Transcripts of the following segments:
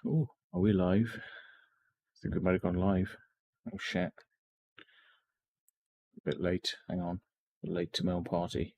Oh, are we live? I think we might have gone live. Oh shit. A bit late. Hang on. Late to my own party.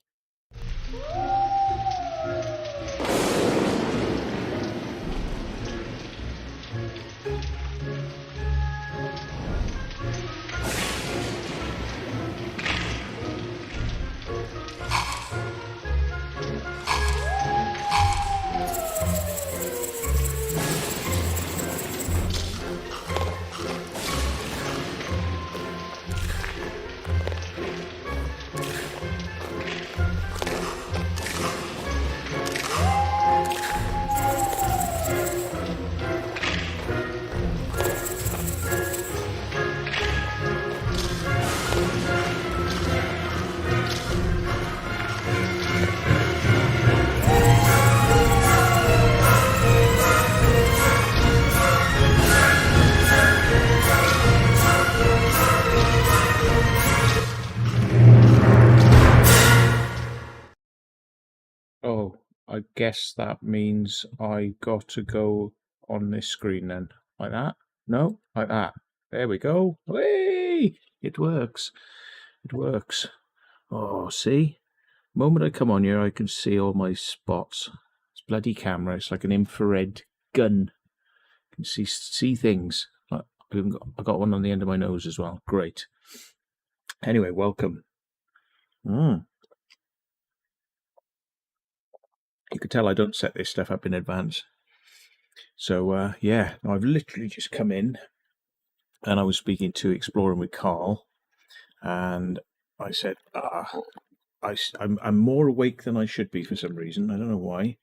Oh, I guess that means I got to go on this screen then. Like that? No? Like that. There we go. Hey! It works. It works. Oh, see? The moment I come on here, I can see all my spots. It's bloody camera. It's like an infrared gun. I can see things. I got one on the end of my nose as well. Great. Anyway, welcome. You can tell I don't set this stuff up in advance. So, yeah, I've literally just come in and I was speaking to Exploring with Carl, and I said, I'm more awake than I should be for some reason. I don't know why,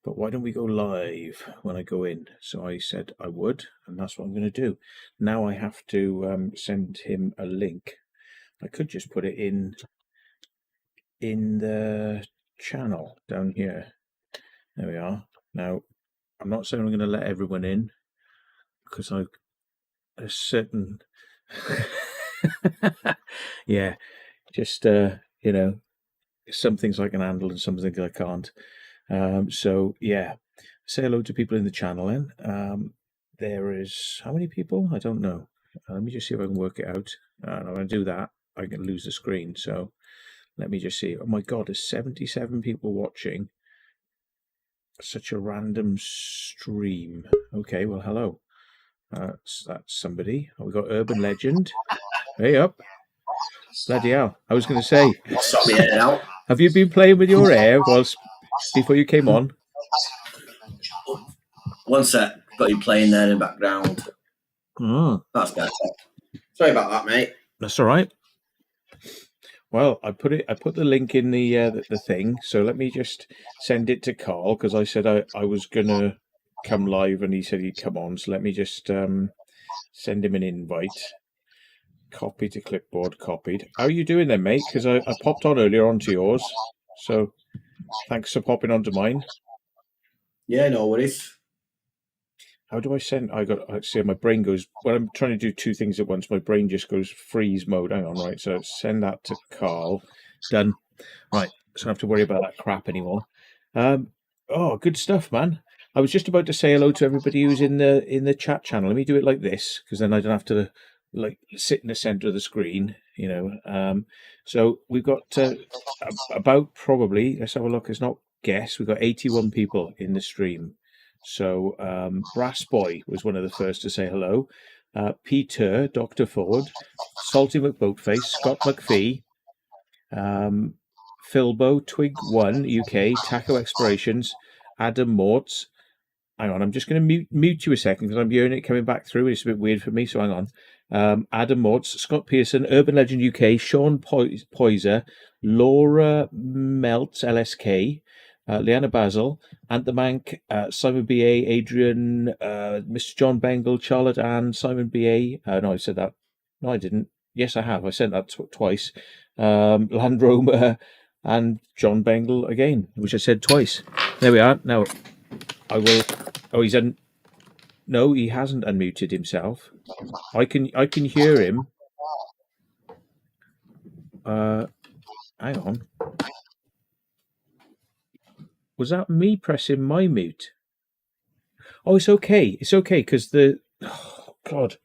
but why don't we go live when I go in? So I said I would, and that's what I'm going to do. Now I have to send him a link. I could just put it in the channel down here. There we are. Now, I'm not saying I'm going to let everyone in, because I've a certain yeah, just some things I can handle and some things I can't. So yeah, say hello to people in the channel then. There is how many people? I don't know. Let me just see if I can work it out. And I'm going to do that. I can lose the screen. So let me just see. Oh my God, there's 77 people watching. Such a random stream. Okay, well, hello. That's somebody. Oh, we got Urban Legend. Hey up. Bloody hell. I was going to say, have you been playing with your hair before you came on? One sec. Got you playing there in the background. That's better. Sorry about that, mate. That's all right. Well, I put the link in the thing. So let me just send it to Carl, because I said I was gonna come live, and he said he'd come on. So let me just send him an invite. Copy to clipboard. Copied. How are you doing then, mate? Because I popped on earlier onto yours. So thanks for popping onto mine. Yeah, no worries. How do I send? I see my brain goes when I'm trying to do two things at once. My brain just goes freeze mode. Hang on, right? So send that to Carl. Done. Right. So I don't have to worry about that crap anymore. Oh, good stuff, man. I was just about to say hello to everybody who's in the chat channel. Let me do it like this, because then I don't have to sit in the center of the screen. So we've got about probably. Let's have a look. It's not guess. We've got 81 people in the stream. So Brass Boy was one of the first to say hello. Peter, Dr. Ford, Salty McBoatface, Scott McPhee, Philbo, Twig One UK, Taco Explorations, Adam Mortz. Hang on, I'm just going to mute you a second because I'm hearing it coming back through. It's a bit weird for me, so hang on. Adam Mortz, Scott Pearson, Urban Legend UK, Sean Poyser, Laura Meltz, LSK, Leanna Basil, Antthemank, Simon B.A., Adrian, Mr. John Bengal, Charlotte Ann, Simon B.A. No, I said that. No, I didn't. Yes, I have. I sent that twice. Land Rover and John Bengal again, which I said twice. There we are. Now, I will... Oh, no, he hasn't unmuted himself. I can hear him. Hang on. Was that me pressing my mute? Oh, it's okay. It's okay because oh, God,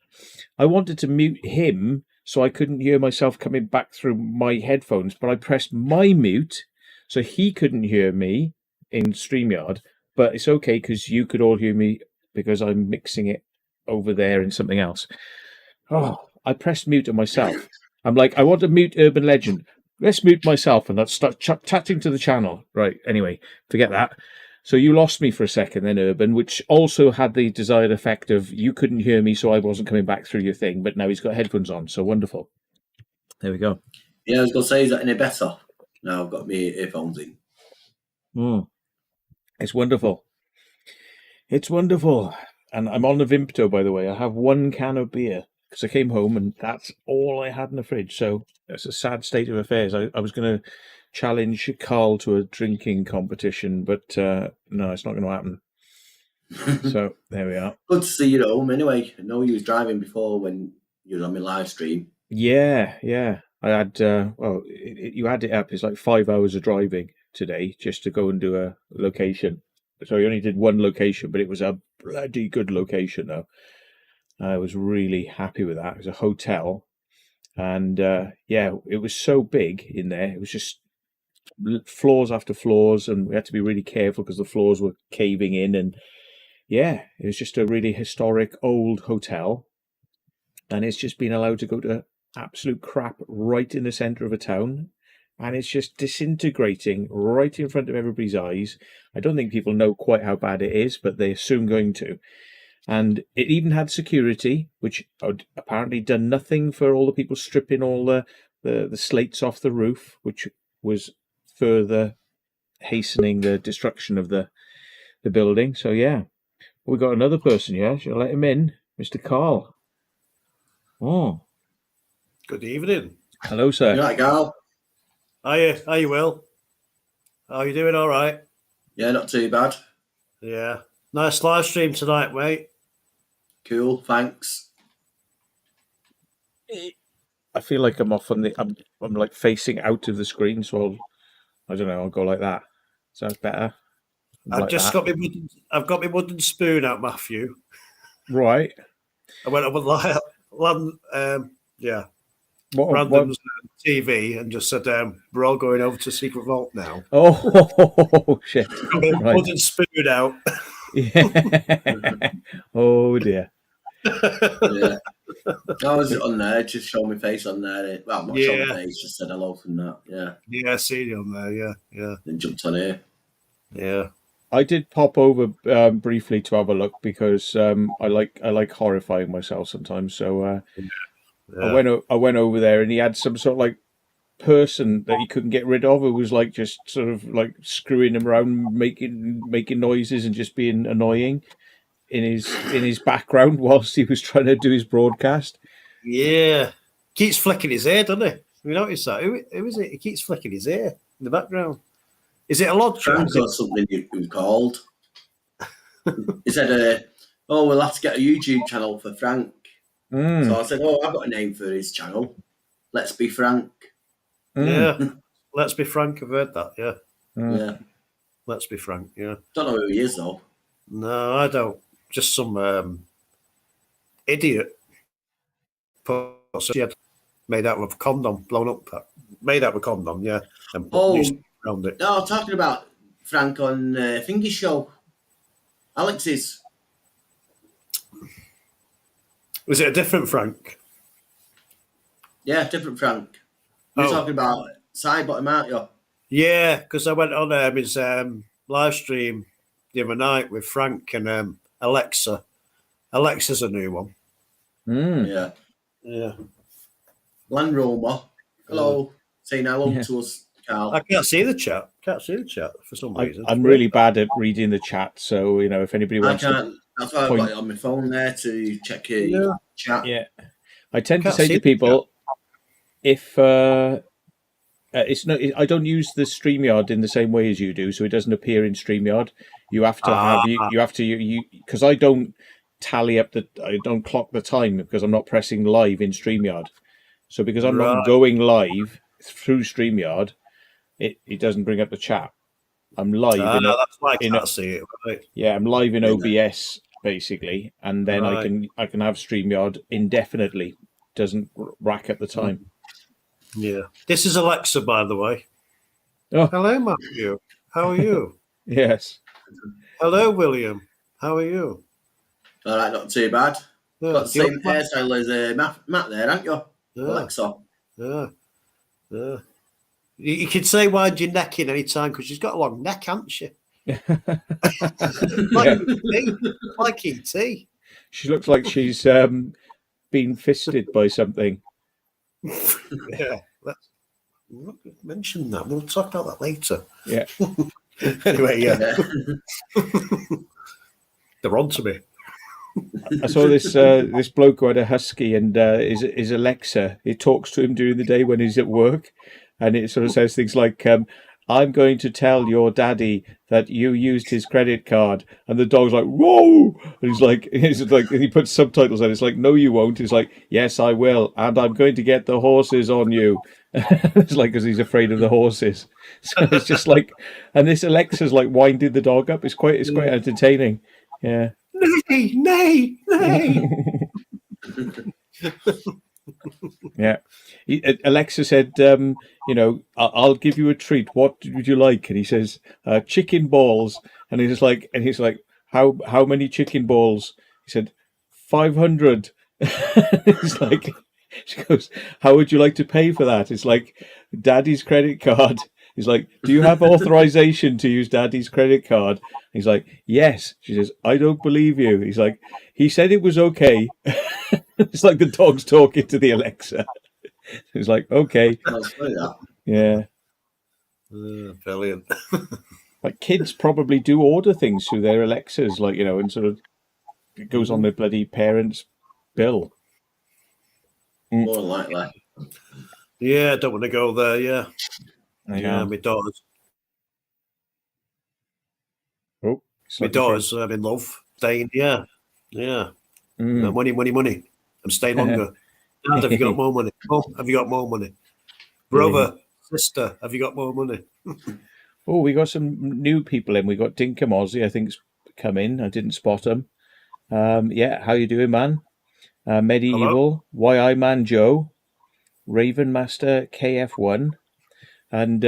I wanted to mute him so I couldn't hear myself coming back through my headphones, but I pressed my mute so he couldn't hear me in StreamYard. But it's okay because you could all hear me because I'm mixing it over there in something else. Oh, I pressed mute on myself. I'm like, I want to mute Urban Legend. Let's mute myself and let's start chatting to the channel. Right. Anyway, forget that. So you lost me for a second then, Urban, which also had the desired effect of you couldn't hear me, so I wasn't coming back through your thing. But now he's got headphones on, so wonderful. There we go. Yeah, I was going to say, is that any better? Now I've got my earphones in. It's wonderful. It's wonderful. And I'm on the Vimto, by the way. I have one can of beer because I came home and that's all I had in the fridge. So it's a sad state of affairs. I was going to challenge Carl to a drinking competition, but no, it's not going to happen. So there we are. Good to see you at home anyway. I know you was driving before when you were on my live stream. Yeah. I had, you add it up, it's like 5 hours of driving today just to go and do a location. So I only did one location, but it was a bloody good location though. I was really happy with that. It was a hotel. And it was so big in there. It was just floors after floors, and we had to be really careful because the floors were caving in. And yeah, it was just a really historic old hotel. And it's just been allowed to go to absolute crap right in the centre of a town. And it's just disintegrating right in front of everybody's eyes. I don't think people know quite how bad it is, but they assume going to. And it even had security, which had apparently done nothing for all the people stripping all the slates off the roof, which was further hastening the destruction of the building. So, yeah, we got another person here. Shall I let him in? Mr. Carl. Oh. Good evening. Hello, sir. You right, Carl? Are you Will? Are you doing all right? Yeah, not too bad. Yeah. Nice live stream tonight, mate. Cool, thanks. I feel like I'm off on I'm like facing out of the screen, so I don't know, I'll go like that. Sounds better. I've got my wooden spoon out, Matthew. Right. I went up with random's TV and just said, we're all going over to Secret Vault now. Oh, shit. Right. Wooden spoon out. Yeah. Oh, dear. Yeah. I was on there, just showing my face on there. Well, not showing my face, just said hello from that. Yeah. Yeah, I see you on there. Yeah. Then jumped on here. Yeah. I did pop over briefly to have a look because I like horrifying myself sometimes. So I went over there and he had some sort of like person that he couldn't get rid of. It was like just sort of like screwing him around, making noises and just being annoying in his background whilst he was trying to do his broadcast. Yeah, keeps flicking his hair, doesn't he? You notice that? Who is it? He keeps flicking his hair in the background. Is it a lodge? Frank or something he was called. He said, we'll have to get a YouTube channel for Frank. So I said, I've got a name for his channel. Let's Be Frank. Yeah. Let's Be Frank. I've heard that, yeah. Yeah. Let's Be Frank, yeah. Don't know who he is, though. No, I don't. Just some idiot. Made out of a condom, blown up. Made out of a condom, yeah. And around it. No, I'm talking about Frank on Thingy Show. Alex's. Was it a different Frank? Yeah, different Frank. You're talking about Sidebottom, aren't you? Yeah, because I went on his live stream the other night with Frank and Alexa. Alexa's a new one. Yeah. Land Rover. Hello. Saying hello to us, Carl. I can't see the chat. For some reason. I'm really bad at reading the chat, so if anybody wants that's why I've got it on my phone there to check your chat. Yeah. I tend to say to people, if it's no, I don't use the StreamYard in the same way as you do, so it doesn't appear in StreamYard. You have to because I don't tally up I don't clock the time because I'm not pressing live in StreamYard. So because I'm not going live through StreamYard, it doesn't bring up the chat. I'm live. That's why I can't see it. Right? Yeah, I'm live in OBS basically, and then I can have StreamYard indefinitely. Doesn't rack at the time. Yeah. This is Alexa, by the way. Oh. Hello, Matthew. How are you? Yes. Hello, William. How are you? All right, not too bad. Yeah. Got the same hairstyle as Matt there, haven't you? Yeah. Alexa. Yeah. Yeah. You can say wind your neck in any time because she's got a long neck, hasn't she? Like E.T. She looks like she's been fisted by something. Yeah. Let's mention that. We'll talk about that later. Yeah. Anyway, yeah. They're on to me. I saw this bloke who had a husky, and his Alexa, it talks to him during the day when he's at work, and it sort of says things like, I'm going to tell your daddy that you used his credit card, and the dog's like, whoa, and he's like, and he puts subtitles on. It's like, no, you won't. He's like, yes, I will, and I'm going to get the horses on you. It's like, because he's afraid of the horses. So it's just like, and this Alexa's like winding the dog up. It's quite entertaining. Yeah. Nay. Yeah. Alexa said, I'll give you a treat. What would you like? And he says, chicken balls. And he's like, how many chicken balls? He said, 500. It's like, she goes, how would you like to pay for that? It's like, Daddy's credit card. He's like, do you have authorization to use Daddy's credit card? He's like, yes. She says, I don't believe you. He's like, he said it was okay. It's like the dog's talking to the Alexa. He's like, okay. Yeah. Brilliant. Like kids probably do order things through their Alexas, like, and sort of it goes on their bloody parents' bill. More likely. Yeah, I don't want to go there, yeah. Yeah, my daughters. Oh, my daughters are in love. Staying, yeah. Money. I'm staying longer. Dad, have you got more money? Mom, have you got more money? Brother, sister, have you got more money? Oh, we got some new people in. We got Dinkum Aussie, I think's come in. I didn't spot him. Yeah, how you doing, man? Medieval, YI Man Joe, Raven Master KF1. And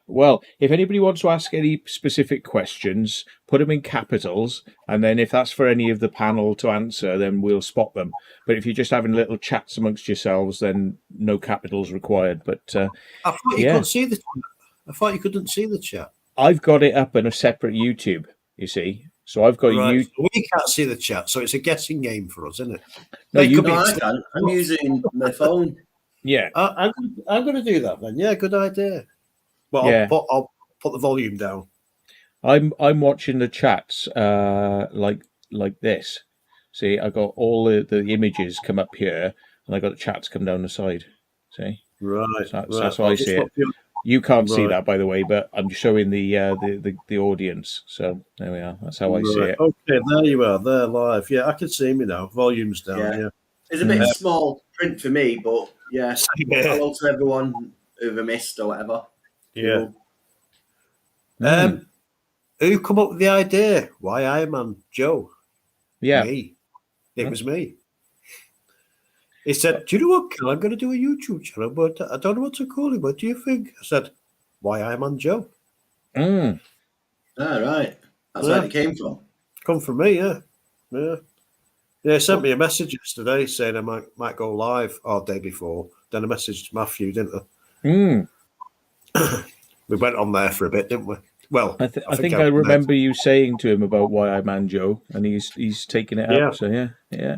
well, if anybody wants to ask any specific questions, put them in capitals, and then if that's for any of the panel to answer, then we'll spot them. But if you're just having little chats amongst yourselves, then no capitals required. But I thought you couldn't see the. I thought you couldn't see the chat. I've got it up in a separate YouTube. You see, so I've got you. We can't see the chat, so it's a guessing game for us, isn't it? No, I can. I'm using my phone. Yeah, I'm going to do that then. Yeah, good idea. Well, yeah. I'll put the volume down. I'm watching the chats like this. See, I got all the images come up here, and I got the chats come down the side. See, right. So that's how I see it. You can't see that, by the way, but I'm showing the audience. So there we are. That's how I see it. Okay, there you are. They're live. Yeah, I can see me now. Volume's down. Yeah. It's a bit small print for me, but yeah. Hello to everyone who've missed or whatever. Yeah. Who come up with the idea? Why Iron Man Joe? Yeah. Me. It was me. He said, do you know what, Kel? I'm going to do a YouTube channel, but I don't know what to call it. What do you think? I said, why Iron Man Joe? Ah, right. That's where it came from. Come from me, yeah. Yeah. Yeah, he sent me a message yesterday saying I might go live, or day before. Then I messaged Matthew, didn't I? We went on there for a bit, didn't we? Well, I think I remember you saying to him about Why I Man Joe, and he's taken it up. So yeah.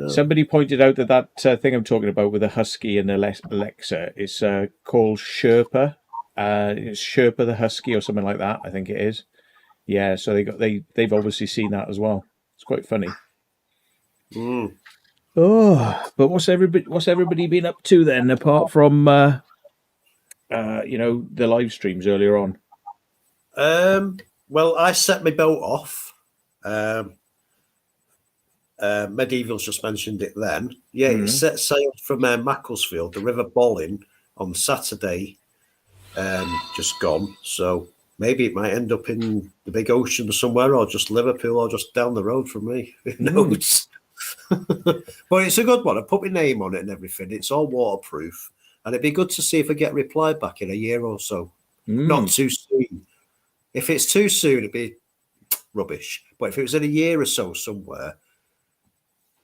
Somebody pointed out that thing I'm talking about with the Husky and Alexa is called Sherpa. It's Sherpa the Husky or something like that. I think it is. Yeah, so they've obviously seen that as well. It's quite funny. Oh, but what's everybody been up to then, apart from the live streams earlier on? Well, I set my boat off. Medieval's just mentioned it then. Yeah, it set sail from Macclesfield, the River Bollin, on Saturday, just gone. So maybe it might end up in the big ocean somewhere, or just Liverpool, or just down the road from me. Who knows? But it's a good one. I put my name on it and everything. It's all waterproof. And it'd be good to see if I get a reply back in a year or so. Not too soon. If it's too soon, it'd be rubbish. But if it was in a year or so somewhere,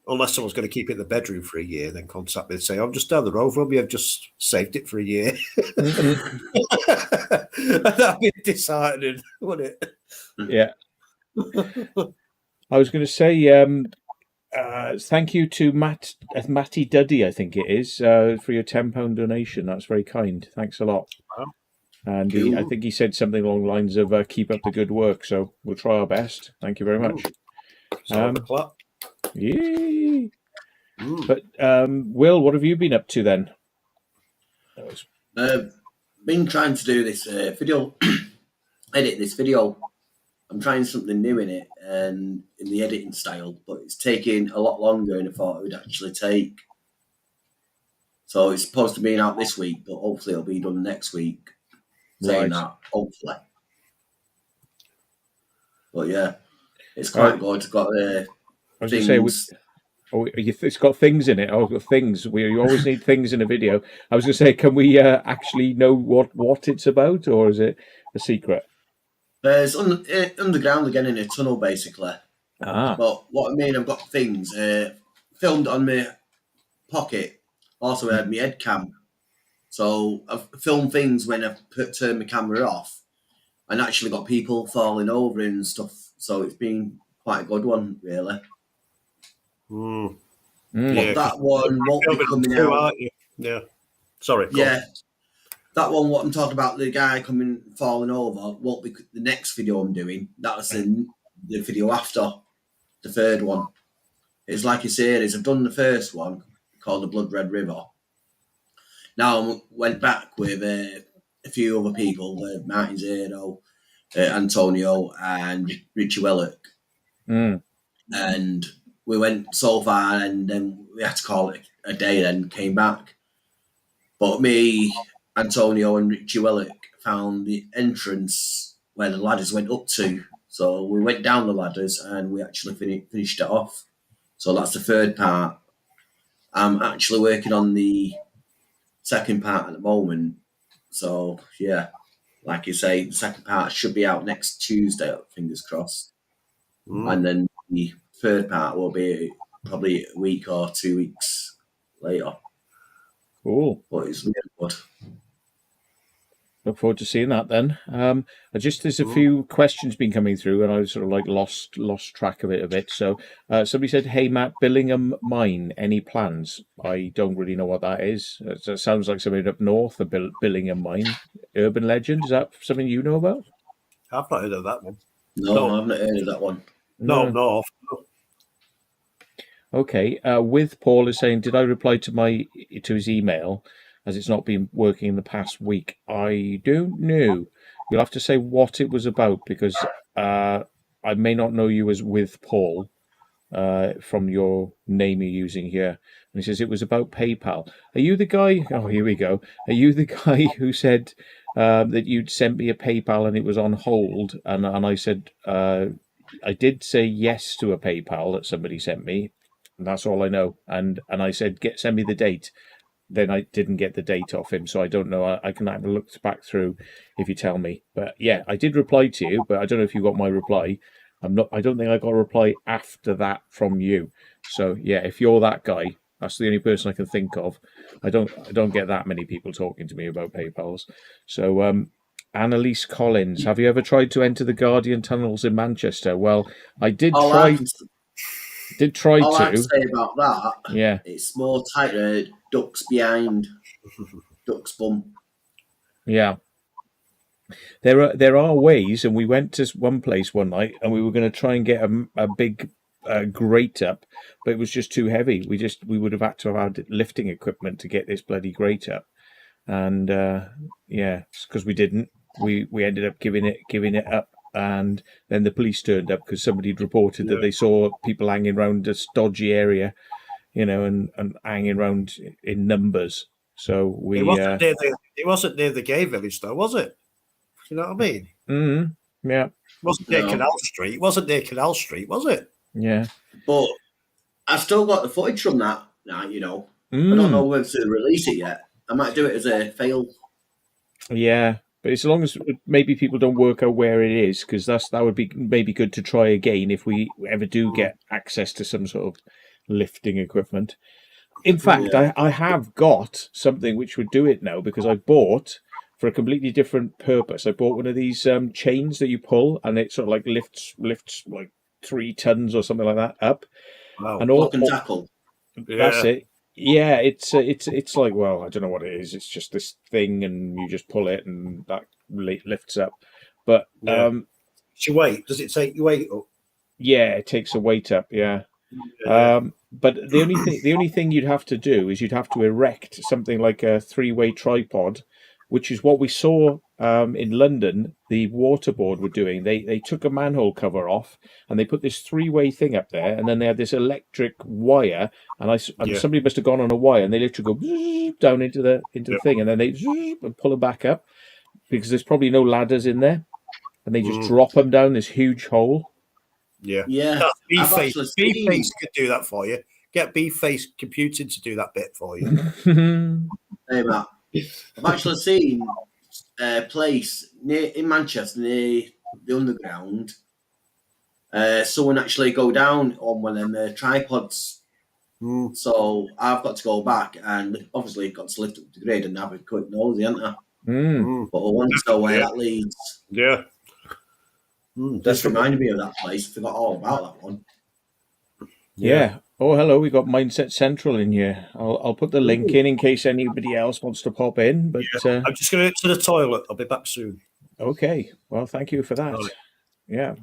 unless someone's going to keep it in the bedroom for a year, then contact me and say, I'm just down the road from you. I've just saved it for a year. That'd be disheartening, wouldn't it? Yeah. I was going to say thank you to Matty Duddy, I think it is, for your £10 donation. That's very kind. Thanks a lot. Wow. And I think he said something along the lines of keep up the good work. So we'll try our best. Thank you very much. Clap. Yay! But Will, what have you been up to then? Been trying to do this video, edit this video. I'm trying something new in it and in the editing style, but it's taking a lot longer than I thought it would actually take. So it's supposed to be out this week, but hopefully it'll be done next week. Saying that, hopefully. But yeah, it's quite good. Got I was going to say, it's got things in it. Things. You always need things in a video. I was going to say, can we actually know what it's about, or is it a secret? It's underground again in a tunnel, basically. But what I mean, I've got things filmed on my pocket. Also, I had my head cam. So I've filmed things when I've turned my camera off and actually got people falling over and stuff. So it's been quite a good one, really. But that one won't be coming out. Yeah. Sorry. Yeah. That one, what I'm talking about, the guy falling over, won't be the next video I'm doing. That's the video after the third one. It's like a series. I've done the first one called The Blood Red River. Now I went back with a few other people, Martin Zero, Antonio, and Richie Wellock. And we went so far, and then we had to call it a day, then came back. But me, Antonio, and Richie Wellock found the entrance where the ladders went up to. So we went down the ladders, and we actually finished it off. So that's the third part. I'm actually working on the second part at the moment. So, yeah, like you say, the second part should be out next Tuesday, fingers crossed. And then the third part will be probably a week or 2 weeks later. Cool. But it's really good. Look forward to seeing that then. There's a few questions been coming through, and I sort of like lost track of it a bit. So somebody said, "Hey Matt, Billingham Mine, any plans?" I don't really know what that is. It sounds like something up north, the Billingham Mine. Urban legend. Is that something you know about? I've not heard of that one. No, I've not heard of that one. No. Okay. With Paul is saying, did I reply to his email? As it's not been working in the past week. I don't know. You'll have to say what it was about, because I may not know you as with Paul from your name you're using here. And he says it was about PayPal. Are you the guy? Oh, here we go. Are you the guy who said that you'd sent me a PayPal and it was on hold? And I said I did say yes to a PayPal that somebody sent me, and that's all I know. And I said send me the date. Then I didn't get the date off him, so I don't know. I can have a look back through if you tell me. But yeah, I did reply to you, but I don't know if you got my reply. I don't think I got a reply after that from you. So yeah, if you're that guy, that's the only person I can think of. I don't get that many people talking to me about PayPals. So Annalise Collins, have you ever tried to enter the Guardian tunnels in Manchester? Well, I did try. All I have to say about that, it's more tighter, ducks behind, ducks bum. Yeah. There are ways, and we went to one place one night, and we were going to try and get a big grate up, but it was just too heavy. We would have had to have had lifting equipment to get this bloody grate up, and because we didn't, we ended up giving it up. And then the police turned up because somebody had reported that they saw people hanging around this dodgy area, and hanging around in numbers. So we. It wasn't near the gay village, though, was it? You know what I mean? Mm-hmm. Yeah. It wasn't near Canal Street. It wasn't near Canal Street, was it? Yeah. But I still got the footage from that night, you know. I Mm. don't know whether to release it yet. I might do it as a fail. Yeah, but as long as maybe people don't work out where it is, because that would be maybe good to try again if we ever do get access to some sort of lifting equipment. In fact, I have got something which would do it now, because I bought for a completely different purpose. I bought one of these chains that you pull, and it sort of like lifts like 3 tons or something like that up. Wow. And Block and tackle. That's it. Yeah, it's like, well, I don't know what it is. It's just this thing, and you just pull it, and that lifts up. But your weight, does it take your weight up? Yeah, it takes a weight up. Yeah. But the only thing you'd have to do is you'd have to erect something like a 3-way tripod, which is what we saw in London. The waterboard were doing. They took a manhole cover off and they put this 3-way thing up there, and then they had this electric wire, and somebody must have gone on a wire, and they literally go down into the thing, and then they pull it back up, because there's probably no ladders in there, and they just drop them down this huge hole. Yeah. B-Face could do that for you. Get B-Face Computing to do that bit for you. Hey, Matt. I've actually seen a place in Manchester near the underground. Someone actually go down on one of them tripods. So I've got to go back and obviously got to lift up the grid and have a quick nosy, haven't I? But I want to know where that leads. Yeah. Just reminded me of that place. Forgot all about that one. Yeah. Oh, hello. We got Mindset Central in here. I'll put the link in case anybody else wants to pop in. But I'm just going to the toilet. I'll be back soon. Okay. Well, thank you for that. Right. Yeah.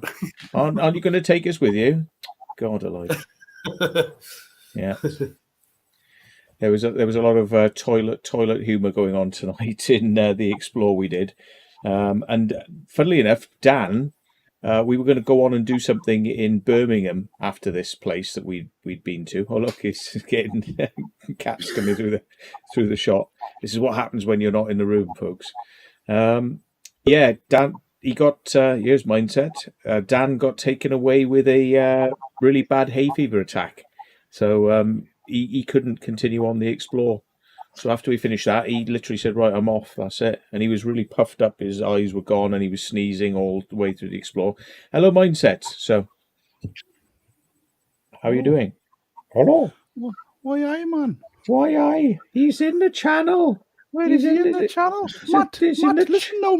Aren't you going to take us with you? God alive. Yeah. There was a lot of toilet humour going on tonight in the Explore we did, and funnily enough, Dan. We were going to go on and do something in Birmingham after this place that we'd been to. Oh, look, he's getting cats coming through the shot. This is what happens when you're not in the room, folks. Yeah, Dan, he got here's Mindset. Dan got taken away with a really bad hay fever attack, so he couldn't continue on the Explore. So after we finished that, he literally said, right, I'm off, that's it. And he was really puffed up, his eyes were gone, and he was sneezing all the way through the Explore. Hello, Mindset. So, how are you doing? Hello. Why, aye, man? Why, aye? He's in the channel. Where is he in the channel? Matt, listen now.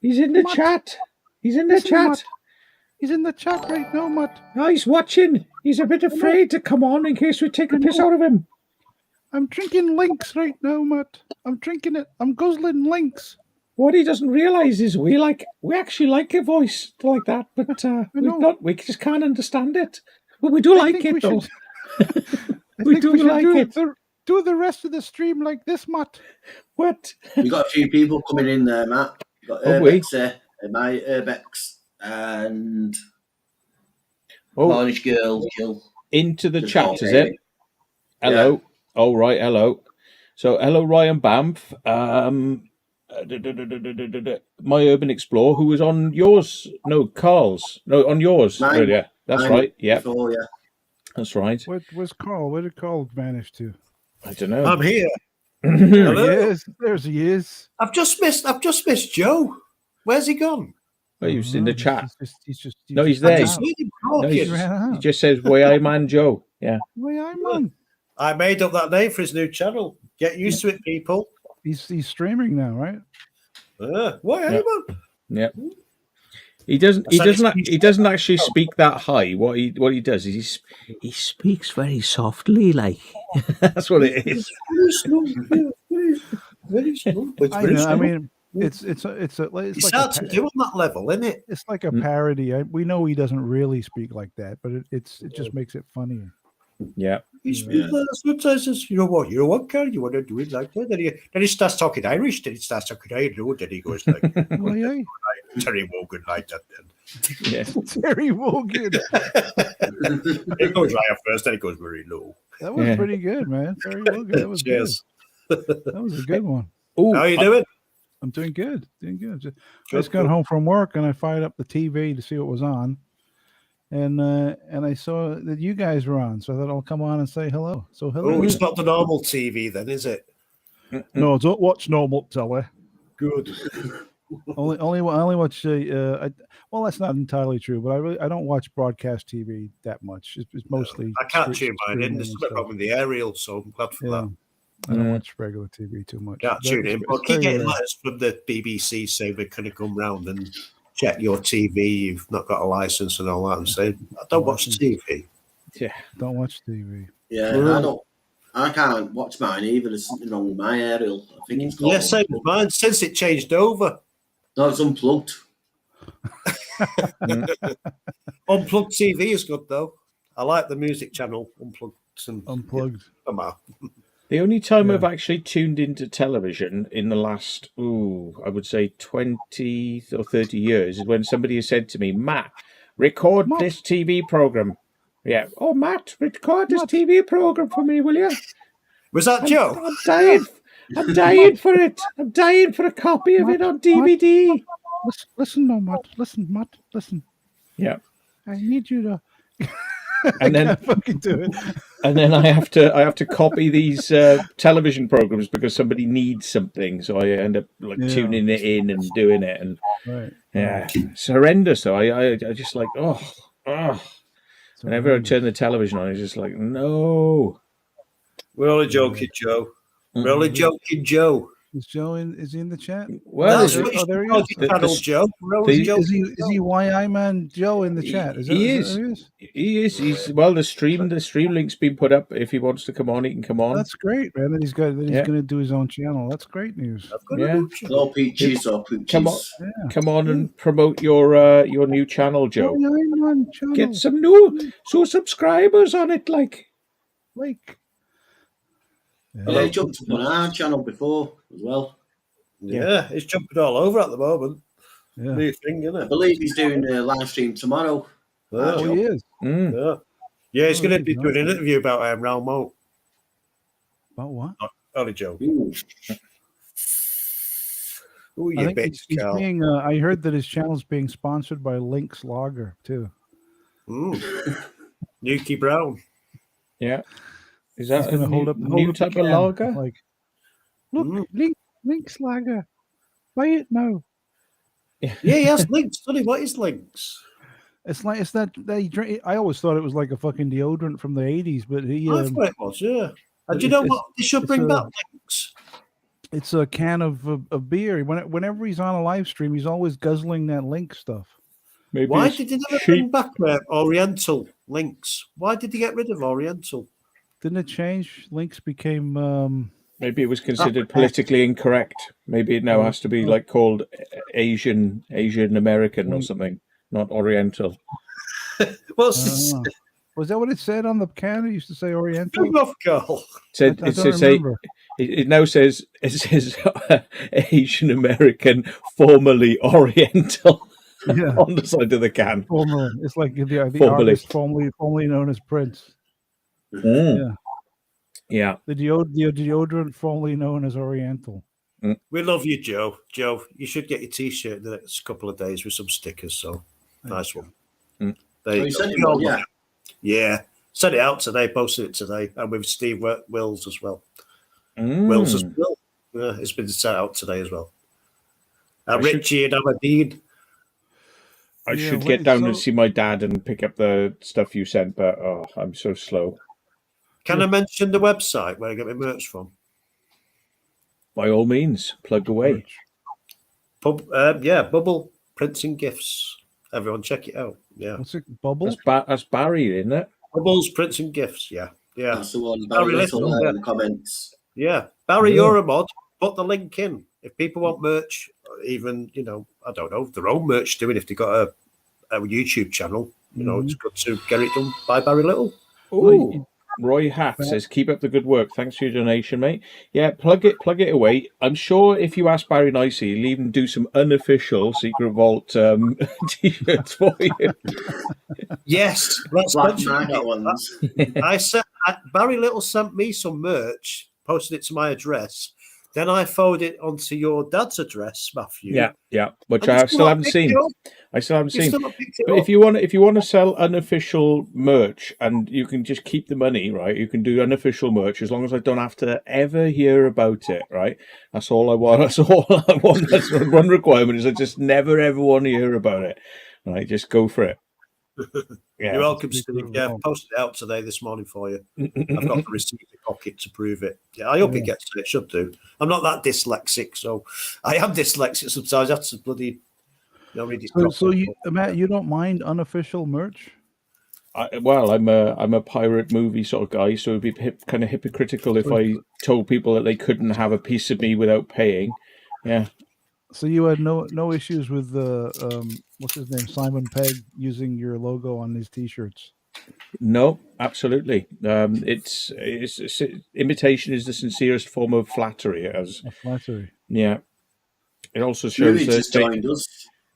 He's in the chat. He's in the chat. Matt. He's in the chat right now, Matt. Oh, he's watching. He's a bit afraid to come on in case we take the piss out of him. I'm drinking Lynx right now, Matt. I'm drinking it. I'm guzzling Lynx. What he doesn't realise is we actually like a voice like that, but we just can't understand it. But we do like it, though. We do like it. Do the rest of the stream like this, Matt. What? We got a few people coming in there, Matt. We got Urbex, my Urbex, and Cornish girl. Into the chat, is it? Hello. Yeah. Oh, right, hello. So, hello, Ryan Banff. My Urban Explorer, who was on yours. No, Carl's. No, on yours. Earlier. That's right. Yeah. That's right. Where's Carl? Where did Carl vanish to? I don't know. I'm here. There he is. I've just missed Joe. Where's he gone? Well, he was in the chat. He's there. He just says, "Way I man Joe." Yeah. Way I man. I made up that name for his new channel. Get used to it, people. He's streaming now, right? Why, man? Yeah. He doesn't actually speak that high. What he does is he speaks very softly, like that's what it is. Very slow. I mean, it's you like start to do on that level, isn't it? It's like a parody. We know he doesn't really speak like that, but it just makes it funnier. Yeah. Sometimes it's, you know what, Carl, you want to do it like that? Then he starts talking Irish, then he starts talking Irish, then he goes like, Terry Wogan like that then. Yeah. Terry Wogan. It goes higher first, then it goes very low. That was pretty good, man. Terry Wogan, that was good. That was a good one. Ooh, how are you doing? I'm doing good. I just got home from work and I fired up the TV to see what was on, and I saw that you guys were on, so I thought I'll come on and say hello. So hello. Oh, it's not the normal TV then, is it? No, don't watch normal telly. Good. only watch. Well, that's not entirely true, but I don't watch broadcast TV that much. It's mostly. I can't tune mine streaming in. There's and something stuff. wrong with the aerial, so I'm glad for that. I don't watch regular TV too much. Can't tune in. It's But keep very getting rare. letters from the BBC saying we're going to come round and check your TV. You've not got a license and all that, and say, I don't watch TV. Yeah. Don't watch TV. Yeah, I can't watch mine either. There's something wrong with my aerial. I think it's called. Yeah, same as mine. Since it changed over, No, it's unplugged. Unplugged TV is good though. I like the music channel Unplugged. Unplugged. Come on. The only time I've actually tuned into television in the last, I would say 20 or 30 years is when somebody has said to me, Matt, record this TV program. Yeah. Oh, Matt, record this TV program for me, will you? Was that Joe? I'm dying. I'm dying for it. I'm dying for a copy of it on DVD. Listen, no, Matt. Listen. Yeah. I need you to. And then fucking do it. And then I have to copy these television programs because somebody needs something. So I end up tuning it in and doing it, and it's horrendous. So I just like whenever I turn the television on, it's just like no. We're only joking, Joe. We're only joking, Joe. Is Joe in? Is he in the chat? Well, there he is. Joe. Is he YI man Joe in the chat? He is. He's the stream link's been put up. If he wants to come on, he can come on. That's great, man. He's going to do his own channel. That's great news. Hello, Peaches or Poochies. Come on and promote your new channel, Joe. Get some new subscribers on it, like. Yeah, he jumped on our channel before as well. Yeah, he's jumping all over at the moment. Yeah. New thing, isn't it? I believe he's doing a live stream tomorrow. Oh, he is. Yeah, he's going to be doing an interview about Realm Moat. About what? Only joke. Ooh, you bitch, Carl. I heard that his channel's being sponsored by Lynx Lager too. Nuki Brown. Yeah. Is that going to hold up new type of lager? Like, look, Lynx Lager. Buy it now. Yeah, he has links. Sonny, what is links? It's that he drink. I always thought it was like a fucking deodorant from the 80s, but he. I thought it was, yeah. And do you know what? They should bring back links. It's a can of beer. Whenever he's on a live stream, he's always guzzling that Link stuff. Maybe Why did he never bring back Oriental links? Why did he get rid of Oriental? Didn't it change? Links became. Maybe it was considered politically incorrect. Maybe it now has to be like called Asian American or something, not Oriental. What's this? Was that what it said on the can? It used to say Oriental. Come off, Carl. It now says Asian American, formerly Oriental, on the side of the can. Formerly, it's like the artist formerly known as Prince. Yeah. The deodorant formerly known as Oriental. We love you, Joe. Joe, you should get your T-shirt in the next couple of days with some stickers. So nice one. There you go. Yeah. Sent it out today. Posted it today, and with Steve Wills as well. Wills as well. Yeah, it's been sent out today as well. Richie and Aberdeen. I should get down and see my dad and pick up the stuff you sent, but I'm so slow. Can I mention the website where I get my merch from? By all means, plug away. Bubble Prints and Gifts. Everyone, check it out. Yeah, what's it? Bubble? That's Barry, isn't it? Bubbles Prints and Gifts. Yeah. That's the one. Barry Little in the comments. Yeah, Barry, you're a mod. Put the link in if people want merch. Even I don't know, their own merch doing if they got a YouTube channel. It's good to get it done by Barry Little. Ooh. Roy Haft says, keep up the good work. Thanks for your donation, mate. Yeah, plug it away. I'm sure if you ask Barry nicely, he'll even do some unofficial Secret Vault t-shirts for you. Yes, let's Black market ones. Barry Little sent me some merch, posted it to my address, Then I forwarded it onto your dad's address, Matthew. Yeah, which And I you still not haven't picked seen. it up. I still haven't You seen. still not picked it But up. if you want to sell unofficial merch and you can just keep the money, right? You can do unofficial merch as long as I don't have to ever hear about it, right? That's all I want. That's all I want. That's one requirement is I just never ever want to hear about it. Right? Just go for it. Yeah. You're welcome, Steve. Yeah, I've posted it out today this morning for you. I've got the receipt in my pocket to prove it. Yeah, I hope it gets to it. Should do. I'm not that dyslexic, so I am dyslexic sometimes. I have to bloody read it. So you, Matt, you don't mind unofficial merch? Well, I'm a pirate movie sort of guy, so it'd be kind of hypocritical if I told people that they couldn't have a piece of me without paying. Yeah. So you had no issues with the what's his name, Simon Pegg, using your logo on these T-shirts? No, absolutely. It's imitation is the sincerest form of flattery. Flattery. Yeah. It also shows Movie just joined us.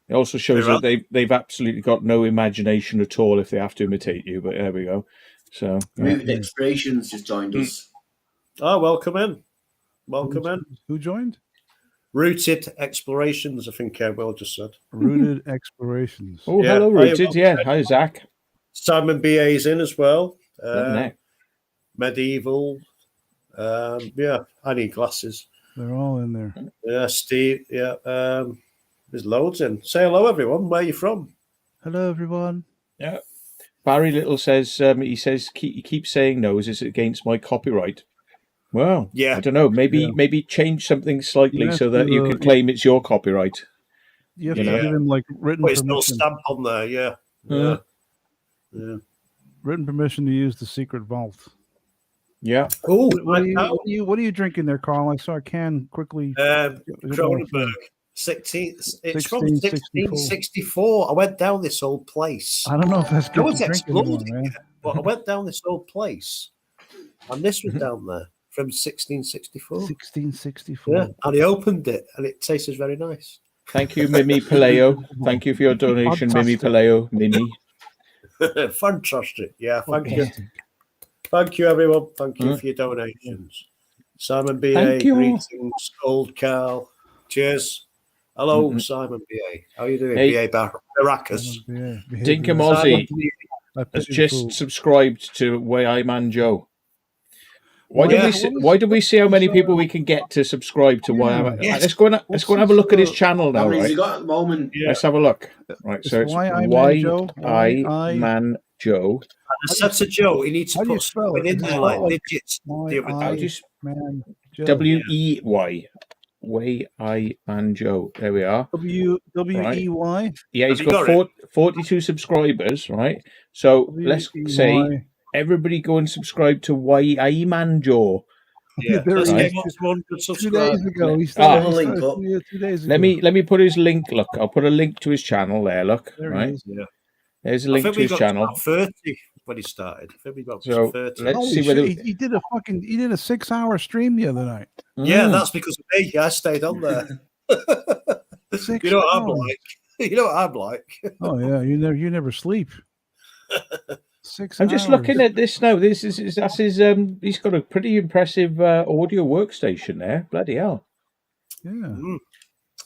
It also shows that they've absolutely got no imagination at all if they have to imitate you. But there we go. So Rooted Explorations just joined us. Oh, welcome in. Welcome in. Who joined? Rooted Explorations, I think Will just said. Rooted Explorations. Oh, Yeah. hello, Rooted. Yeah, hi, Zach. Simon B.A.'s in as well. Neck. Medieval. Yeah, I need glasses. They're all in there. Yeah, Steve. Yeah, there's loads in. Say hello, everyone. Where are you from? Hello, everyone. Yeah. Barry Little says he keeps saying no. Is this against my copyright? Well, Yeah. I don't know. Maybe change something slightly so that you can claim it's your copyright. You have to give him like written Put his permission. little stamp on there. Yeah. Yeah. Written permission to use the secret vault. Yeah. Oh, What are you drinking there, Carl? I saw a can quickly. Cronenberg. 16. It's from 1664. I went down this old place. I don't know if that's good. I was to drink exploring anymore, man. it, but I went down this old place, and this was down there from 1664. 1664. Yeah, and he opened it, and it tastes very nice. Thank you, Mimi Paleo. Thank you for your donation, Mimi Paleo. Mimi. Fantastic. Yeah, thank you. Thank you, everyone. Thank you for your donations. Simon B.A., greetings. Old Carl. Cheers. Hello, Simon B.A. How are you doing? Hey. B.A. Baracus. Dinkum Aussie has just subscribed to Way I Man Joe. Why did we see how many people we can get to subscribe to Why I Man? Yes. Let's go and have a look at his channel now, How many has right? he got at the moment? Yeah. Let's have a look. Right, so it's Why I Man Joe. I said to Joe, he needs to put within there like digits. How do you Man Joe. W-E-Y. Way I Man Joe. There we are. W-E-Y. Yeah, he's got 42 subscribers, right? So let's say everybody go and subscribe to Why I Man Joe. Yeah, let's get right. 100 2 days ago. He started link up. 2 days ago. Let me put his link. Look, I'll put a link to his channel there. Look, There right? he is, yeah. There's a link to his channel. 30 when he started. I think we got So 30. let's see whether he did a 6-hour stream the other night. Yeah, that's because of me. I stayed on there. 6 You know what I'm hours. like. You know what I'm like. Oh yeah, you never sleep. 6 I'm just hours. looking at this now. That's his. He's got a pretty impressive audio workstation there. Bloody hell! Yeah.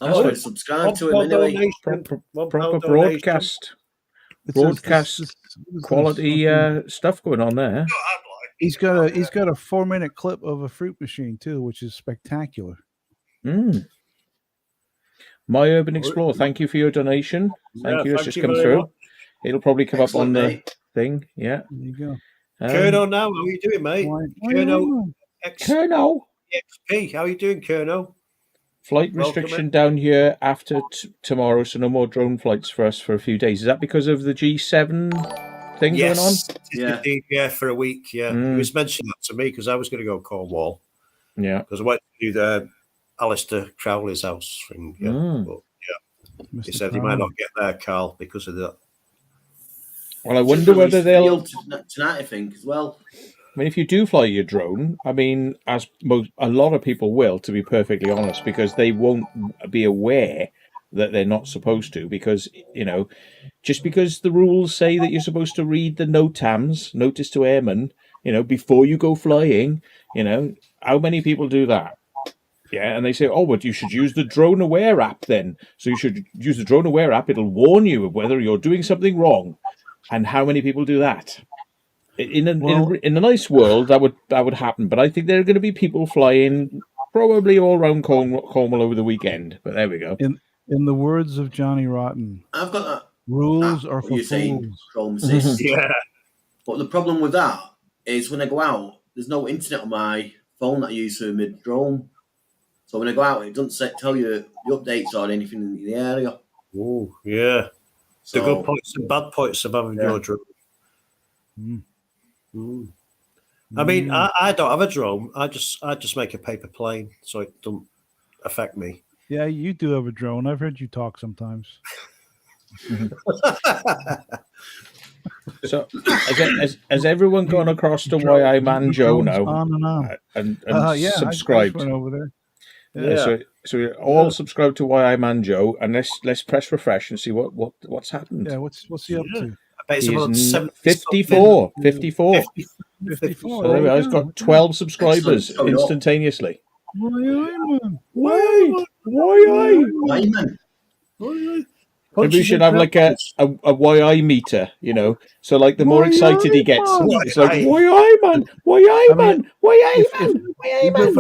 I've always subscribed to him anyway. Proper broadcast quality stuff going on there. He's got a 4-minute clip of a fruit machine too, which is spectacular. My Urban Explorer, thank you for your donation. Thank you. It's just come through. It'll probably come up on the thing. Yeah. There you go. Kerno now, how are you doing, mate? Kerno XP, how are you doing, Kerno? Flight restriction down here after tomorrow, so no more drone flights for us for a few days. Is that because of the G7 thing going on? Yeah, for a week. Yeah, he was mentioning that to me because I was going to go Cornwall. Yeah, because I went to do the Alistair Crowley's house thing. Yeah, but yeah, he said he might not get there, Carl, because of that. Well, I wonder whether they'll tonight. I think as well. I mean, if you do fly your drone, I mean, as a lot of people will, to be perfectly honest, because they won't be aware that they're not supposed to, because, you know, just because the rules say that you're supposed to read the NOTAMs, Notice to Airmen, you know, before you go flying, you know, how many people do that? Yeah, and they say, oh, but you should use the Drone Aware app then. So you should use the Drone Aware app. It'll warn you of whether you're doing something wrong. And how many people do that? In a nice world, that would happen. But I think there are going to be people flying probably all around Cornwall over the weekend. But there we go. In the words of Johnny Rotten, I've got that. rules are What for you're saying, fools. Chrome Assist. Yeah. But the problem with that is when I go out, there's no internet on my phone that I use for my drone. So when I go out, it doesn't tell you the updates or anything in the area. Oh, yeah. So, The good points and bad points of having your drone. I mean, I don't have a drone. I just make a paper plane, so it doesn't affect me. Yeah, you do have a drone. I've heard you talk sometimes. So has everyone gone across to Why I Man Joe now On and on. and Yeah, subscribed? I just went over there. Yeah. So we all subscribe to Why I Man Joe, and let's press refresh and see what's happened. Yeah, what's he up to? I bet it's about He's 54. 54. 54. So there we are. He's got 12 subscribers instantaneously. Why? Wyman. Maybe we should have like a YI meter, you know. So like the more excited he gets, it's like YI man, YI man, YI man, YI man.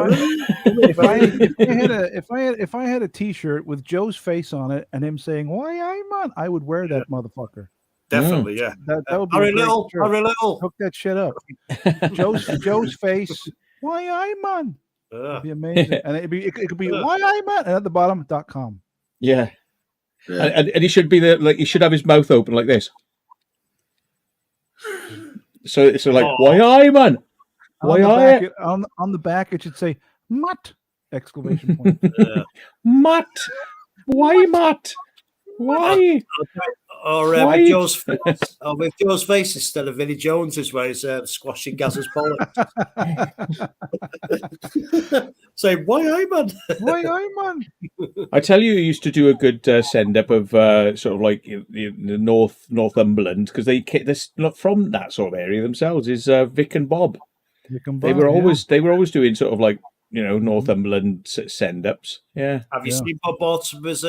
If I had a T-shirt with Joe's face on it and him saying "YI man," I would wear that motherfucker. Definitely, yeah. That would be Harry a great Little, shirt. Harry Little. Hook that shit up. Joe's face, YI man. It'd be amazing, and it could be YI man, and at the bottom .com. Yeah. And he should be there, like he should have his mouth open like this. So like YI man, On the back it should say Mutt! Exclamation point. Mutt, why Mutt, why? Or with Joe's face, instead of Vinnie Jones's, where he's squashing Gaz's bollocks. Say, why man? Why man? I tell you, he used to do a good send up of sort of like the Northumberland, because they're not from that sort of area themselves. Is Vic and Bob? They were always doing sort of like, you know, Northumberland send ups. Yeah. Have you seen Bob Mortimer's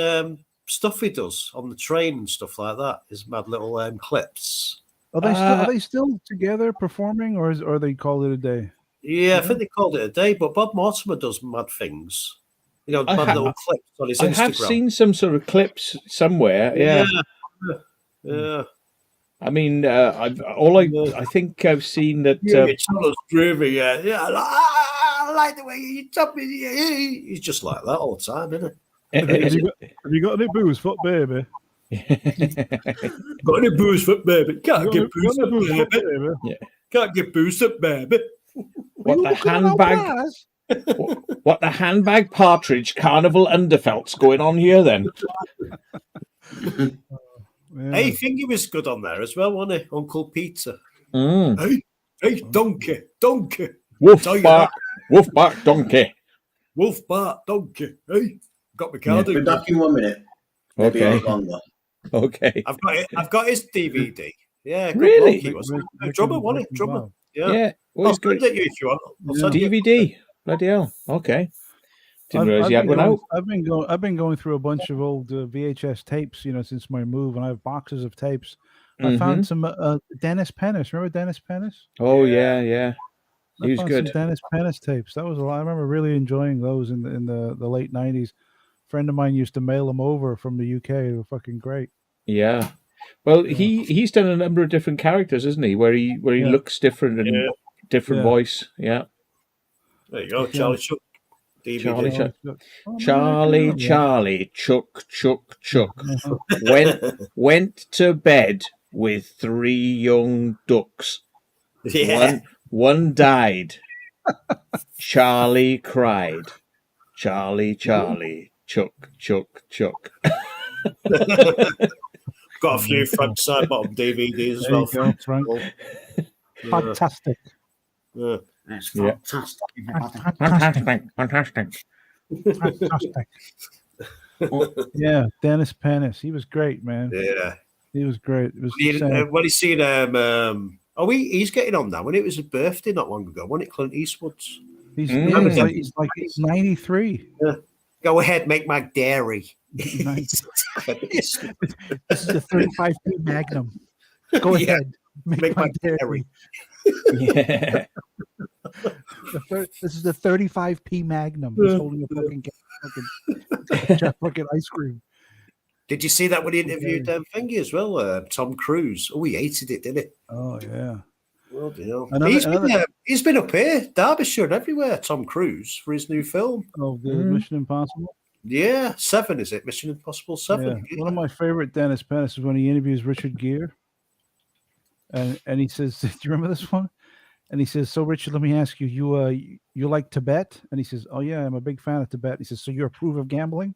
stuff he does on the train and stuff like that? His mad little clips. Are they still together performing, or are they called it a day? Yeah, I think they called it a day. But Bob Mortimer does mad things. You know, mad little clips on his Instagram. I have seen some sort of clips somewhere. Yeah. I mean, I think I've seen that. It's almost groovy. Yeah. I like the way you top me. He's just like that all the time, isn't he? Have you got any booze for baby? Got any booze for baby? Can't get booze for baby. Yeah. Can't get booze for baby. What the handbag partridge carnival underfelt's going on here then? Hey, Finger was good on there as well, wasn't he? Uncle Peter. Mm. Hey, donkey. Wolf bark, donkey. Wolf bark, donkey. Hey, got my card. Be back in 1 minute. Maybe Okay. a lot longer. Okay. I've got his DVD. Yeah, good Really? bloke he was. A drummer, wasn't he? Drummer. Yeah. Well, I'll send it you if you want. I'll send you. DVD. Bloody hell. Okay. Didn't realize you had one out. I've been going through a bunch of old VHS tapes, you know, since my move, and I have boxes of tapes. I found some Dennis Pennis. Remember Dennis Pennis? Oh yeah. He was good. Some Dennis Pennis tapes. That was a lot. I remember really enjoying those in the late '90s. A friend of mine used to mail them over from the UK. They were fucking great. Yeah. Well, he's done a number of different characters, isn't he? Where he looks different and different voice. Yeah. There you go, Charlie Chuck. DVD. Charlie Chuck went to bed with 3 young ducks. Yeah. One died. Charlie cried. Charlie, Chuck. Got a few front side bottom DVDs as well. Go, Frank. Fantastic. Yeah. It's fantastic. Fantastic. Yeah, Dennis Pennis. He was great, man. Yeah. He was great. It was when he seen he's getting on now. When it was his birthday not long ago, wasn't it, Clint Eastwood's? He's he's 93. Yeah. Go ahead, make my dairy. Nice. This is the 35p Magnum. Go Yeah. ahead, make my dairy. Yeah. This is the 35p Magnum. He's holding a fucking ice cream. Did you see that when he interviewed Thingy as well? Tom Cruise. Oh, he hated it, didn't he? Oh yeah. Well, deal. Another- He's been up here, Derbyshire, and everywhere. Tom Cruise for his new film. Oh, the Mission Impossible. Yeah, 7 is it? Mission Impossible 7. Yeah. One of my favorite Dennis Pennis is when he interviews Richard Gere, and he says, "Do you remember this one?" And he says, "So Richard, let me ask you, you like Tibet?" And he says, "Oh yeah, I'm a big fan of Tibet." He says, "So you approve of gambling?"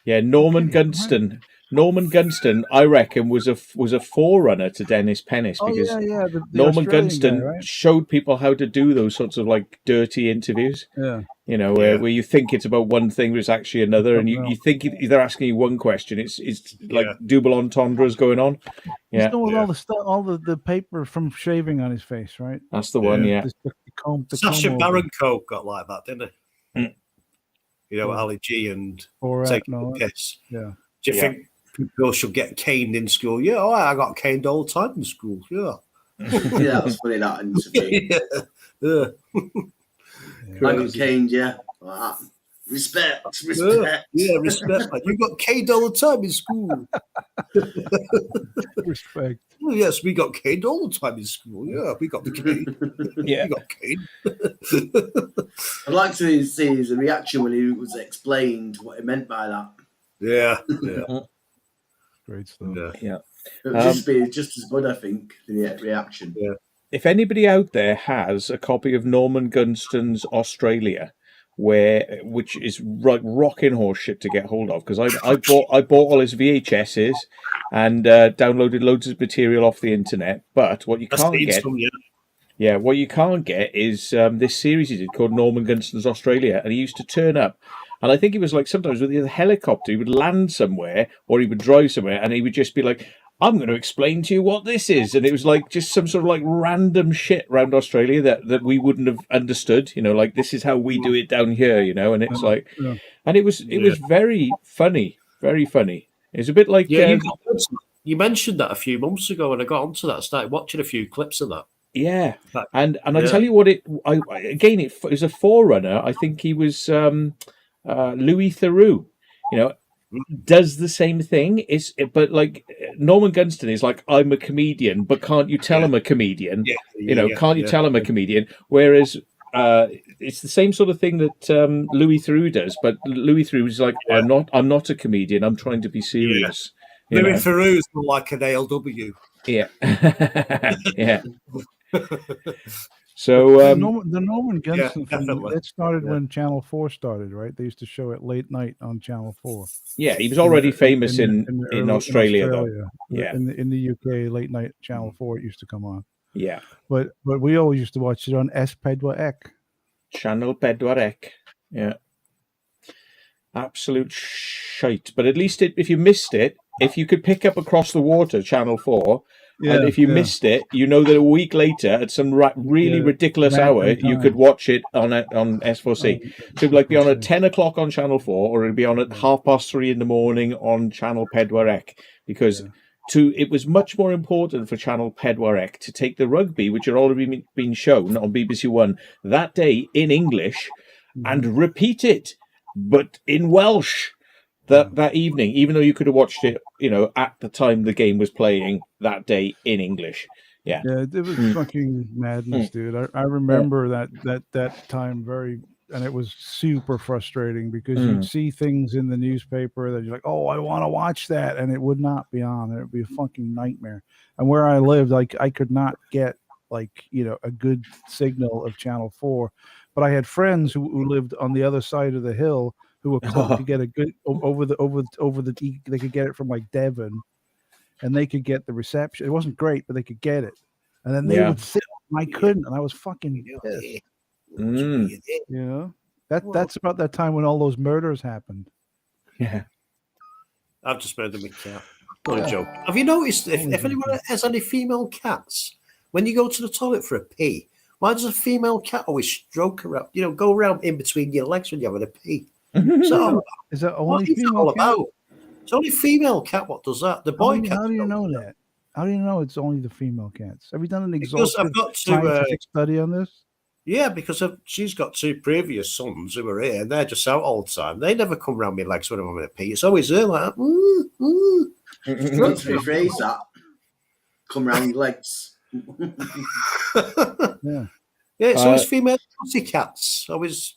Yeah, Norman Gunston. Norman Gunston, I reckon, was a forerunner to Dennis Pennis because the Norman Australian Gunston guy, right? showed people how to do those sorts of like dirty interviews. Yeah. You know, where you think it's about one thing, but it's actually another, and you think they're asking you one question. It's like double entendres going on. He's doing all the stuff, all the paper from shaving on his face, right? That's the one. Yeah. The comb Sacha over. Baron Cohen got like that, didn't he? You know, Ali G and taking the piss. Yeah. Do you think people should get caned in school? Yeah, I got caned all the time in school. Yeah. Yeah, that was funny, that interview. I got caned, yeah. Like that. Respect. Yeah, respect. You got caned all the time in school. Respect. Oh, yes, we got caned all the time in school. Yeah, we got the cane. Yeah. We got caned. I'd like to see his reaction when he was explained what he meant by that. Yeah. Great stuff. Yeah. It would just be just as good, I think, the reaction. Yeah. If anybody out there has a copy of Norman Gunston's Australia, which is like rocking horse shit to get hold of, because I bought all his VHSs and downloaded loads of material off the internet. But what you can't get, what you can't get is this series he did called Norman Gunston's Australia, and he used to turn up. And I think he was like sometimes with the helicopter, he would land somewhere or he would drive somewhere, and he would just be like, "I'm going to explain to you what this is," and it was like just some sort of like random shit around Australia that we wouldn't have understood. You know, like this is how we do it down here. You know, and it's like, and it was very funny, very funny. It's a bit like you mentioned that a few months ago, and I got onto that. I started watching a few clips of that. Yeah, and I tell you what, it was a forerunner. I think he was Louis Theroux. You know, does the same thing. But like Norman Gunston is like, I'm a comedian, but can't you tell I'm a comedian? Can't you tell I'm a comedian? Whereas it's the same sort of thing that Louis Theroux does, but Louis Theroux is like, I'm not a comedian. I'm trying to be serious. Louis Theroux is more like an ALW. Yeah, yeah. So the Norman Gunston thing, that started when Channel 4 started, right? They used to show it late night on Channel 4. Yeah, he was already famous in Australia, though. Yeah, in the UK, late night Channel 4 it used to come on. Yeah, but we always used to watch it on S4C. Channel 4C. Yeah, absolute shite. But at least if you missed it, if you could pick up across the water Channel 4. And if you missed it, you know that a week later, at some really ridiculous hour, you could watch it on S4C. So it'd like be on at 10 o'clock on Channel 4, or it'd be on at 3:30 in the morning on Channel 4C, because it was much more important for Channel 4C to take the rugby, which had already been shown on BBC One that day in English, and repeat it, but in Welsh. That evening, even though you could have watched it, at the time the game was playing that day in English. Yeah, it was fucking madness, dude. I remember that time and it was super frustrating because you'd see things in the newspaper that you're like, oh, I want to watch that, and it would not be on. It would be a fucking nightmare. And where I lived, like I could not get a good signal of Channel 4, but I had friends who lived on the other side of the hill. Who were to get a good over the they could get it from like Devon, and they could get the reception. It wasn't great, but they could get it, and then they would sit. And I couldn't, and I was fucking pissed. That's about that time when all those murders happened. Yeah, I've just murdered my cat. Not a joke. Have you noticed if anyone has any female cats, when you go to the toilet for a pee, why does a female cat always stroke around, go around in between your legs when you're having a pee? So, Is that what only is that female all cat? about? It's only female cat what does that. The boy cat. How do you know that? How do you know it's only the female cats? Have you done an Because exhaustive I've got to, scientific study on this? yeah, because she's got 2 previous sons who are here, and they're just out all the time. They never come round my legs when I'm having a pee. It's always her like, Let's rephrase that. Come round your legs. yeah, it's always female pussycats. Always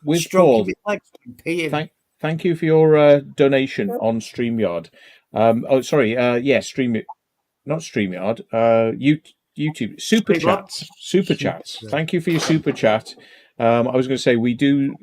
with stroking Paul. my legs and peeing. Thank you for your donation on StreamYard. StreamYard. Not StreamYard. YouTube super chats. Super chats. Thank you for your super chat. I was going to say we do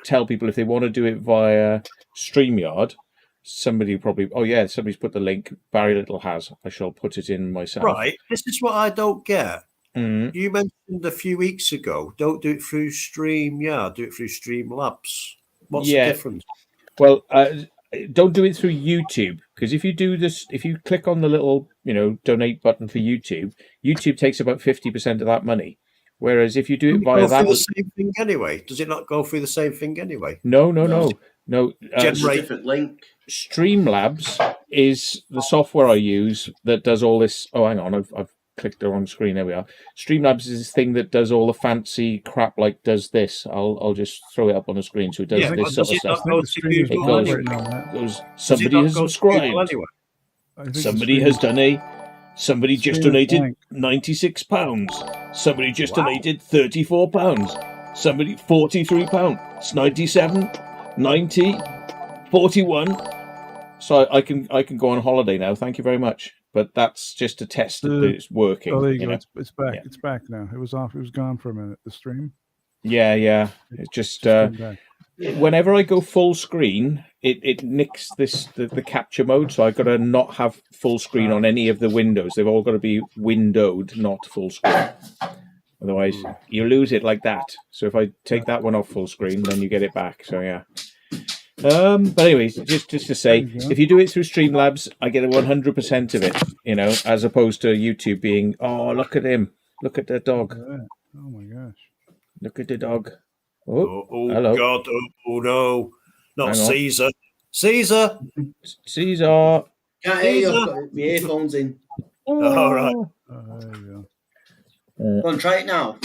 tell people if they want to do it via StreamYard. Somebody's put the link. Barry Little has. I shall put it in myself. Right. This is what I don't get. You mentioned a few weeks ago, don't do it through StreamYard, do it through Streamlabs. What's the difference? Well, don't do it through YouTube, because if you do this, if you click on the little, donate button for YouTube, YouTube takes about 50% of that money. Whereas if you do it via that, the same thing anyway. Does it not go through the same thing anyway? No. Generate different link. Streamlabs is the software I use that does all this. Oh, hang on, I've clicked the wrong screen. There we are. Streamlabs is this thing that does all the fancy crap, like does this. I'll just throw it up on the screen so it does this sort of stuff. It goes. Somebody has subscribed. Somebody has done Somebody just donated £96. Somebody just donated £34. Somebody £43. It's 97, 90, 41. So I can go on holiday now. Thank you very much. But that's just to test that it's working. Oh, there you go. It's back. Yeah. It's back now. It was off. It was gone for a minute. The stream. Yeah. It's just whenever I go full screen, it nicks the capture mode. So I've got to not have full screen on any of the windows. They've all got to be windowed, not full screen. Otherwise, you lose it like that. So if I take that one off full screen, then you get it back. So yeah. But anyways, just to say, if you do it through Streamlabs, I get 100% of it, as opposed to YouTube being, oh, look at him. Look at the dog. Oh my gosh. Look at the dog. Oh hello. God. Oh no. Not Caesar. Caesar. Caesar. Can't hear you. I've got my earphones in. All right. There you go. Go on, try it now.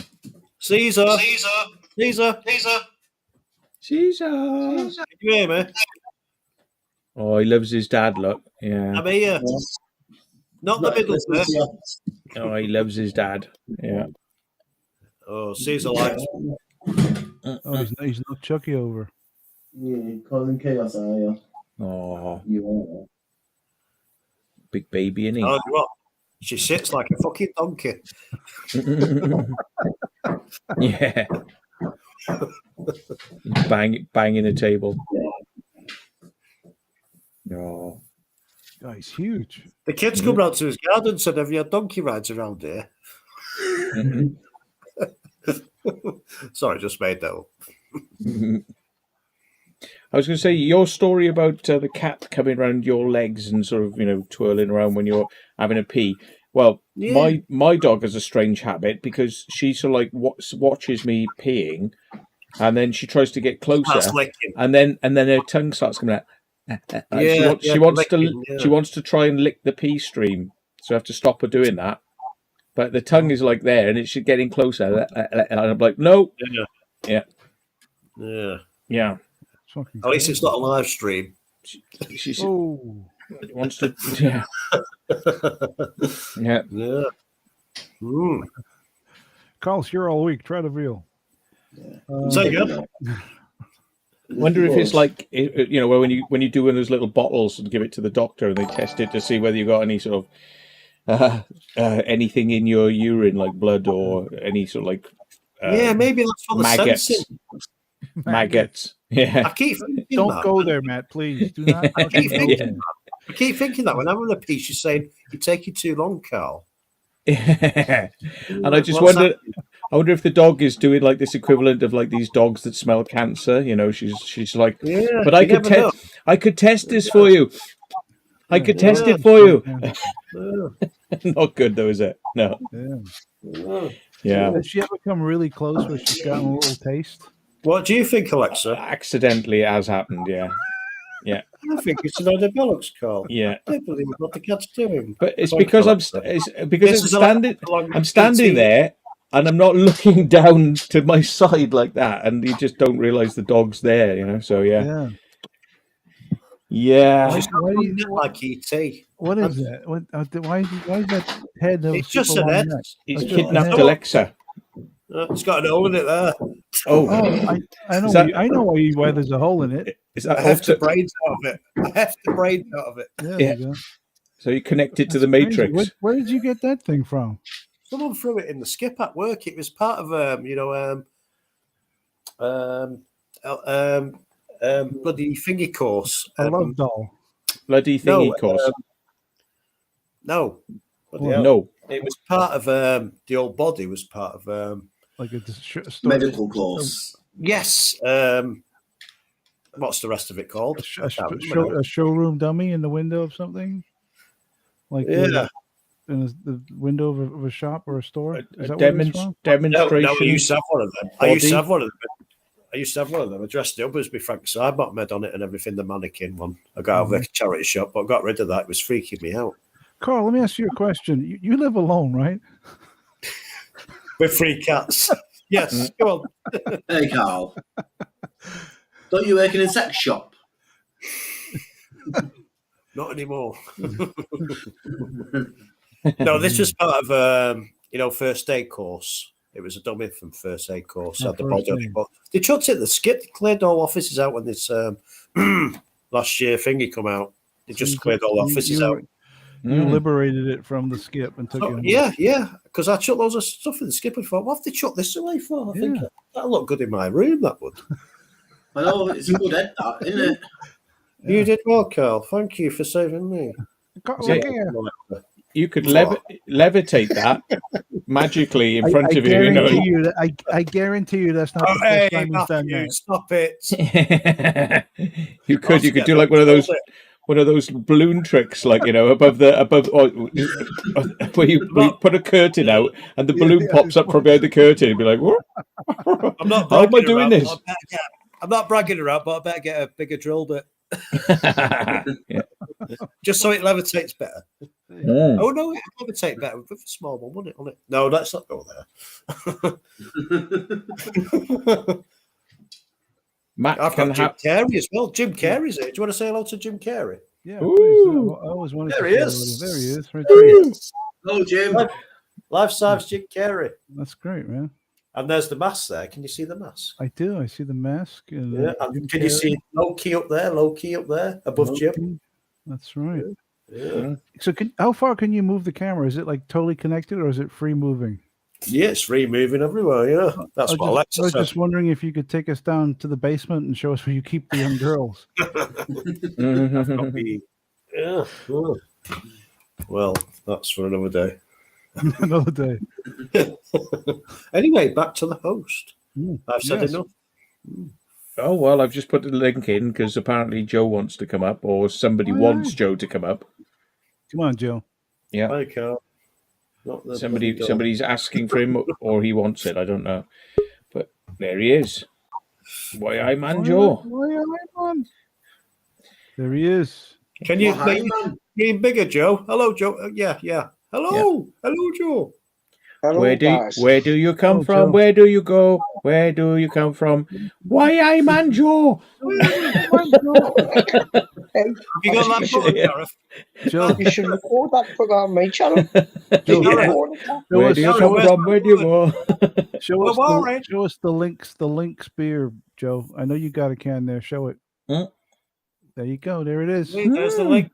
Caesar. Caesar. Can you hear me? Oh, he loves his dad, look. Yeah. I'm here. Not the middle bit. Oh, he loves his dad. Yeah. Oh, Caesar likes. Oh, he's not Chucky over. Yeah, causing chaos, are you? Oh. You are. Big baby, isn't he? Oh, what? She sits like a fucking donkey. Yeah. Banging a table. Oh. Oh, he's huge. The kids come round to his garden and said, have you had donkey rides around here? Sorry, just made that up. I was going to say, your story about the cat coming around your legs and sort of, twirling around when you're having a pee. Well, my dog has a strange habit because she sort of like watches me peeing, and then she tries to get closer, and then her tongue starts coming out. She wants to try and lick the pee stream, so I have to stop her doing that. But the tongue is like there, and it's getting closer, and I'm like, no, yeah. At least it's not a live stream. She wants to, yeah. Carl's here all week. Try the veal. Say again. Wonder if it's like where when you do in those little bottles and give it to the doctor and they test it to see whether you got any sort of anything in your urine like blood or any sort of like maybe that's for the sensing. Maggots. Yeah. I keep thinking Don't go there, Matt. Please do not. I keep thinking that when I'm on a piece, you're saying you're taking too long, Carl. And I just wonder. I wonder if the dog is doing like this equivalent of like these dogs that smell cancer. She's like, but I could test this for you. I could Yeah. test it for you. Yeah. Not good though, is it? No. Yeah. Yeah. Has she ever come really close where she's gotten a little taste? What do you think, Alexa? Accidentally, it has happened. Yeah. Yeah. I think it's an develops, Carl. Yeah. I don't believe what the cat's doing. But it's Thank because you, I'm Alexa. it's because This I'm is a standing. long I'm standing PT. there, and I'm not looking down to my side like that, and you just don't realise the dog's there. You know. So yeah. Why She's not do doing you, it like ET. what is that? What? Why is that head? It's just an head. He's It's just a kidnapped head. Alexa. It's got an hole in it there. Oh, I know. Is that- I know why there's a hole in it. is that I have the also? brains out of it. I have the brains out of it. Yeah, Yeah. there you go. So you connect it to That's the crazy. Matrix. Where did you get that thing from? Someone threw it in the skip at work. It was part of bloody thingy course. A love doll. Bloody thingy course. No. Bloody Well, hell. No. It was part of the old body was part of Like a Medical course. yes. What's the rest of it called? a showroom dummy in the window of something. Like Yeah. in the window of a shop or a store. A Is that what it's from? demonstration. No, I used to have one of them. I used to body. have one of them. I used to have one of them. I dressed it up as my Frank Sidebot med on it and everything, the mannequin one. I got out of a charity shop, but I got rid of that. It was freaking me out. Carl, let me ask you a question. You live alone, right? With 3 cats. Yes, go on. Hey, Carl. Don't you work in a sex shop? Not anymore. No, this was part of first aid course. It was a dummy from first aid course. Oh, Had the first body on aid. it, but they chucked it in the skip. They cleared all offices out when this last year thingy come out. They just cleared all offices out. You liberated it from the skip and took So, it home. yeah. Because I chucked loads of stuff in the skip and thought, what have they chucked this away for? I think that'll look good in my room, that would. I know, it's a good head, that, isn't it? You did well, Carl. Thank you for saving me. Carl, Yeah. look here. You could levitate that magically in front of you. You know. guarantee you that, I guarantee you that's not Oh, the first hey, time he's done Matthew, that. stop it. You could do like one of those balloon tricks, like above where you put a curtain out and the balloon pops up from behind the curtain and be like, what? I'm not How am I bragging doing around, this? but I'm not bragging around, but I better get a bigger drill bit Yeah. just so it levitates better. Mm. Oh no, it would levitate better with a small one, wouldn't it? On it? No, let's not go there. Matt I've can got Jim have. Carrey as well. Jim Carrey's here. Do you want to say hello to Jim Carrey? Yeah, Ooh. please. I always wanted There to he say is. hello. There he is. Right there. Oh, Jim. Life-size Jim Carrey. That's great, man. And there's the mask there. Can you see the mask? I do. I see the mask. And, Yeah. And can you see low key up there, above Jim? That's right. Yeah. So, how far can you move the camera? Is it like totally connected, or is it free moving? Yeah, it's free moving everywhere. Yeah, that's what I Alexa was said. just wondering if you could take us down to the basement and show us where you keep the young girls. Yeah. Oh. Well, that's for another day. Another day. Anyway, back to the host. I've said yes. enough. Oh well, I've just put the link in because apparently Joe wants to come up, or somebody wants Joe to come up. Come on, Joe. Yeah, Hi, Carl. Not the bloody dog. somebody's asking for him, or he wants it. I don't know, but there he is. Why I man Joe? There he is. Can you Well, hi, make man. it bigger, Joe? Hello, Joe. Yeah. Hello, Joe. Hello, Where guys. do you come Oh, from? Joe. Where do you go? Where do you come from? Why I man Joe? Hey, Have you got that button, Gareth? Joe, you should record that program on my channel. Joe, Where do you come from? Where do you go? show us, Well, all right. show us the Lynx beer, Joe. I know you got a can there. Show it. Hmm? There you go. There it is. Wait, there's the link.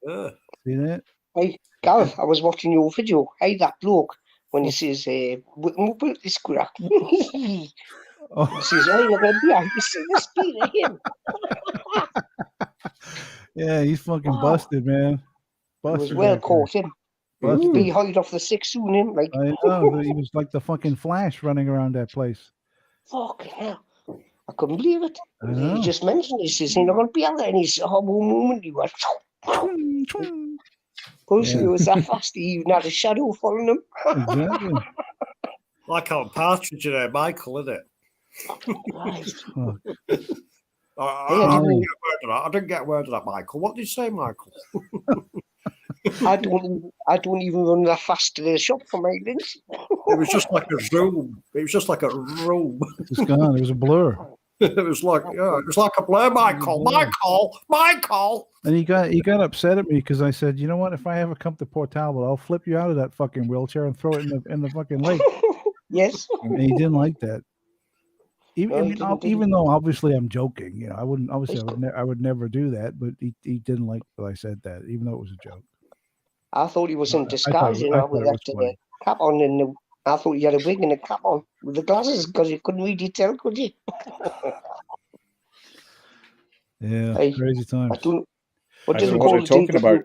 Yeah. See that? Hey, Gareth, I was watching your video. Hey, that bloke, when he says, this crack. He Oh, says, hey, look at beer. You see this beer of him. yeah, he's fucking Wow. busted, man. It was Busted. well back there. caught him. Busted. Be hide off the 6 soon, him. Like, I know. He was like the fucking Flash running around that place. fucking hell. I couldn't believe it. I know. He just mentioned it. He says, you're not going to be out there. And he's a horrible moment. He went, Because he was that fast, he even had a shadow following him. Exactly. Like on Partridge and Michael, isn't it? Right. Oh, I didn't get word of that, Michael. What did you say, Michael? I don't even run that fast to the shop for my drinks. It was just like a zoom. It was just like a room. it's gone. It was a blur. It was like a blur. Michael. And he got upset at me because I said, you know what? If I ever come to Port Talbot, I'll flip you out of that fucking wheelchair and throw it in the fucking lake. Yes. And he didn't like that. Even though obviously I'm joking, you know, I would never do that, but he didn't like that I said that, even though it was a joke. I thought he was in disguise, you know, with that cap on, and I thought he had a wig and a cap on with the glasses because you couldn't really tell, could you? Yeah, Hey, crazy times. I don't I don't know what you're talking about.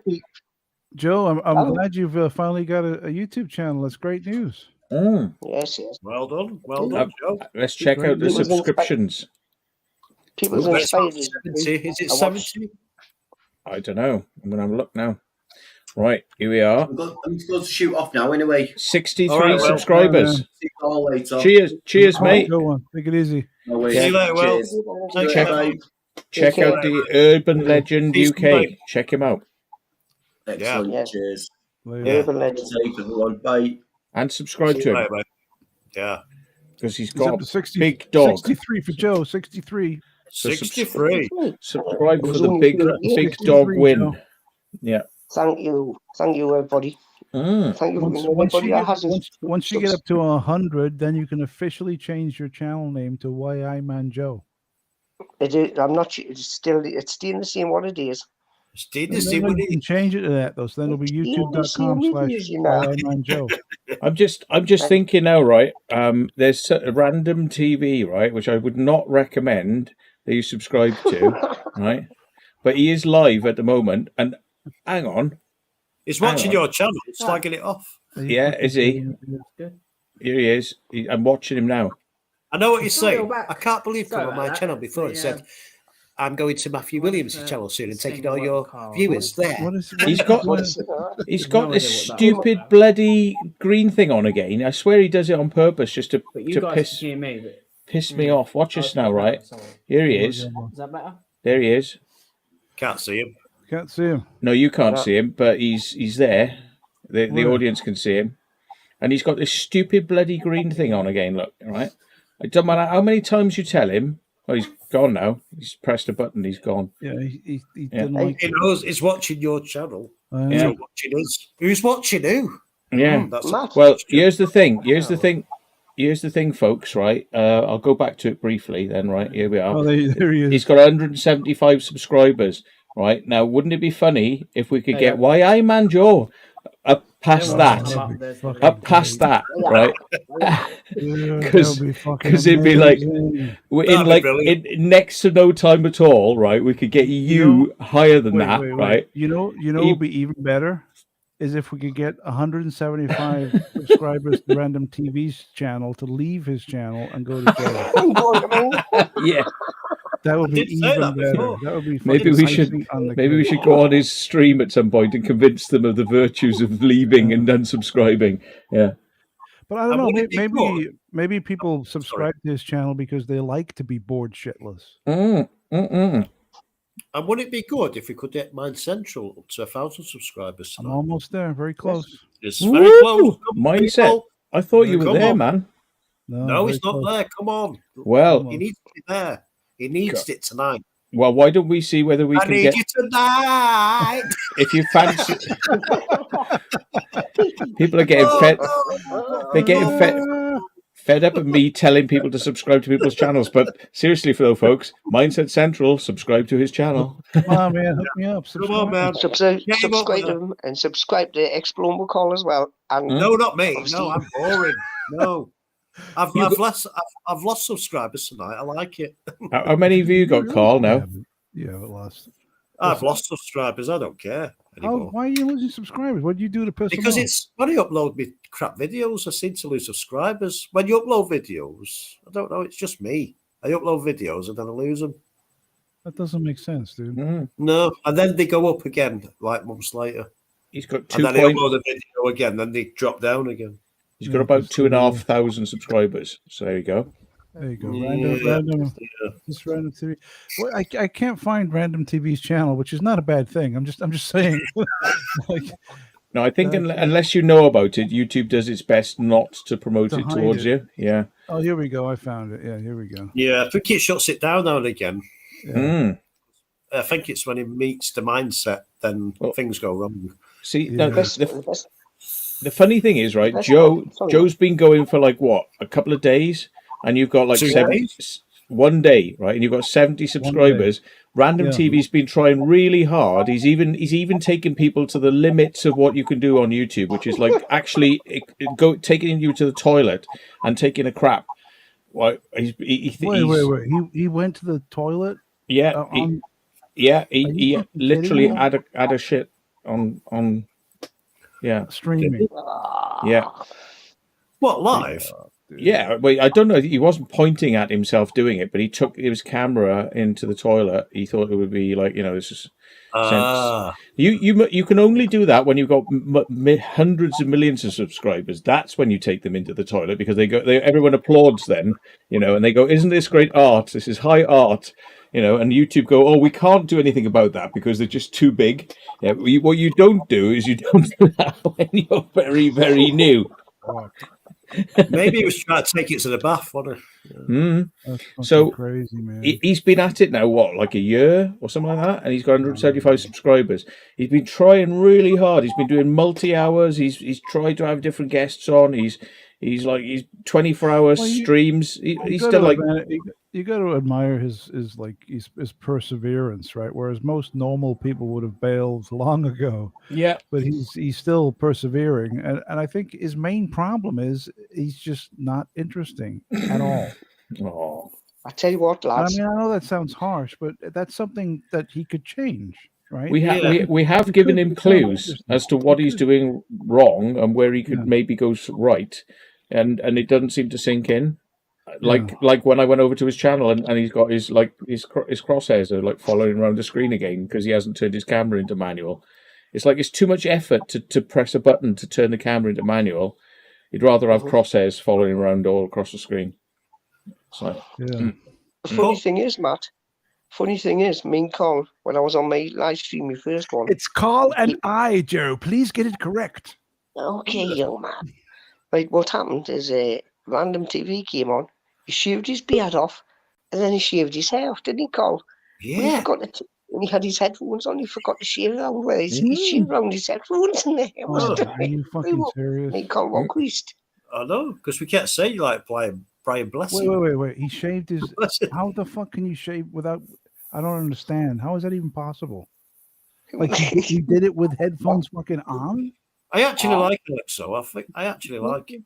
Joe, I'm glad you've finally got a YouTube channel. That's great news. Yes. Well done, Joe. Let's check out the subscriptions. People's inspired. Is it 70? I don't know. I'm going to have a look now. Right, here we are. I'm supposed to shoot off now anyway. 63 subscribers. See you all later. Cheers, mate. Go on. Take it easy. No worries. See you later, Will. Cheers. Check out the Urban Legend UK. Check him out. Excellent. Yeah. Cheers. Urban Legend. Safe, everyone. Bye. And subscribe to him. Later, mate. Yeah. Because he's It's got up to a big dog. 63 for Joe. 63. 63. Subscribe for the big dog win. Joe. Yeah. Thank you, everybody. Thank you for everybody. Once you get up to 100, then you can officially change your channel name to Why Man Joe. I'm not. It's still the same what it is. You can change it to that though. So then it'll be youtube.com/WhyIManJoe. I'm just thinking now, right? There's a random TV, right, which I would not recommend that you subscribe to, right? But he is live at the moment, and hang on, he's watching your channel, slagging it off. Yeah, is he? Here he is. I'm watching him now. I know what he's saying. I can't believe come on my channel before it said, I'm going to Matthew Williams' channel soon and taking all your viewers there. He's got this stupid bloody green thing on again. I swear he does it on purpose just to piss me off. Watch us now, right? Here he is. Is that better? There he is. Can't see him. Can't see him. No, you can't see him, but he's there. The audience can see him. And he's got this stupid bloody green thing on again, look, right? It doesn't matter how many times you tell him. Oh, he's gone now. He's pressed a button. He's gone. Yeah, he didn't like he knows he's watching your channel. Yeah. He's watching us. Who's watching who? Yeah. Matt. Well, here's the thing, folks, right? I'll go back to it briefly then, right? Here we are. Oh, there he is. He's got 175 subscribers, right? Now, wouldn't it be funny if we could get Why I Man Joe up past that? Up past that, right? Because it'd be like in next to no time at all, right? We could get you higher than that, right? You know, what would be even better is if we could get 175 subscribers to Random TV's channel to leave his channel and go to Joe. Yeah. That would be even better. That would be maybe we should go on his stream at some point and convince them of the virtues of leaving and unsubscribing. Yeah. But I don't know. Maybe people subscribe to his channel because they like to be bored shitless. And would it be good if we could get Mind Central up to 1,000 subscribers tonight? I'm almost there. Very close. It's very close. Mindset. I thought you were there, man. No, he's not there. Come on. Well, he needs to be there. He needs it tonight. Well, why don't we see whether we can get you tonight? If you fancy, people are getting fed. They're getting fed up of me telling people to subscribe to people's channels. But seriously, though, folks, Mindset Central, subscribe to his channel. Come on, man, hook me up. Come on, man. Subscribe to him and subscribe to Explore Call as well. And no, not me. No, I'm boring. No. I've lost subscribers tonight. I like it. How many have you got, Carl? Now, I've lost subscribers. I don't care anymore. Why are you losing subscribers? What do you do to piss them Because off? it's when I upload me crap videos, I seem to lose subscribers. When you upload videos, I don't know. It's just me. I upload videos and then I lose them. Maybe we should get rid of That doesn't make sense, dude. No, and then they go up again like months later. He's got And 2 then they points. upload the video again, then they drop down again. He's got about 2,500 subscribers. So there you go. There you go. Yeah. Just random TV. Well, I can't find Random TV's channel, which is not a bad thing. I'm just saying. Like, no, I think unless you know about it, YouTube does its best not to promote it towards you. Yeah. Oh, here we go. I found it. Yeah, here we go. Yeah, I think it shuts it down now and again. Yeah. I think it's when it meets the mindset, then things go wrong. See, Yeah. the funny thing is, right, Joe's been going for like what, a couple of days, and you've got like 1 day, right, and you've got 70 subscribers. Random TV's been trying really hard. He's even taking people to the limits of what you can do on YouTube, which is like actually taking you to the toilet and taking a crap. Wait. He went to the toilet. Yeah, he literally had a shit on. Yeah, streaming. Yeah. What, live? Yeah, well, I don't know. He wasn't pointing at himself doing it, but he took his camera into the toilet. He thought it would be like, this is. You can only do that when you've got hundreds of millions of subscribers. That's when you take them into the toilet, because everyone applauds then, and they go, "Isn't this great art? This is high art." And YouTube go, "Oh, we can't do anything about that because they're just too big." Yeah, what you don't do is you don't do that when you're very, very new. Maybe he was trying to take it to the bath, wasn't he? So crazy, man. He's been at it now, what, like a year or something like that, and he's got 175 subscribers. He's been trying really hard. He's been doing multi-hours. He's tried to have different guests on. He's 24-hour streams. He's still like. You got to admire his perseverance, right? Whereas most normal people would have bailed long ago. Yeah, but he's still persevering, and I think his main problem is he's just not interesting at all. Oh, I tell you what, lads. I mean, I know that sounds harsh, but that's something that he could change, right? We have given him clues as to what he's doing wrong and where he could maybe go right, and it doesn't seem to sink in. Like when I went over to his channel and he's got his crosshairs are like following around the screen again because he hasn't turned his camera into manual. It's like it's too much effort to press a button to turn the camera into manual. You'd rather have crosshairs following around all across the screen. So, The funny thing is, Matt. Me and Carl, when I was on my live stream, my first one. It's Carl and I, Joe. Please get it correct. Okay, young man. Right, what happened is Random TV came on. He shaved his beard off, and then he shaved his hair off, didn't he, Carl? Yeah. When he had his headphones on, he forgot to shave around where he shaved around his headphones, and the hair was Are you fucking serious? Me and Carl were creased. I know, because we can't say you like Brian Blessing. Wait. He shaved his. How the fuck can you shave without? I don't understand. How is that even possible? Like you did it with headphones fucking on? I actually like it, so I think I actually like it.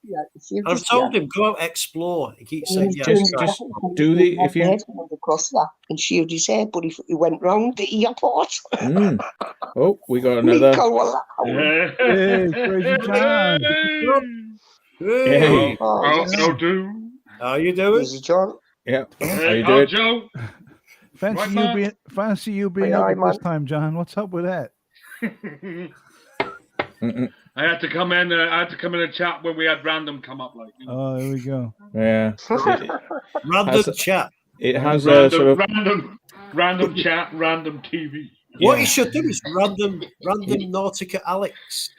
I've told him go out explore. He keeps saying, just do the if you across that and shaved his hair, but he went round the earport. Oh, we got another. Hey, Crazy John. Hey, how you doing? Crazy John. Yeah, how you doing, Joe? Fancy you being up this time, John. What's up with that? I had to come in. I had to come in and chat when we had random come up. Oh, there we go. Yeah, random chat. It has a sort of random chat, random TV. What you should do is random Nautica Alex.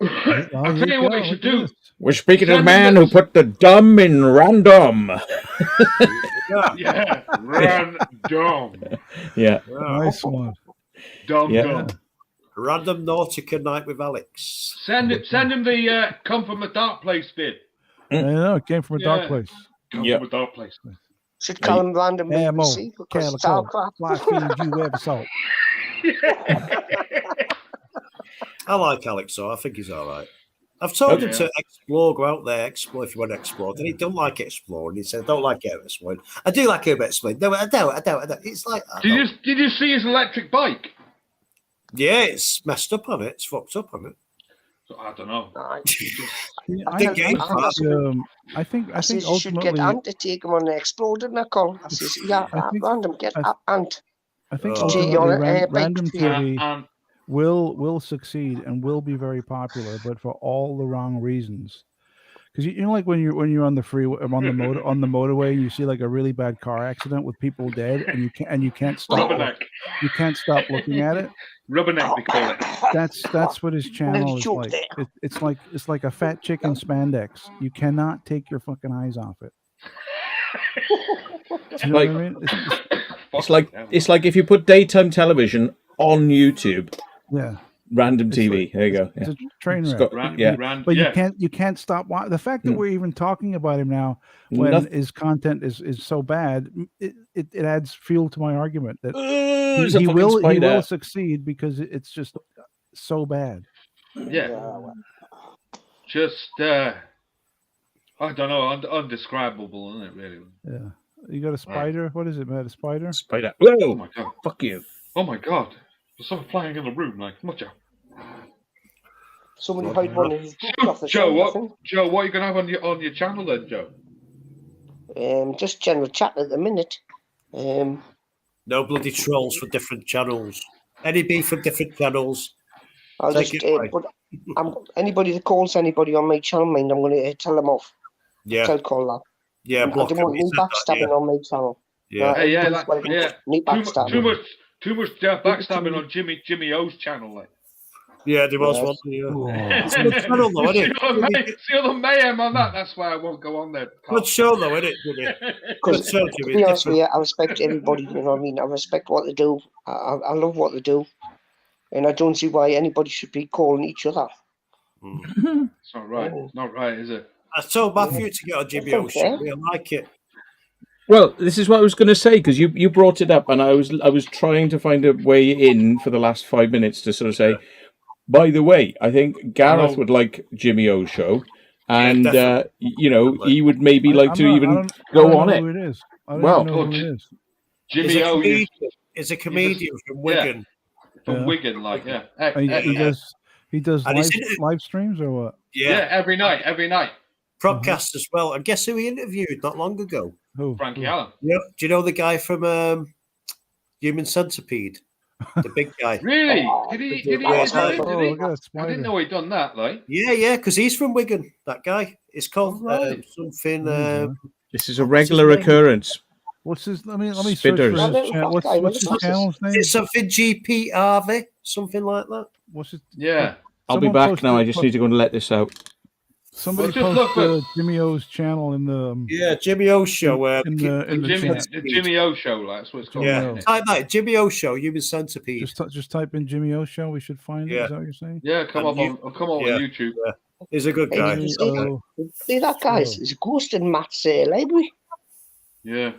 I'll tell you what you should do. We're speaking to the man who put the dumb in random. Yeah, random. Yeah, nice one. Dumb. Random Nautica night with Alex. Send him the come from a dark place bit. I know it came from a dark place. Come from a dark place. Should call him random BBC because it's all crap. Why feed you ever salt? I like Alex, so I think he's all right. I've told him to explore, go out there, explore if you want to explore. Then he don't like exploring. He said, I don't like it exploring. I do like it exploring. No, I don't. It's like... Did you see his electric bike? Yeah, it's messed up on it. It's fucked up on it. So, I don't know. I think you should get Ant to take him on the explode, didn't I, Carl? I says, random, get Ant. I think Oh. ultimately You're a random big TV will succeed and will be very popular, but for all the wrong reasons. Because you know, like when you're on the freeway, on the motorway, and you see like a really bad car accident with people dead, and you can't stop looking at it. Rubberneck, they call it. That's what his channel is like. It's like a fat chicken spandex. You cannot take your fucking eyes off it. Do you know what I mean? It's like if you put daytime television on YouTube. Yeah. Random TV. There you go. It's a train wreck. But you can't stop. The fact that we're even talking about him now, when his content is so bad, it adds fuel to my argument that he will succeed because it's just so bad. Yeah. Just I don't know, undescribable, isn't it? Really? Yeah. You got a spider? What is it, man? A spider? Spider. Whoa! Oh my god! Fuck you! Oh my god! There's something flying in the room, like much. Somebody hide one of his books off the Joe, shelf. Joe, what are you gonna have on your channel then, Joe? Just general chat at the minute. No bloody trolls for different channels. Any beef for different channels. I'll just. But anybody that calls anybody on my channel, mind, I'm going to tell them off. Yeah. Tell call that. Yeah. I don't want any backstabbing on my channel. Yeah. Too much backstabbing on Jimmy O's channel, like. Yeah, there was one. It's a good channel, though, isn't it? See all the mayhem on that. That's why I won't go on there. Good show, though, isn't it, Jimmy? Because to be honest with you, I respect everybody. You know what I mean? I respect what they do. I love what they do, and I don't see why anybody should be calling each other. It's not right. It's not right, is it? I told Matthew to get on Jimmy O's show. I like it. Well, this is what I was going to say, because you brought it up, and I was trying to find a way in for the last 5 minutes to sort of say, by the way, I think Gareth would like Jimmy O's show, and he would maybe like to even go on it. Who it is. Well, who it is. Jimmy O is a comedian from Wigan. From Wigan, like He does live streams or what? Yeah, every night. Podcast as well. And guess who he interviewed not long ago? Who? Frankie Allen. Yeah. Do you know the guy from Human Centipede? The big guy. Really? Did he? I didn't know he'd done that, like. Yeah, because he's from Wigan, that guy. It's called something. This is a regular occurrence. What's his? Let me search for his channel. What's his channel's name? It's something GPRV, something like that. What's it? Yeah. I'll be back now. I just need to go and let this out. Somebody posted Jimmy O's channel in the Jimmy O show. In the Jimmy O show, like, that's what it's called. Yeah, type that Jimmy O show. Human Centipede. Just type in Jimmy O show. We should find it. Is that what you're saying? Yeah, come on YouTube. Yeah. He's a good guy. See that guy? He's a ghost in Matt's library. Yeah.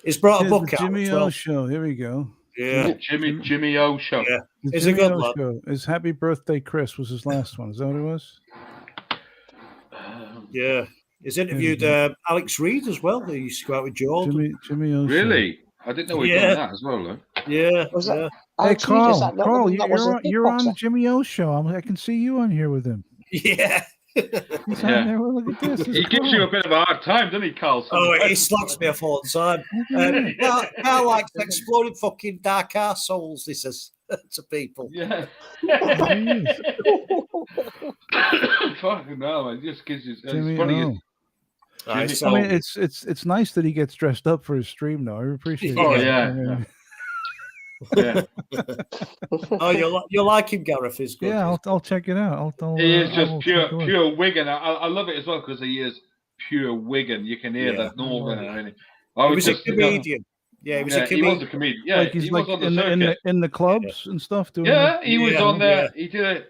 He's brought a book out. Jimmy O show. Here we go. Yeah. Jimmy O show. Yeah. It's a good one. Show. His Happy Birthday Chris was his last one. Is that what it was? Yeah. He's interviewed Alex Reid as well. He used to go out with Jordan. Jimmy O. Really? I didn't know he'd done that as well, though. Yeah. Hey, Carl, you're on the Jimmy O show. I can see you on here with him. Yeah. He's on there. Well, look at this. He gives you a bit of a hard time, doesn't he, Carl? He slaps me off all the time. Carl likes exploding fucking dark assholes, this is to people. Yeah. Fucking no, it just gives you. It's funny. I mean, it's nice that he gets dressed up for his stream, though. I appreciate it. Oh, yeah. Yeah. You'll like him, Gareth. Is good. Yeah, I'll check it out. He is just pure Wigan. I love it as well because he is pure Wigan. You can hear that Northern. He was a comedian. Yeah, he was a comedian. He was a comedian. Yeah, like he's like on the in the clubs and stuff. He was on there. He did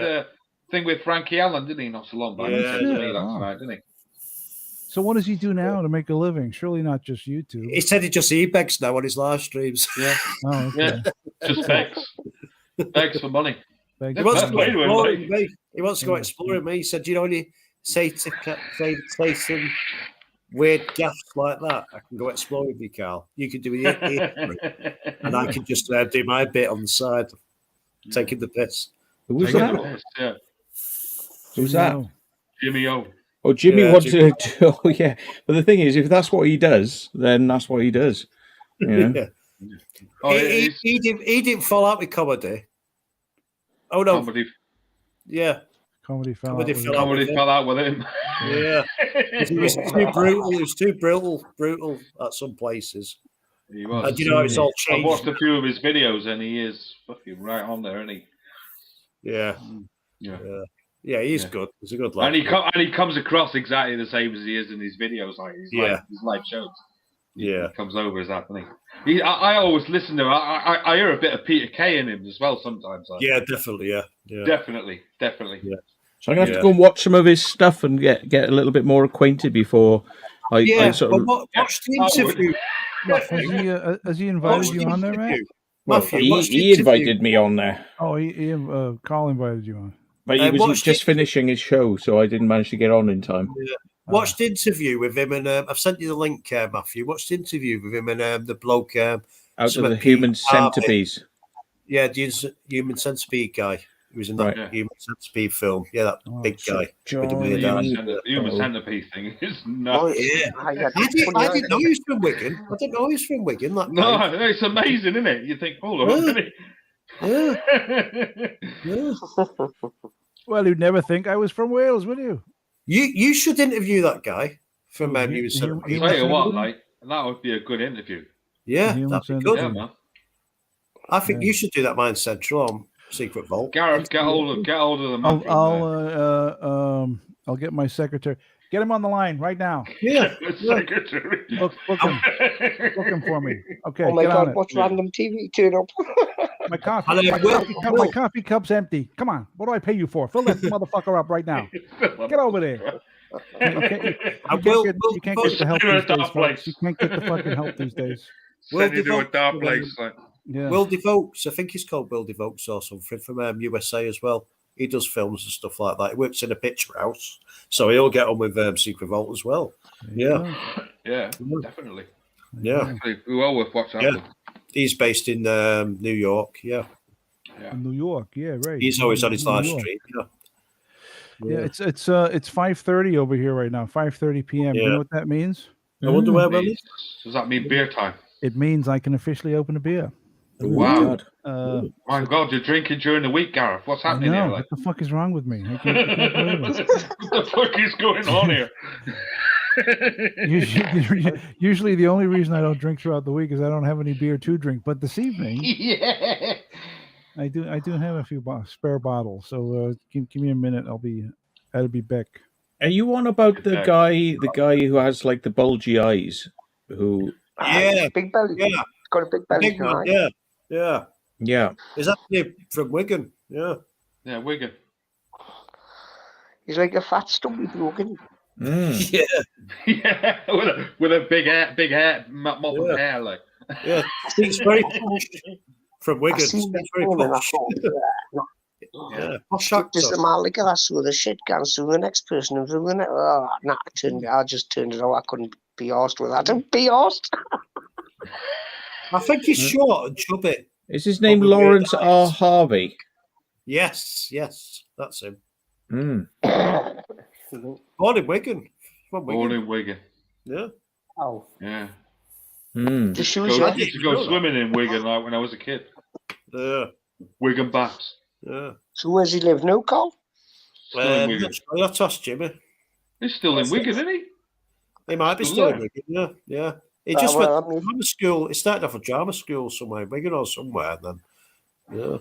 a thing with Frankie Allen, didn't he? Not so long back. Didn't he? So what does he do now to make a living? Surely not just YouTube. He said he just begs now on his live streams. Yeah. Oh, okay. Yeah. Just begs for money. He wants to go exploring me. He said, when you say some weird gaffes like that, I can go exploring with you, Carl. You can do it, and I can just do my bit on the side, taking the piss. Who was that? Yeah. Who's that? Jimmy O. Oh, Jimmy wants to do. Oh, yeah. But the thing is, if that's what he does, then that's what he does. You know? Oh, He didn't fall out with comedy. Oh no, comedy yeah, Comedy fell Comedy out. With fell it. out. comedy fell out with him. Yeah, it was too brutal. It was too brutal at some places. He was. And you know, it's all I've changed. watched a few of his videos, and he is fucking right on there, isn't he? Yeah, Yeah. he's Yeah. good. He's a good lad. And he comes across exactly the same as he is in his videos, like his live shows. He comes over as that, doesn't he? I always listen to him. I hear a bit of Peter Kay in him as well sometimes. Yeah, definitely. Yeah, definitely. Yeah. So I'm gonna have to go and watch some of his stuff and get a little bit more acquainted before I sort of. Watch the interview. Has he invited you on there, Matt? Well, Matthew, he invited me on there. Oh, Carl invited you on. But he was just finishing his show, so I didn't manage to get on in time. Yeah. Watched the interview with him, and I've sent you the link, Matthew. Watched the interview with him and the bloke out of the Human Centipede. Yeah, the Human Centipede guy. He was in that Human Centipede film. Yeah, that big guy. The Human Centipede thing is nuts. Yeah. I didn't know he was from Wigan. I didn't know he was from Wigan. No, it's amazing, isn't it? You think, hold on. Yeah. Well, you'd never think I was from Wales, would you? You should interview that guy from Human Centipede. Tell you what, like, that would be a good interview. Yeah, that'd be good. Yeah, man. I think you should do that Mind Central on Secret Vault. Gareth, get hold of them. I'll get my secretary. Get him on the line right now. Yeah, secretary. Book him. Book him for me. Okay. Oh my God! What's random TV turn up? My coffee cup's empty. Come on. What do I pay you for? Fill that motherfucker up right now. Get over there. You can't get the help these days, folks. You can't get the fucking help these days. Send you to a dark place. Yeah. Will DeVokes, I think he's called Will DeVokes or something from USA as well. He does films and stuff like that. He works in a picture house, so he'll get on with Secret Vault as well. Yeah, definitely. Yeah, we all worth watching. Yeah, he's based in New York. Yeah, in New York. Yeah, right. He's always on his live stream. Yeah, it's 5:30 over here right now. 5:30 p.m. Yeah. You know what that means? I wonder where Will is. Does that mean beer time? It means I can officially open a beer. Wow. My God, you're drinking during the week, Gareth. What's happening here? What the fuck is wrong with me? I can't believe it. What the fuck is going on here? Usually the only reason I don't drink throughout the week is I don't have any beer to drink. But this evening, I do have a few spare bottles. So give me a minute. I'll be back. Are you on about the guy who has like the bulgy eyes? Who? Big belly. Yeah, got a big belly. Yeah. Is that from Wigan? Yeah. Yeah, Wigan. He's like a fat stumpy bloke, isn't he? Yeah, with a big hair, mop of hair, like. Yeah, he's very posh from Wigan. He's very posh. Yeah. Just a man like us with a shit can sue the next person and through the next. Oh, nah, I just turned it out. I couldn't be arsed with that. Be arsed. I think he's short and chubby. Is his name Lawrence R. Harvey? Yes, that's him. Mm. Born in Wigan. Born in Wigan. Yeah. Oh. Yeah. The shoes. I used to go swimming in Wigan like when I was a kid. Yeah. Wigan Bats. Yeah. So where's he live now, Carl? Let's ask Jimmy. He's still in Wigan, isn't he? He might be still in Wigan. Yeah. He just went to drama school. He started off a drama school somewhere, Wigan or somewhere. Then, yeah.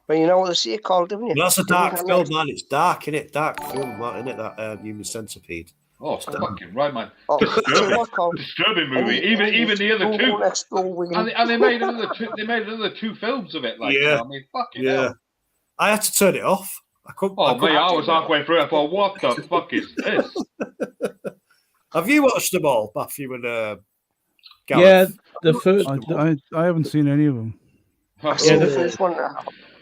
Well, you know what they say called, don't you? Well, that's a dark film, man. It's dark, isn't it? Dark film, isn't it? That Human Centipede. Oh, fucking right, man. Disturbing movie. Even the other two. And they made another two films of it. Like, I mean, fucking hell. I had to turn it off. I was halfway through. I thought, what the fuck is this? Have you watched them all, Matthew and Gareth? Yeah, the first. I haven't seen any of them. The first one.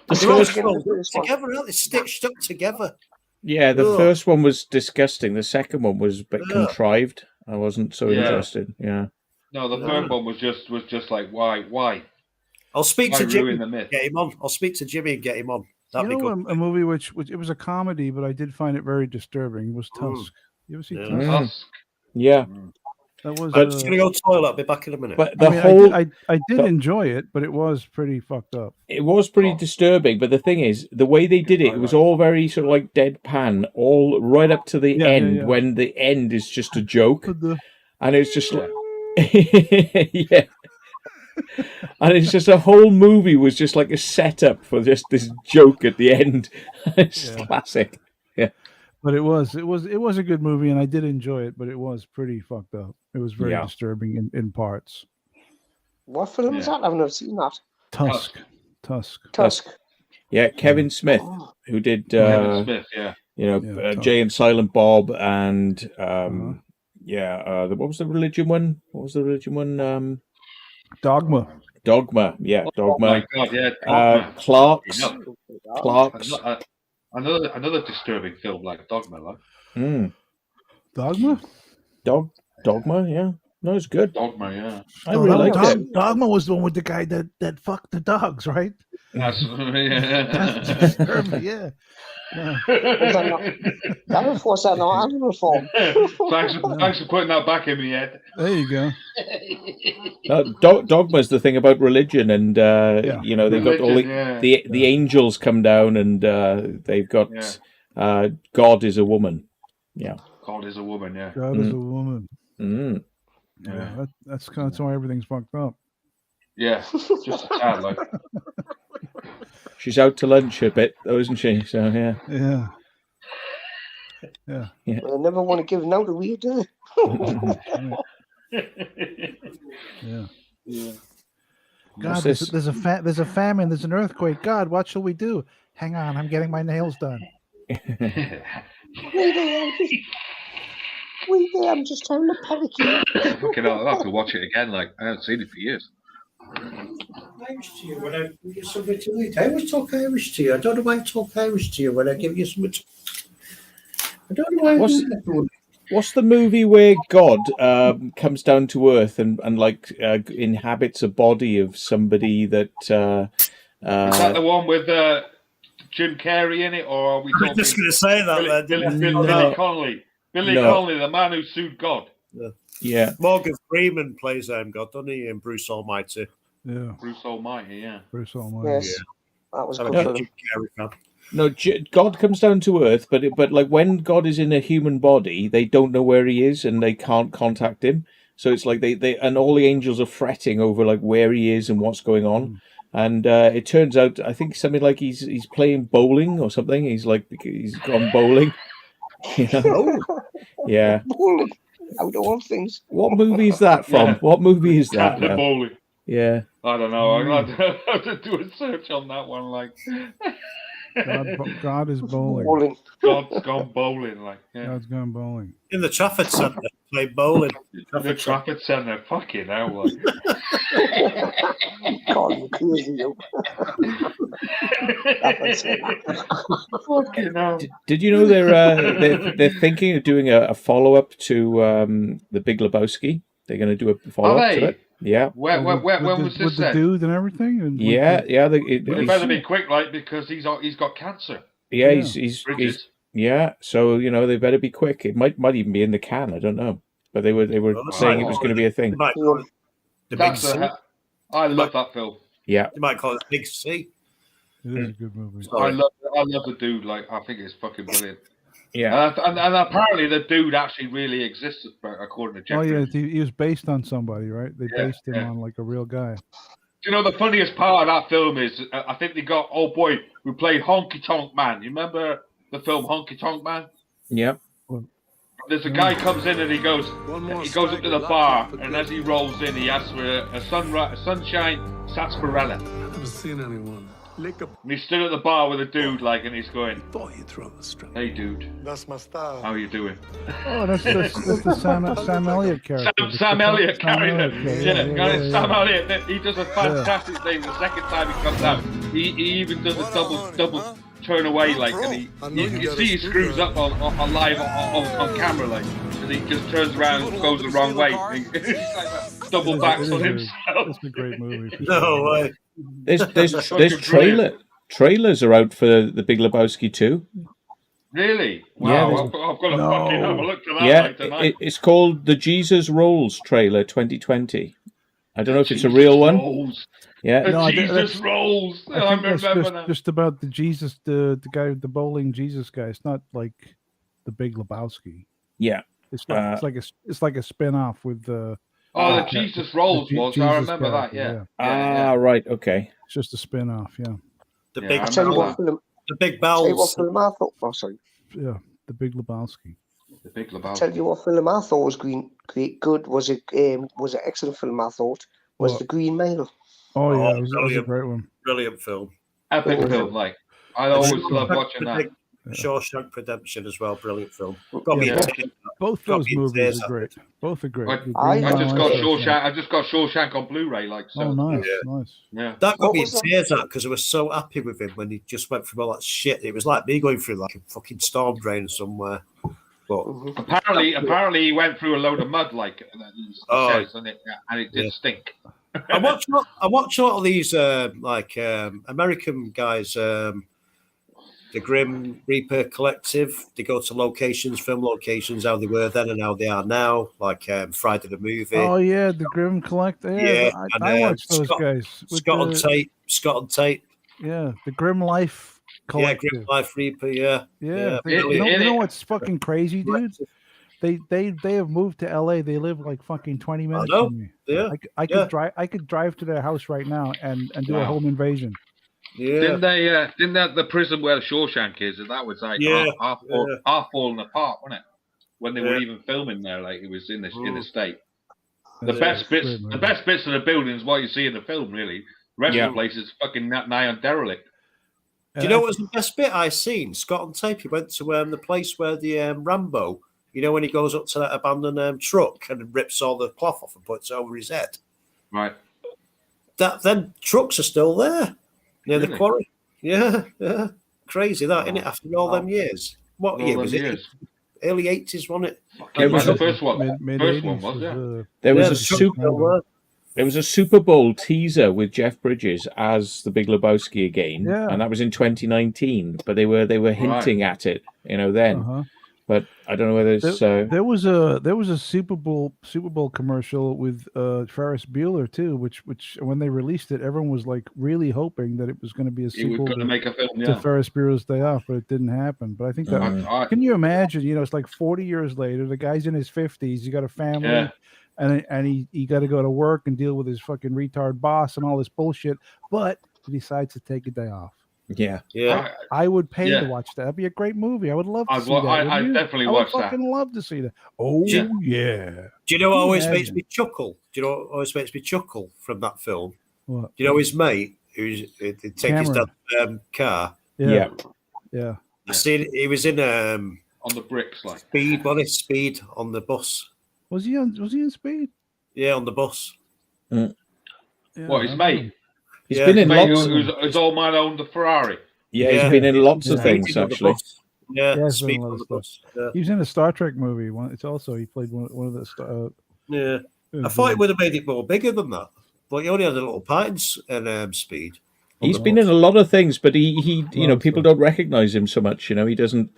The first one together, aren't they? Stitched up together. Yeah, the first one was disgusting. The second one was a bit contrived. I wasn't so interested. Yeah. No, the third one was just like, why? I'll speak to Jimmy. Get him on. I'll speak to Jimmy and get him on. That'd be good. A movie which it was a comedy, but I did find it very disturbing. Was Tusk. You ever see Tusk? Yeah. That was. I'm just gonna go to the toilet. I'll be back in a minute. But I did enjoy it, but it was pretty fucked up. It was pretty disturbing. But the thing is, the way they did it was all very sort of like deadpan, all right up to the end when the end is just a joke, and it's just like, yeah. And it's just a whole movie was just like a setup for just this joke at the end. It's classic. Yeah. But it was a good movie, and I did enjoy it. But it was pretty fucked up. It was very disturbing in parts. What film is that? I've never seen that. Tusk. Yeah, Kevin Smith, who did Kevin Smith, Jay and Silent Bob, and what was the religion one? Dogma. Yeah, Dogma. Oh my God, yeah. Dogma. Clarks. Another disturbing film like Dogma, like. Dogma? Dogma, yeah. No, it's good. Dogma, yeah. I really liked it. Dogma was the one with the guy that fucked the dogs, right? That's yeah. That was an animal form. Thanks for putting that back in my head. There you go. Dogma's the thing about religion, and they've got all the angels come down, and they've got God is a woman. Yeah. God is a woman. Yeah. God is a woman. Mm. Yeah. That's why everything's fucked up. Yeah. Just a tad, like. She's out to lunch a bit, though, isn't she? So Yeah. Well, I never want to give an out a weird day. Yeah. God, there's a famine. There's an earthquake. God, what shall we do? Hang on, I'm getting my nails done. Wait there, I'm just having a pedicure. Fucking hell, I'll have to watch it again. Like I haven't seen it for years. Irish to you when I give you something to eat. I always talk Irish to you. I don't know why I talk Irish to you when I give you something to I don't know why I do that. What's the movie where God comes down to earth and inhabits a body of somebody that... is that the one with Jim Carrey in it, or are we talking... I was just going to say that. Billy Connolly. Billy Connolly, the man who sued God. Yeah. Morgan Freeman plays God, doesn't he? And Bruce Almighty. Yeah. Bruce Almighty, yeah. Bruce Almighty. Yes. Yeah. That was good. No, God comes down to earth, but like when God is in a human body, they don't know where he is and they can't contact him. So it's like they and all the angels are fretting over like where he is and what's going on. And it turns out, I think something like he's playing bowling or something. He's gone bowling. You know? Yeah. Bowling. Out of all things. What movie is that from? Yeah. What movie is that? Captain Bowling. Yeah. I don't know. I'm going to have to do a search on that one. Like, God is bowling. God's gone bowling. Like, God's gone bowling. In the Trafford Centre, play bowling. The Trafford Centre, fucking hell. Like. God, you're crazy, you. Fucking hell. Did you know they're thinking of doing a follow-up to The Big Lebowski? They're going to do a follow-up to it. Yeah. When was this with the dude and everything? And yeah. They better be quick, like, because he's got cancer. Yeah, he's so they better be quick. It might even be in the can. I don't know, but they were saying it was going to be a thing. I love that film. Yeah, you might call it Big C. It is a good movie. I love the dude. Like, I think it's fucking brilliant. Yeah, and apparently the dude actually really existed, according to Jeffrey. Oh yeah, he was based on somebody, right? They based him on like a real guy. You know, the funniest part of that film is I think they got old boy who played Honky Tonk Man. You remember the film Honky Tonk Man? Yeah. There's a guy comes in and he goes up to the bar, and as he rolls in, he asks for a sunshine sarsaparilla. I've never seen anyone lick up. And he stood at the bar with a dude, like, and he's going, Thought you throw the string. "Hey, dude, That's my style. how are you doing?" Oh, that's the Sam Elliott character. Sam Elliott character. Yeah, Sam Elliott. He does a fantastic thing. The second time he comes out, he even does a double turn away, like, and you see he screws up on live on camera, like, and he just turns around and goes the wrong way. Double backs on himself. It's a great movie. No way. There's trailers are out for The Big Lebowski too. Really? Yeah, Wow, I've got to fucking have a look to that like tonight. It's called the Jesus Rolls trailer 2020. I don't know if it's a Jesus real one. Rolls. Yeah. No, Jesus Rolls. I think that's just about the Jesus, the guy, the bowling Jesus guy. It's not like the Big Lebowski. Yeah. It's like a spin-off with the. The Jesus Rolls was. Jesus I remember that. Yeah. Right. Okay. It's just a spin-off. Yeah. The big. I'll tell you what film. The big Tell you what bowls. film I thought. Oh, sorry. Yeah, the Big Lebowski. The Big Lebowski. Tell you what film I thought was good. Was an excellent film. I thought was The Green Mile. Oh yeah, it was a great one. Brilliant film. Epic film. Like I always love watching that. Shawshank Redemption as well. Brilliant film. Both those movies are great. Both are great. I just got Shawshank. I just got Shawshank on Blu-ray. Like so. Oh, nice. Yeah. That got me in tears because I was so happy with him when he just went through all that shit. It was like me going through like a fucking storm drain somewhere. But apparently he went through a load of mud, like and it did stink. I watch all these American guys. The Grim Reaper Collective. They go to locations, film locations, how they were then and how they are now. Like Friday the movie. Oh yeah, the Grim Collective. Yeah, I watched those guys. Scott and Tate. Yeah, the Grim Life Collective. Yeah, Grim Life Reaper. Yeah. You know what's fucking crazy, dude? They have moved to LA. They live like fucking 20 minutes from me. Yeah. I could drive to their house right now and do a home invasion. Yeah. Didn't the prison where Shawshank is, and that was like half falling apart, wasn't it? When they were even filming there, like it was in the state. The best bits of the building is what you see in the film, really. The rest of the place is fucking nigh on derelict. Do you know what was the best bit I seen? Scott and Tape. He went to the place where the Rambo. You know when he goes up to that abandoned truck and rips all the cloth off and puts it over his head. Right. Them trucks are still there. Near the quarry. Yeah. Crazy that, isn't it? After all them years. What year was it? Early 80s, wasn't it? It was the first one. First one was, There was a Super Bowl teaser with Jeff Bridges as the Big Lebowski again, and that was in 2019. But they were hinting at it, then. But I don't know whether it's there was a Super Bowl commercial with Ferris Bueller too, which when they released it, everyone was like really hoping that it was going to be a sequel to Ferris Bueller's Day Off, but it didn't happen. But I think that can you imagine? It's like 40 years later, the guy's in his 50s, he's got a family, and he got to go to work and deal with his fucking retard boss and all this bullshit, but he decides to take a day off. Yeah. I would pay to watch that. That'd be a great movie. I would love to see that. I'd definitely watch that. I would fucking love to see that. Oh, yeah. Do you know what always makes me chuckle? From that film? What? Do you know his mate who's take his dad's car? Yeah. I seen he was in on the bricks, like Speed on the bus. Was he in Speed? Yeah, on the bus. Yeah, what, his mate? He's been in lots. His old man owned the Ferrari. Yeah, he's been in lots of things actually. Yeah, Speed on the bus. Yeah. He was in a Star Trek movie. He played one of the. Yeah, I thought it would have made it more bigger than that, but he only had a little part in Speed. He's been in a lot of things, but he people don't recognize him so much. He doesn't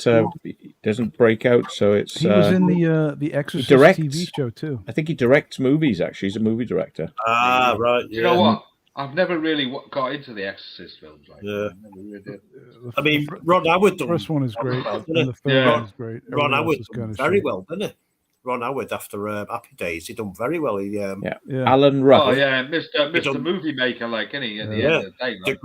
break out. So it's he was in the Exorcist TV show too. I think he directs movies. Actually, he's a movie director. Ah, right. Yeah. You know what? I've never really got into the Exorcist films. Like really did. I mean, Ron Howard. The first one is great. The third one is great. Ron Howard done very well, didn't he? Ron Howard after Happy Days, he done very well. Alan Ruck. Oh yeah, Mr. Movie Maker, like any at the end of the day. Like.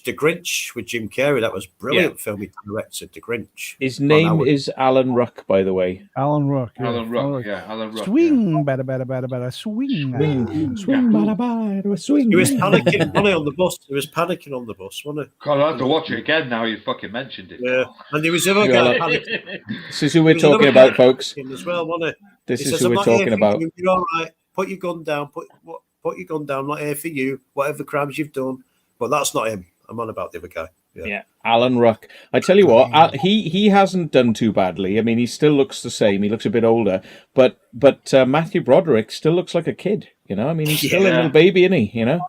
The Grinch with Jim Carrey. That was brilliant film he directed. The Grinch. His name is Alan Ruck, by the way. Alan Ruck. Alan Ruck. Swing, bada, swing. Swing, bada, swing. He was panicking on the bus. Wasn't he? God, I'll have to watch it again now. You fucking mentioned it. Yeah, and there was other guy panicking. This is who we're talking about, folks. As well, wasn't it? This is who we're talking about. You're all right. Put your gun down. Put your gun down. Not here for you. Whatever crimes you've done, but that's not him. I'm on about the other guy. Yeah, Alan Ruck. I tell you what, he hasn't done too badly. I mean, he still looks the same. He looks a bit older, but Matthew Broderick still looks like a kid. I mean, he's still a little baby, isn't he?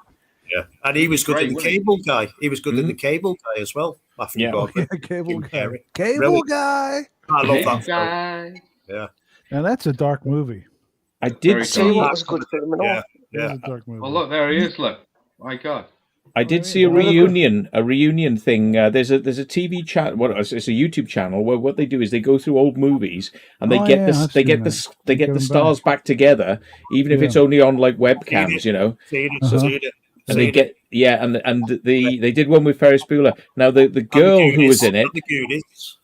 Yeah, and he was good Great, in the wasn't he? Cable Guy. He was good in the Cable Guy as well. Matthew Yeah. Broderick. Cable Jim guy. Carrey. Cable Brilliant. guy. I love Cable that film. Guy. Yeah. Now that's a dark movie. I Very did Tell you see. what was good for him and all. Yeah, That is yeah. a dark movie. Oh, look, there he is. Look. My God. I did see a reunion thing. There's a TV channel. What it's a YouTube channel where what they do is they go through old movies and they get I've they seen get that. they get Give the 'em stars back together, even if Yeah. it's only on like webcams, you know. Seen it, Uh-huh. seen it. And they get they did one with Ferris Bueller. Now the girl who was in it, The Goonies.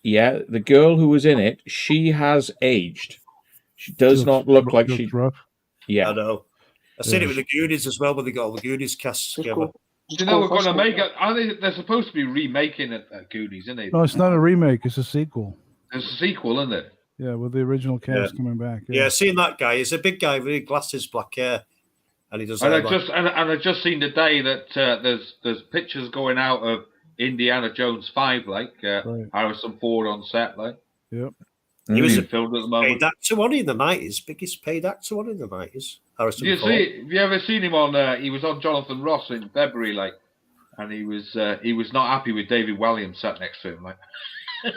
the girl who was in it, she has aged. She does not look like she. rough. I Yeah, know. I seen it with the Goonies as well, when they got all the Goonies cast It's together. cool. You know, we're going to make it. Are they? They're supposed to be remaking it at Goonies, isn't they? No, it's not a remake. It's a sequel. There's a sequel, isn't it? Yeah, with the original cast coming back. Yeah, seen that guy. He's a big guy with glasses, black hair, and he does. And I just seen today that there's pictures going out of Indiana Jones 5, like Right. Harrison Ford on set, like. Yep. He was Being filmed at the moment. paid actor one in the 90s. Biggest paid actor one in the 90s. Harrison You Ford. see, have you ever seen him on? He was on Jonathan Ross in February, like, and he was not happy with David Walliams sat next to him, like.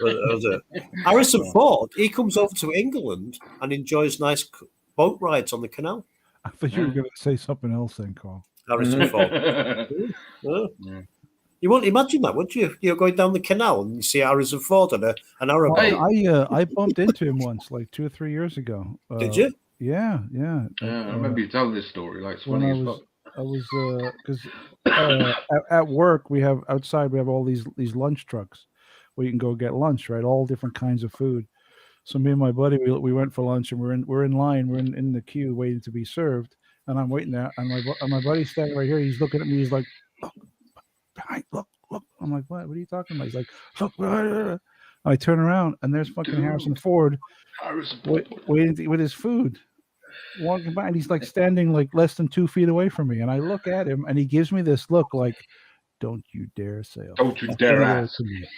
Was it? Harrison Ford, he comes over to England and enjoys nice boat rides on the canal. I thought you were going to say something else then, Carl. Harrison Ford. Yeah. You wouldn't imagine that, would you? You're going down the canal and you see Harrison Ford on an Arab boat. I bumped into him once, like 2 or 3 years ago. Did you? Yeah. Yeah, I remember you telling this story. Like, it's When funny I as was, fuck. I was because at work we have all these lunch trucks where you can go get lunch, right? All different kinds of food. So me and my buddy, we went for lunch and we're in line, we're in the queue waiting to be served, and I'm waiting there, and my buddy's standing right here. He's looking at me. He's like, "Look, behind, look." I'm like, "What? What are you talking about?" He's like, "Look." I turn around and there's fucking Harrison Ford waiting with his food, walking by, and he's like standing like less than 2 feet away from me. And I look at him, and he gives me this look like, "Don't you dare say a Don't you dare fucking word ask." to me.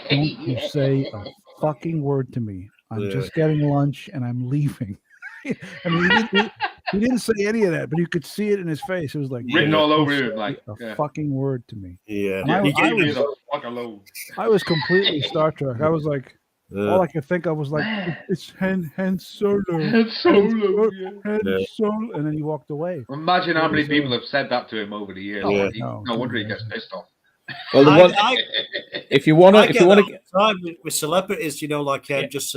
Don't you say a fucking word to me. I'm just getting lunch and I'm leaving." I mean, he didn't say any of that, but you could see it in his face. It was like Written all over "Don't him, like, say yeah. a fucking word to me. Yeah. And I was completely Star Trek. I was like, all I could think of was like, it's Han Solo. Han Solo, yeah. Han Solo. And then he walked away. Imagine how many people have said that to him over the years. Yeah. Like, no wonder he gets pissed off. Well, the one, if you want to, with celebrities, you know, like just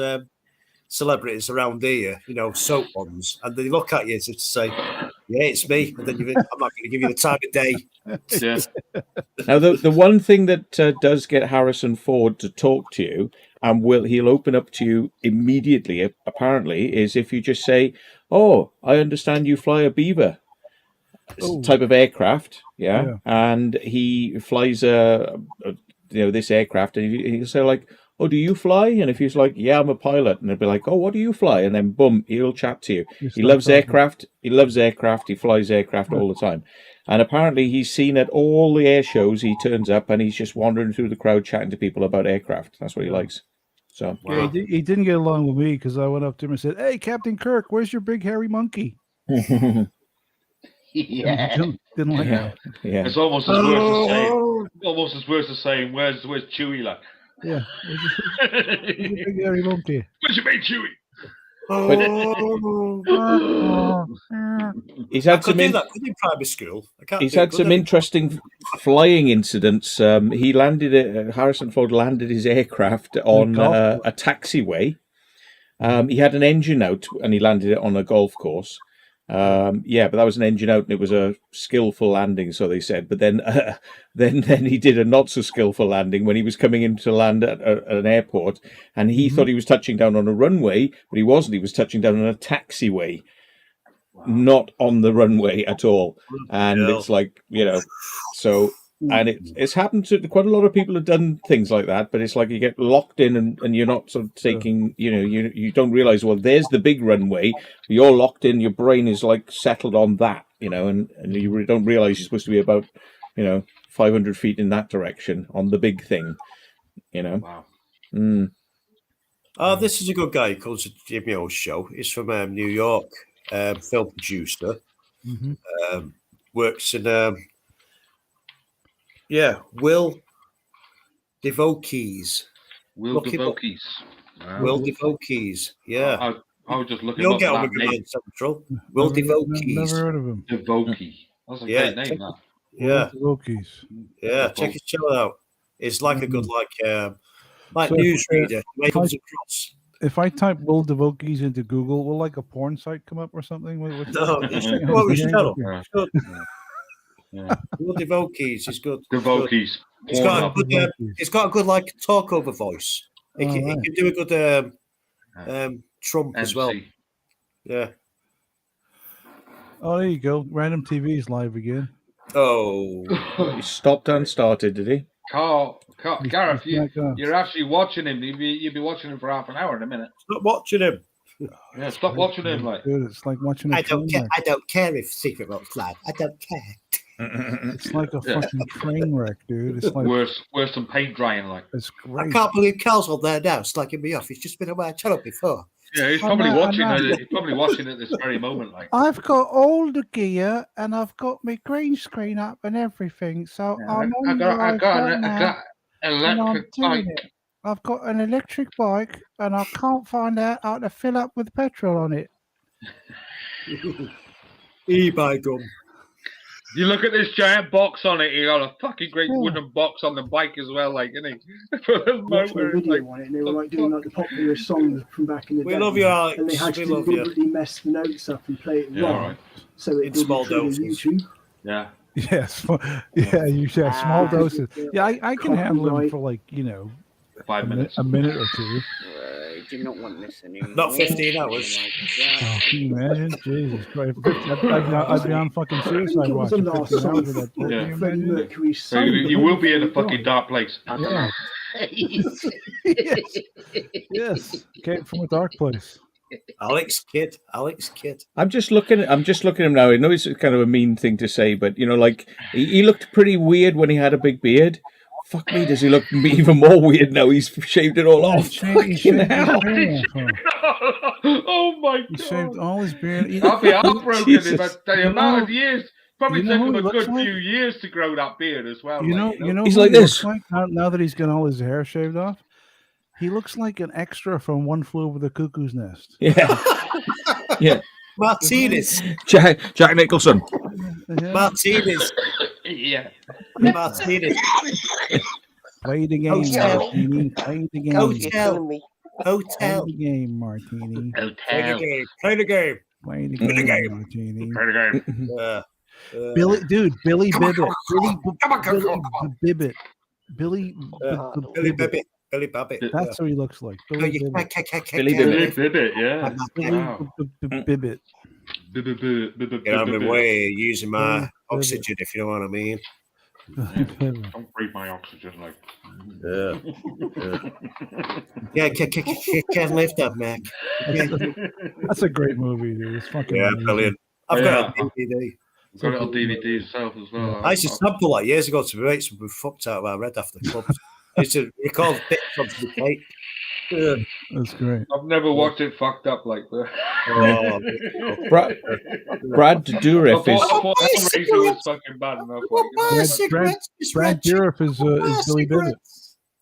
celebrities around here, you know, soap ones, and they look at you as if to say, "Yeah, it's me," and then I'm not going to give you the time of day. Yeah. Now, the one thing that does get Harrison Ford to talk to you, and he'll open up to you immediately, apparently, is if you just say, "Oh, I understand you fly a Beaver type of aircraft," yeah. And he flies this aircraft, and he'll say like, "Oh, do you fly?" And if he's like, "Yeah, I'm a pilot," and they'll be like, "Oh, what do you fly?" And then boom, he'll chat to you. He loves aircraft. He loves aircraft. He flies aircraft all the time. And apparently he's seen at all the air shows, he turns up and he's just wandering through the crowd chatting to people about aircraft. That's what he likes. So yeah, he didn't get along with me because I went up to him and said, "Hey, Captain Kirk, where's your big hairy monkey?" Yeah. Didn't like that. Yeah. It's almost as worse as saying, "Where's Chewie?" Like, yeah, where's your big hairy monkey? Where's your mate Chewie? He's had some in primary school. He's had some interesting flying incidents. Harrison Ford landed his aircraft on a taxiway. He had an engine out and he landed it on a golf course. But that was an engine out and it was a skillful landing, so they said. But then he did a not so skillful landing when he was coming in to land at an airport, and he thought he was touching down on a runway, but he wasn't. He was touching down on a taxiway, not on the runway at all. And it's like, so. And it's happened to quite a lot of people have done things like that, but it's like you get locked in and you're not sort of taking, you don't realize, well, there's the big runway, you're locked in, your brain is like settled on that, and you don't realize you're supposed to be about, 500 feet in that direction on the big thing, Wow. This is a good guy. He calls it Jimmy O's show. He's from New York, film producer. Works in Yeah, Will Devokeys. Will Look him up. Devokeys. Wow. Will Devokeys. Yeah. I was just looking You'll up get on that with your name. man Central. Will Devokeys. Never heard of him. Devokey. That's a Yeah, great name, that. Yeah. Wokies. Yeah, check his channel out. It's like a good So newsreader. When he comes across. If I type Will Devokeys into Google, will like a porn site come up or something? No, it's what his channel. Will Devokeys is good. Devokeys. It's got a good like talk over voice. He can do a good Trump as well. MC. Yeah. Oh, there you go. Random TV's live again. Oh. He stopped and started, did he? Carl, Gareth, you're actually watching him. You'll be watching him for half an hour in a minute. Stop watching him. Yeah, stop watching him. Like, Dude, it's like watching a I don't care. wreck. I don't care if Secret Rock's live. I don't care. It's like a fucking train wreck, dude. It's like worse than paint drying. Like, it's great. I can't believe Carl's on there now, slacking me off. He's just been on my channel before. yeah, he's probably watching it. He's probably watching it this very moment. Like, I've got all the gear and I've got my green screen up and everything. So I'm on I got and I'm electric doing bike. it. I've got an electric bike and I can't find out how to fill up with petrol on it. E-bike gum. You look at this giant box on it. You got a fucking great wooden box on the bike as well, like, isn't it? Watched a video on it, and they were like doing like the popular songs from back in the day. We love you, Alex. And they had to deliberately mess the notes up and play it wrong, right. so it In didn't small trigger doses. YouTube. Yeah. Yes, yeah, you should have small doses. Yeah, I can handle them Copyright. for like 5 minutes. a minute or two. I do not want this anymore. Not 15 hours. Oh, can you imagine? Jesus Christ! I'd be on fucking I think suicide it was watch. the last song Can that Yeah. Freddie Mercury So sang. you will be in a fucking dark place. Yeah. Yes, came from a dark place. Alex Kidd. I'm just looking at him now. I know it's kind of a mean thing to say, but like he looked pretty weird when he had a big beard. Fuck me, does he look even more weird now? He's shaved it all off. He shaved his beard off, Oh my He god! shaved all his beard. I'll be heartbroken Jesus. if the amount of years. Probably You know took him who a he looks good like? few years to grow that beard as well. You like, know, He's who like he this. looks like now that he's got all his hair shaved off. He looks like an extra from One Flew Over the Cuckoo's Nest. Yeah, yeah. Martinez. Jack Nicholson. Yeah. Martinez. yeah. Martinez. Play the game, Hotel. Martini. Play the game. You're telling me. Play Hotel. the game, Martini. Play the Hotel. game. Play the game. Play the Play the game, game. Martini. Play the game. Billy Bibbit. Bibbit. Billy Babbitt. Billy Babbitt. That's what he looks like. No, Billy you Bibbit. Billy Billy Bibbit, yeah. Wow. Bibbit. Get out of my way, using my oxygen, if you know what I mean. Don't breathe my oxygen, like. Yeah, can't lift up, Mac. That's a great movie, dude. It's fucking amazing. Brilliant. I've got it on DVD. Got it on DVD itself as well. I used to sample that years ago to my mates when we fucked out of our red after clubs. I used to record bits onto the tape. Yeah. That's great. I've never watched it fucked up like that. Oh, Brad Dourif I is. thought Hellraiser was fucking bad enough. Brad Dourif is Billy Bibbit.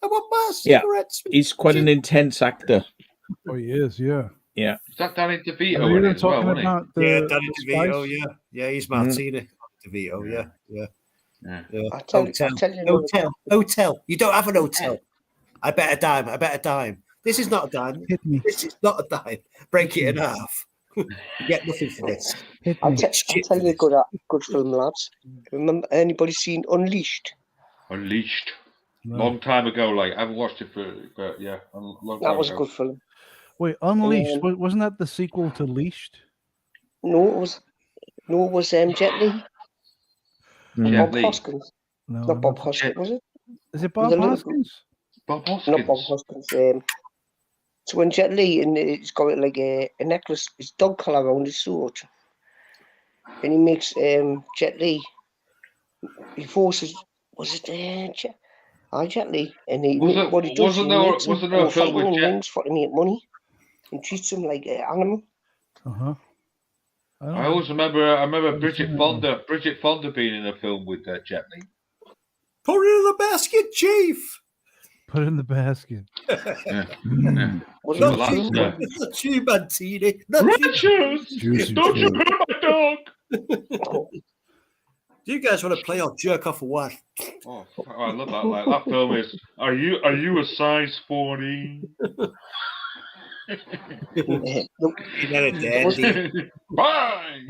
I want my Yeah. cigarettes. He's quite an intense actor. Oh, he is, yeah. Yeah. Is that Danny Are DeVito you in it as well, talking wasn't he? about Yeah, the Danny the DeVito, Spice? yeah, he's Martina DeVito, yeah. I'll tell you Hotel. You don't have an hotel. I bet a dime. This is not a dime. Hit me. This is not a dime. Break it in half. You get nothing for this. Hit I'll me. tell you a good film, lads. Remember, anybody seen Unleashed? Unleashed. No. Long time ago, like I haven't watched it but yeah, a long time That was a ago. good film. Wait, Unleashed. Wasn't that the sequel to Leashed? No, it was Jet Li. Jet Bob Li. Hoskins. No. Not Bob Hoskins, was it? Is it Bob The little- Hoskins? Bob Hoskins. Not Bob Hoskins. So when Jet Li, and he's got like a necklace, his dog collar around his throat, and he makes Jet Li. He forces. Was it Jet Li? And he what he does, he makes him wasn't there a film with Jet? rings for to make money, and treats him like an animal. Uh-huh. I always remember. I remember Bridget Fonda being in a film with Jet Li. Put it in the basket, Chief. Put it in the basket. Yeah. Was Not it that, true? no. Not you, Mantini. Not you. Richards! Juicy Don't you fruit. hurt my dog! Do you guys want to play or jerk off or what? Oh, I love that. Like, that film is. Are you a size 40? Look, You're a dandy. Bye.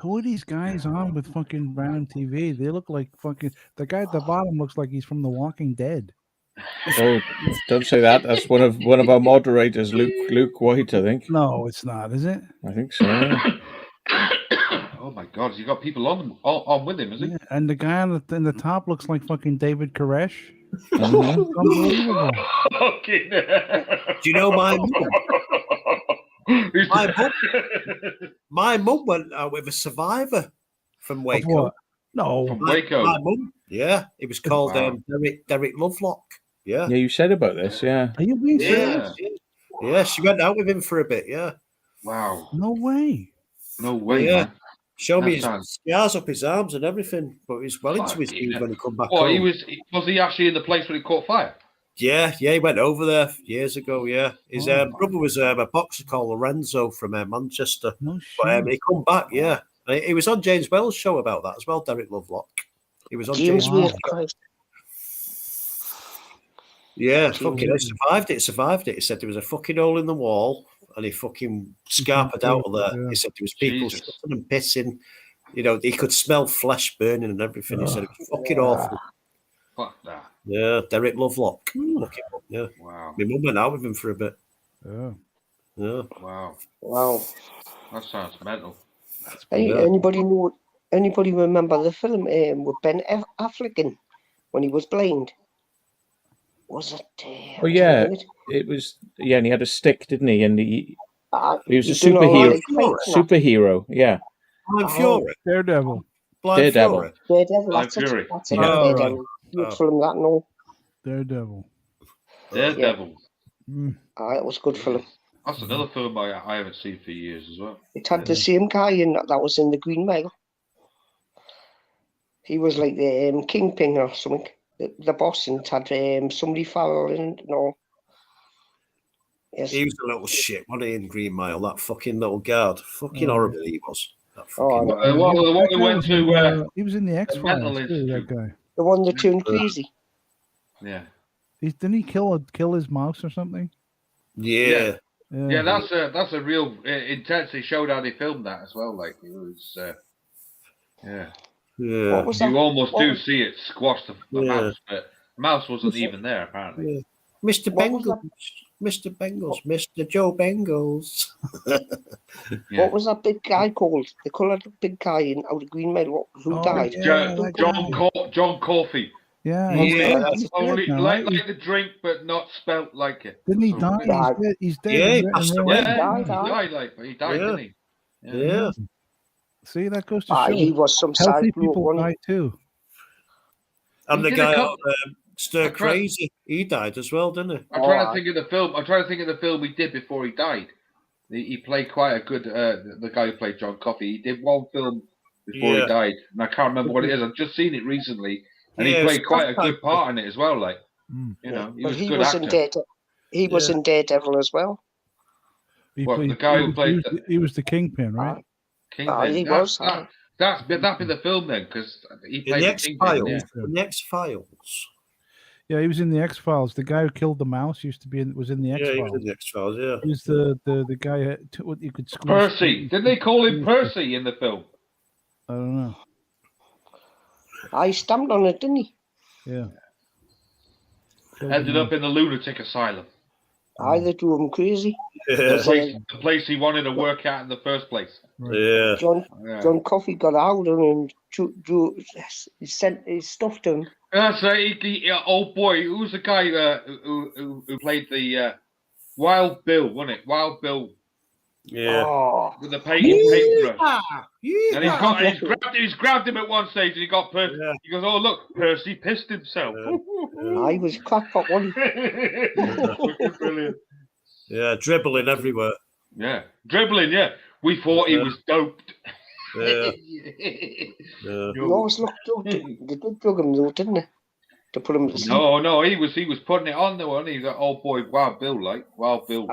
Who are these guys on with fucking random TV? They look like fucking. The guy at the bottom looks like he's from The Walking Dead. Oh, don't say that. That's one of our moderators, Luke White, I think. No, it's not, is it? I think so. Yeah. Oh my God! You got people on with him, is he? Yeah, and the guy on the top looks like fucking David Koresh. Uh-huh. Unbelievable. Okay. Do you know my mum? My mum went out with a survivor from Waco. What? No. From Waco. My mum. Yeah, it was called Wow. Derek Lovelock. Yeah. Yeah, you said about this. Yeah. Are you being serious? Yeah, she went out with him for a bit. Yeah. Wow. No way. No way, Yeah. man. Show me That his sounds- scars up his arms and everything, but he was well into his Fucking mood when he come back Well, home. was he actually in the place where he caught fire? Yeah, he went over there years ago. Yeah, his Oh. brother was a boxer called Lorenzo from Manchester. No But shit. he come back. Yeah, he was on James Wells' show about that as well. Derek Lovelock. He was on James James. Wade, Christ. Yeah, James fucking Wade. survived it. He said there was a fucking hole in the wall, and he fucking scarpered out of there. Yeah. He said there was people Jesus. shitting and pissing. You know, he could smell flesh burning and everything. He said it was fucking awful. Fuck that. Yeah, Derek Lovelock. Look him up. Yeah, Wow. my mum went out with him for a bit. Yeah. Yeah. Wow. Wow. That sounds mental. Hey, Yeah. Anybody remember the film with Ben Affleck in when he was blind? Was it? Oh yeah, it was. Yeah, and he had a stick, didn't he? And he was a he's doing all superhero. right fights and that. Superhero. Yeah. Blind Oh. Fury. Daredevil. Blind Daredevil. Fury. Daredevil, Blind that's it. Fury. That's it. Yeah. Oh, Daredevil. Good Oh. film, that, no. Daredevil. Daredevil. Mm. It was good film. That's another film I haven't seen for years as well. It had the same guy in that was in the Green Mile. He was like the kingpin or something. The boss, and it had somebody Farrell in it and all. Yes. He was a little shit, wasn't he, in Green Mile? That fucking little guard. Fucking horrible he was. That Oh, fucking no. The one That who guy went was to. in, he was in the X mental Files too. That institute. guy. The one that turned crazy. Yeah. Didn't he kill his mouse or something? Yeah. Yeah, that's a real intense. They showed how they filmed that as well. Like it was, yeah. Yeah. What was that? You almost do What- see it squash the Yeah. mouse, but the mouse wasn't even there apparently. Yeah. Mr. What was Bengals. Mr. Bengals. Mr. Joe Bengals. Yeah. What was that big guy called? The coloured big guy in Out of Green Mile who Oh, died? yeah, that guy. John Coffey. Yeah, Yeah, he's dead. that's He's dead Only now, like right? the drink, but not spelt like it. Didn't he So- die? Yeah. He's dead. He's dead. Yeah, he in passed real away. life. Yeah, died, he huh? died. Like he died, Yeah. didn't he? Yeah. See, that goes to show. He was some Healthy side bloke, people wasn't die too. And He the did a guy couple- out Stir I tried- Crazy, he died as well, didn't he? I'm trying to think of the film. I'm trying to think of the film he did before he died. He played quite a good. The guy who played John Coffey. He did one film before Yeah. he died, and I can't remember what it is. I've just seen it recently, and Yeah, he it was played quite a Scott good part in it as well. Like Mm. you know, he But was a he good was actor. in Daredevil. He was Yeah. in Daredevil as well. What, the guy who played he was the kingpin, right? Kingpin. he That's was. that'd be the film then, because he In played the the X Kingpin. Files. Yeah. In the X Files. Yeah, he was in the X Files. The guy who killed the mouse was in the X Yeah, he Files. was in the X Files, yeah. He was the guy what you could squeeze. Percy. Didn't they call him Percy in the film? I don't know. I stamped on it, didn't he? Yeah. Ended up in the lunatic asylum. They drove him crazy. Yeah. The place he wanted to work at in the first place. Yeah. Yeah. John Coffey got out and he sent his stuff to him. That's right. Oh boy, who's the guy who played the Wild Bill? Wasn't it Wild Bill Yeah. Oh, with the paintbrush? Yeah. And he's grabbed him at one stage, and he got Percy. Yeah. He goes, "Oh look, Percy pissed himself." I was crackpot, wasn't he? Fucking brilliant. Yeah, dribbling everywhere. Yeah, dribbling. Yeah, we thought he was doped. Yeah. He always looked drug. They did drug him though, didn't they? To put him to sleep. No, he was putting it on though, wasn't he? That old boy, Wild Bill, like Wild Bill.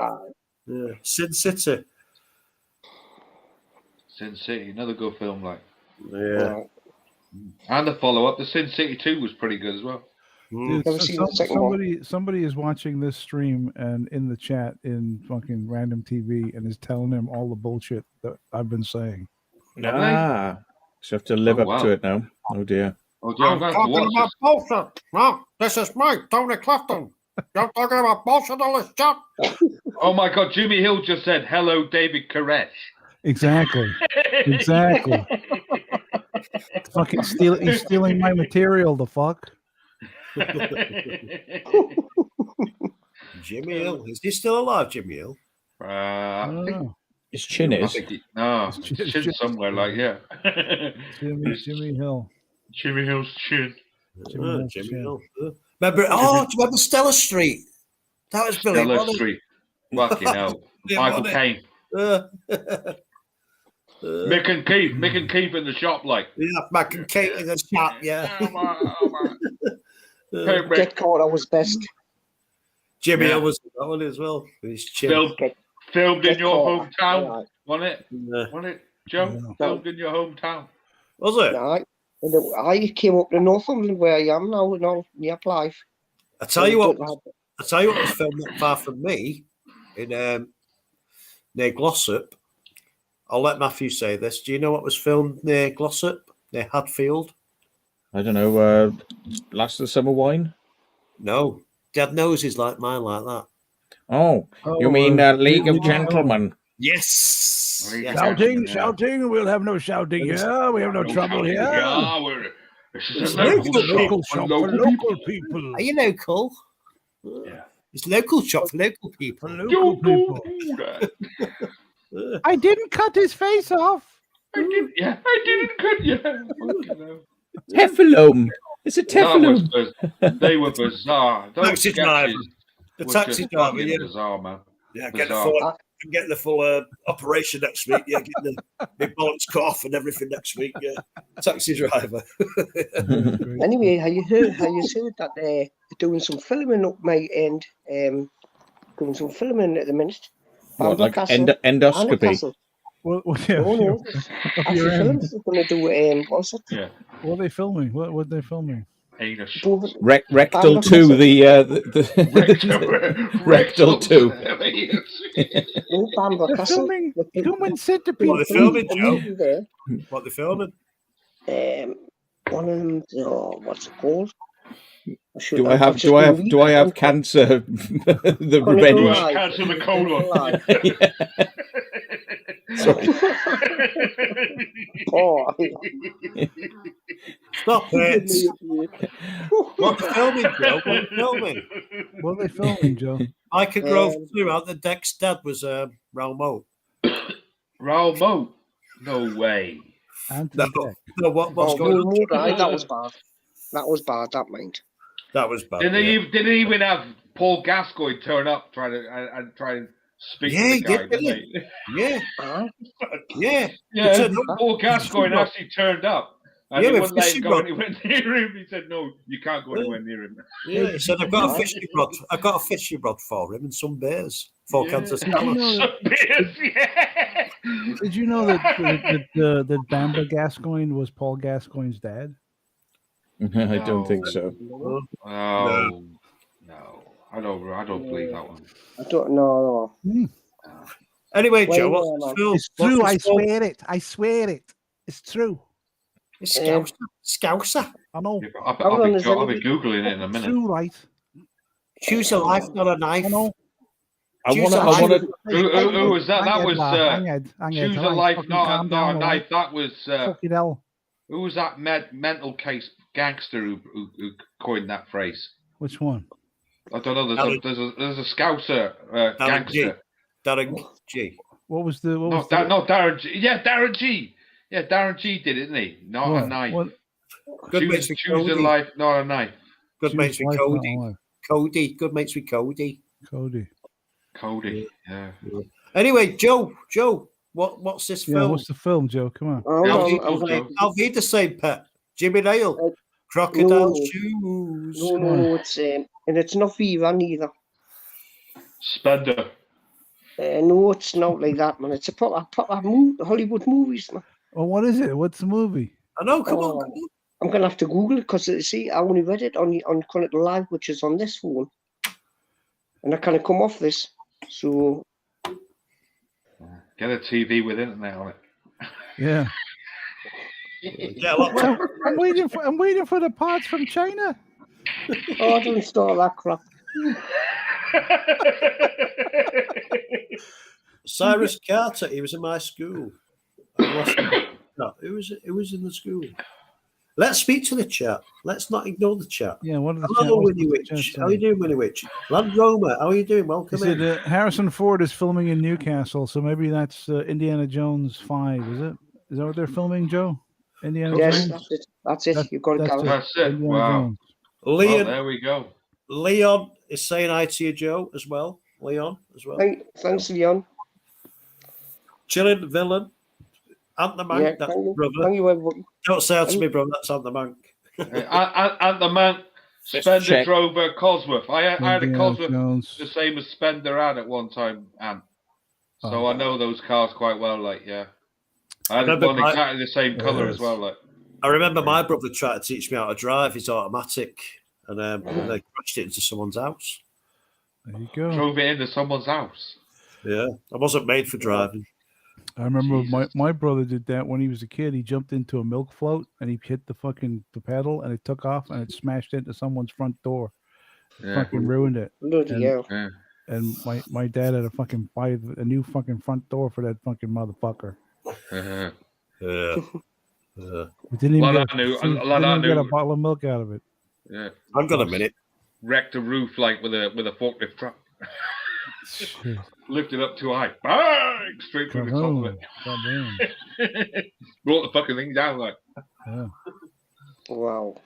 Yeah. Sin City. Sin City, another good film, like. Yeah. And the follow-up, the Sin City 2 was pretty good as well. Dude, Never seen the second one. somebody is watching this stream and in the chat in fucking random TV and is telling him all the bullshit that I've been saying. So you have to live up to it now. Oh dear. Oh, dear, I'm talking about bullshit. Well, this is me, Tony Clifton. You're talking about bullshit on this chat. Oh my God, Jimmy Hill just said, hello, David Koresh. Exactly. Exactly. Fucking he's stealing my material, the fuck. Jimmy Hill. Is he still alive, Jimmy Hill? I think His chin is. his chin somewhere, like, yeah. Jimmy Hill. Jimmy Hill's chin. Jimmy Hill. Remember? Oh, do you remember Stella Street? That was brilliant. Stella Street. Fucking hell. Michael Caine. Mick and Keith in the shop, like. Yeah, Mick and Keith in the shop, yeah. Get Caught, that was best. Jimmy Hill was that one as well. His chin. Filmed in your Caught. hometown, wasn't it? Wasn't it, Joe? Yeah. Filmed in your hometown. Was it? Right. And I came up to Northumberland where I am now, near Blythe. I tell you what was filmed not far from me in near Glossop. I'll let Matthew say this. Do you know what was filmed near Glossop, near Hadfield? I don't know. Last of the Summer Wine? No. Dead noses like mine, like that. Oh, you mean League of Gentlemen? Yes. Shouting. We'll have no shouting here. We have no trouble here. Yeah, it's a Local shop for local people. Are you local? Yeah. It's local shop for local people. Local people. I didn't cut his face off. I didn't cut you. Teflon. It's a Teflon. They were bizarre. Those Taxi driver. sketches The were taxi just driver, fucking yeah. bizarre, man. Yeah, Bizarre. get the full operation next week. Yeah, get the bollocks cut off and everything next week. Yeah, taxi driver. Anyway, have you heard that they're doing some filming up my end? Doing some filming at the minute. What, like Castle. endoscopy? Well, yeah. Oh no! Actually, films are going to do what's it? Yeah. What are they filming? What are they filming? Anus. Rectal 2, the Rectal 2. No, Bamber Castle. Filming human centipede. What are they filming, Joe? What are they filming? One of them. Oh, what's it called? Do I have cancer? The revenge. Cancer the colon. Oh. Stop it! What are filming, Joe? What are filming? What are they filming, Joe? I could grow throughout. The Deck's dad was Raoul Moat. No way. No, what's going on? That was bad. That was bad. That mind. That was bad. Didn't they even have Paul Gascoigne turn up try and speak to the guy? Didn't they? Yeah. Paul Gascoigne actually turned up. And he wouldn't let him go anywhere near him. He said, "No, you can't go anywhere near him." Yeah, he said, "I've got a fishing rod. I've got a fishing rod for him and some bears for Kansas City." Did you know that Bamba Gascoigne was Paul Gascoigne's dad? I don't think so. No. I don't believe that one. I don't know. Anyway, Joe, what's the film? It's true. I swear it. It's true. It's Scouser. I know. I'll be googling it in a minute. It's true, right? Choose a life, not a knife. I know. I want to. Who was that? That was Choose a life, not a knife. That was. Fucking hell. Who was that mental case gangster who coined that phrase? Which one? I don't know. There's a Scouser gangster. Darren G. What was the? Darren G. Yeah, Darren G. Yeah, Darren G. did it, didn't he? Not a knife. Choose a life, not a knife. Good mates with Cody. Cody. Good mates with Cody. Cody. Yeah. Anyway, Joe, What's this Yeah, film? what's the film, Joe? Come on. Hold Yeah, on, I'll I'm gonna. Joe. I'll be the same pet. Jimmy Nail. Crocodile no. shoes. No, it's and it's not Viva neither. Spender. No, it's not like that, man. It's a proper Hollywood movies, man. Oh, what is it? What's the movie? I know. Come on. I'm gonna have to Google it because see, I only read it on Chronicle Live, which is on this phone, and I can't come off this. So Get a TV with internet on it. Yeah. Yeah, laptop. I'm waiting for the parts from China. oh, don't start that crap. Cyrus Carter. He was in my school. No, it was in the school. Let's speak to the chat. Let's not ignore the chat. Yeah, what are the Hello, chat? Winnie Witch. How are you doing, Winnie Witch? Land Rover, how are you doing? Welcome Is in. it Harrison Ford is filming in Newcastle, so maybe that's Indiana Jones 5, is it? Is that what they're filming, Joe? Indiana Yes, Jones? that's it. You got it, Gary. That's it. Indiana Wow. Jones. Leon, There we go. Leon is saying hi to you, Joe, as well. Leon, as well. Thanks, Leon. Chilling Villain. Ant the Mank, Yeah, that's thank you. brother. Thank you, everybody. Don't say that to me, brother. That's Ant the Mank. And the man, Spender check. drove a Cosworth. I had a Indiana Cosworth Jones. the same as Spender had at one time, and so Oh. I know those cars quite well. Like, yeah, I had Remember one my- exactly the same color Yes. as well. Like, I remember my brother tried to teach me how to drive his automatic, and they crashed it into someone's house. There you go. drove it into someone's house. Yeah, I wasn't made for driving. I remember Jesus. my brother did that when he was a kid. He jumped into a milk float and he hit the pedal and it took off and it smashed into someone's front door. Yeah. Fucking ruined it. Bloody And- hell. Yeah. And my dad had to fucking buy a new fucking front door for that fucking motherfucker. Uh-huh. Yeah. Yeah. We didn't even, Lot get, I knew- a, a lot didn't I even get a knew. bottle of milk out of it. Yeah. Hang on a minute. Wrecked a roof like with a forklift truck. Shit. Lifted up too high. Bang! Straight through the top of it. Goddamn. Brought the fucking thing down like. Yeah. Wow.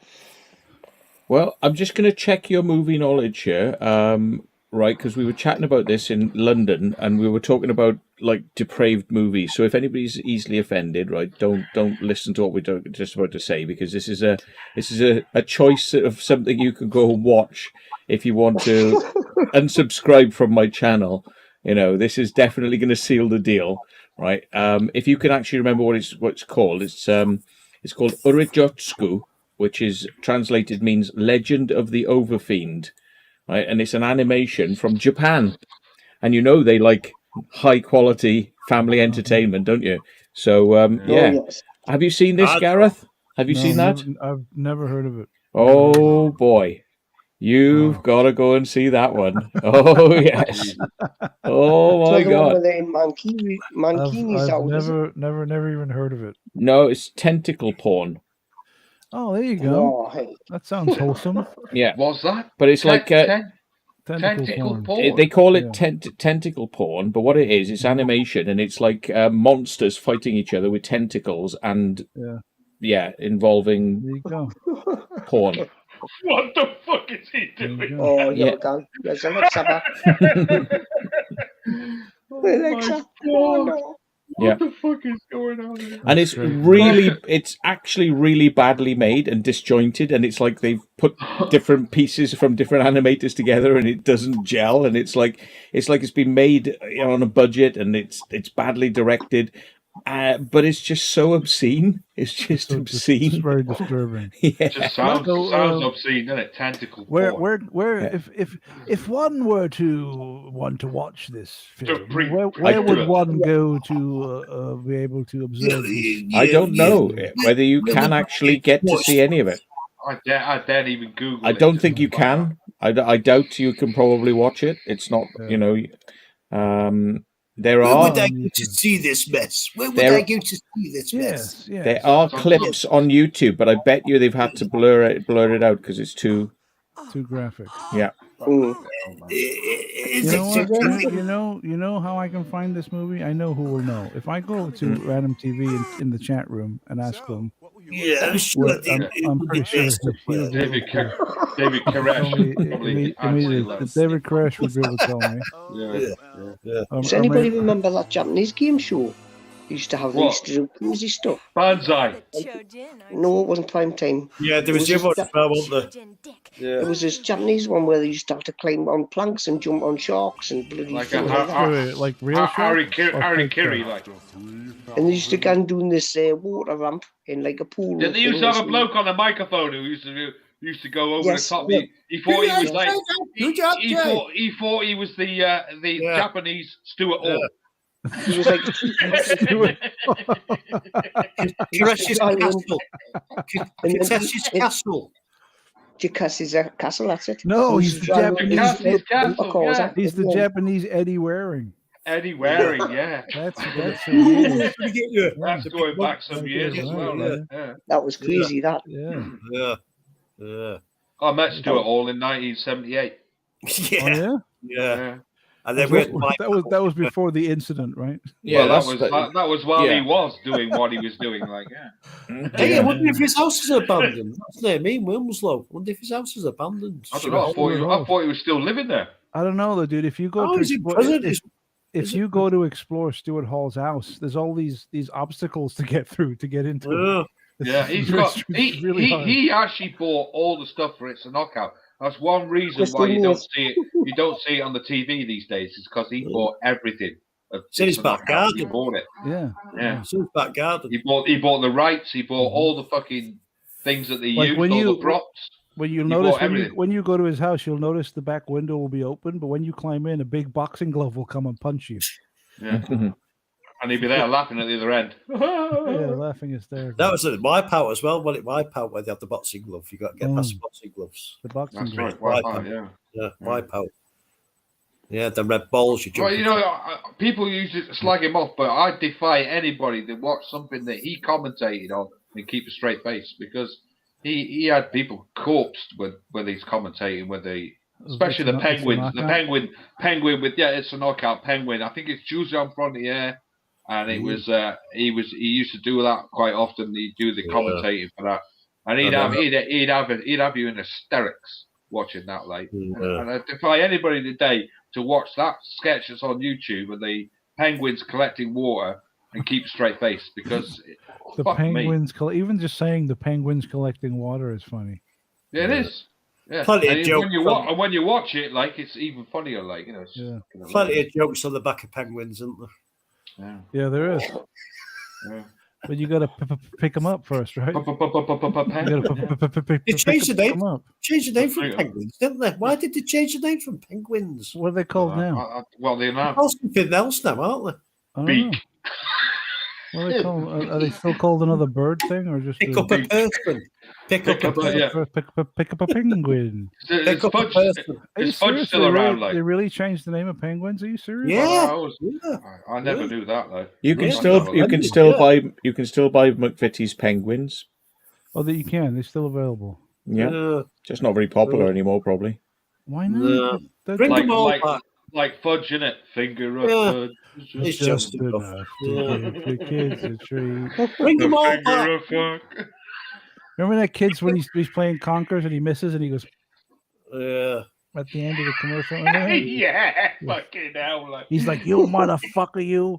Well, I'm just going to check your movie knowledge here, right? Because we were chatting about this in London, and we were talking about like depraved movies. So if anybody's easily offended, right, don't listen to what we're just about to say, because this is a choice of something you can go and watch if you want to unsubscribe from my channel. You know, this is definitely going to seal the deal, right? If you can actually remember what it's called, it's called Urijotsku, which is translated means Legend of the Overfiend, right? And it's an animation from Japan, and you know they like high quality family entertainment, don't you? So yeah, Oh, yes. have you seen this, Gareth? Have you seen that? I've never heard of it. Oh boy, you've got to go and see that one. Oh yes. Oh my So the one god. where they're in Mankini's I've out, is it? never even heard of it. No, it's tentacle porn. Oh, there you go. Oh, hey. That sounds wholesome. Yeah, What's that? but it's like Tentacle porn. they call it Yeah. tentacle porn, but what it is, it's animation, and it's like monsters fighting each other with tentacles, and involving There you go. porn. What the fuck is he There you doing? go. Oh, Yeah. yeah. Go. There's Alexa back. Alexa. Oh, no. Yeah. What the fuck is going on here? And it's it's actually really badly made and disjointed, and it's like they've put different pieces from different animators together, and it doesn't gel, and it's like it's been made on a budget, and it's badly directed, but it's just so obscene. It's just So obscene. It's very disturbing. Yeah. Just sounds So, obscene, doesn't it? Tentacle Where porn. Yeah. if one were to want to watch this film, pre- where would pre- one go to be able to observe this? I don't know whether you can actually get to see any of it. I dare even Google I it. don't think you can. I doubt you can probably watch it. It's not, you know. There Where are would I go to see this mess? Where would There- I go to see this mess? Yes, yes. there are clips on YouTube, but I bet you they've had to blur it out because it's too. Too graphic. Yeah. Mm. Is You know it what? You know how I can find this movie? I know who will know. If I go to Random TV in the chat room and ask them, Yeah, I'm sure. well, I'm pretty sure he'll David Koresh probably absolutely David Koresh would be able to tell me. Yeah. Does anybody remember that Japanese game show? used to have. They What? used to do crazy stuff. Banzai. No, it wasn't prime time. Yeah, there was the other one as well, wasn't there? There Yeah. was this Japanese one where they used to have to climb on planks and jump on sharks and bloody Like things a like that. Wait, like real Harry sharks? Or fake Kiri, sharks? like. And they used to go and doing this water ramp in like a pool. Did they used to have a bloke on the microphone who used to go over Yes, the top? yeah. He thought he was like Good job, he Jay. thought he was the Yeah. Japanese Stuart Hall. He was like Crash's Castle. And then Crash's Castle. Jackass's Castle, that's it. No, He he's used the to drive Japanese. around Jackas's with Castle, cars, yeah. He's the yeah. Japanese Eddie Waring. Eddie Waring, yeah. That's who he is. That's going back some years as well. Yeah. Like, yeah. That was crazy, that. Yeah. Yeah. Yeah. I met Stuart Hall in 1978. Oh, Yeah. yeah. Yeah. And then we had That was before the incident, right? Yeah, Well, that was while yeah. he was doing what he was doing. Like, yeah. Hey, I wonder if his house is abandoned. That's what I mean, Wilmslow. I wonder if his house is abandoned. I don't know. I thought he was still living there. I don't know, though, dude. If you go Oh, to is he explore, present? if you go to explore Stuart Hall's house, there's all these obstacles to get through to get into it. Yeah, he's got. He actually bought all the stuff for It's a Knockout. That's one reason why you don't see it. You don't see it on the TV these days. Is because he bought everything. It's in his back garden. He bought it. Yeah. Yeah. It's in his back garden. He bought the rights. He bought all the fucking things that they used. All the props. When you He notice bought everything. when you go to his house, you'll notice the back window will be open, but when you climb in, a big boxing glove will come and punch you. Yeah. And he'd be there laughing at the other end. Yeah, laughing hysterically. That was at Wipeout as well. Well, at Wipeout where they have the boxing glove, you got to get past the boxing gloves. The boxing That's glove. right. Wipeout. Yeah, Wipeout. Yeah, the red balls. You jump. Well, you know, people usually slag him off, but I defy anybody to watch something that he commentated on and keep a straight face, because he had people corpsed when he's commentating with especially the Penguins. The penguin with It's a Knockout Penguin. I think it's Jules on Frontier, and it was he used to do that quite often. He'd do the commentating for that, and he'd have you in hysterics watching that. Like, and I defy anybody today to watch that sketch that's on YouTube of the penguins collecting water and keep a straight face, because the penguins, even just saying the penguins collecting water is funny. Yeah, it is. Yeah. Plenty of jokes. When you watch it, like, it's even funnier. Like, you know, plenty of jokes on the back of penguins, isn't there? Yeah, there is. Yeah. But you got to pick them up first, right? They changed the name. Changed the name from penguins, didn't they? Why did they change the name from penguins? What are they called now? Well, they're now something else now, aren't they? Beak. What are they called? Are they still called another bird thing, or just pick up a person? Pick up a penguin. Is Fudge still around? Like, they really changed the name of penguins? Are you serious? Yeah. I never knew that. Like, you can still buy McVitie's penguins. Oh, that you can. They're still available. Yeah, just not very popular anymore, probably. Why not? Bring them all back. Like Fudge, innit? Finger up, Fudge. It's just enough to give the kids a treat. Bring them all back. Remember that kids when he's playing Conkers and he misses and he goes, yeah. At the end of the commercial. Yeah, fucking hell. Like. He's like, you motherfucker, you.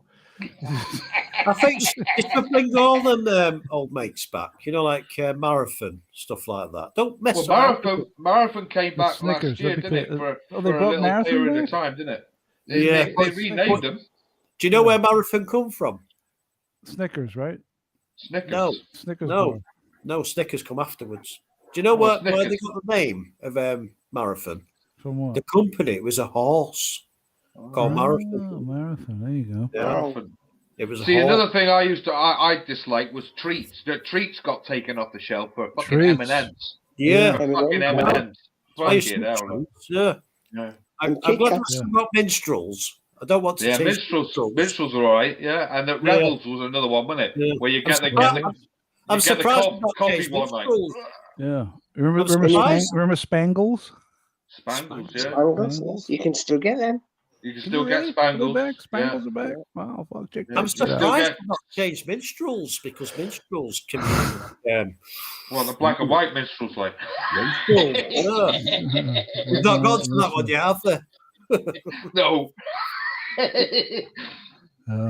I think it's to bring all them old mates back, you know, like Marathon, stuff like that. Don't mess around. Marathon came back last year, didn't it? For a little period of time, didn't it? They renamed them. Do you know where Marathon come from? Snickers, right? Snickers. No. Snickers. No, Snickers come afterwards. Do you know where they got the name of Marathon? From what? The company, it was a horse called Marathon. Marathon, there you go. Yeah. Marathon. It was another thing I disliked was Treats. The Treats got taken off the shelf for fucking M&M's. Yeah. Fucking M&M's. Yeah. I'm glad to about minstrels. I don't want to change minstrels are all right, yeah. And the Rebels was another one, wasn't it? Yeah. Where you get I'm surprised the coffee one night. Yeah. Remember Spangles? Spangles, yeah. Spangles. You can still get them. You can still get Spangles. Spangles are back. Wow, fuck, check I'm surprised not changed minstrels, because minstrels can well, the black and white minstrels, like. Minstrels, We've not gone to that one yet, have they? No.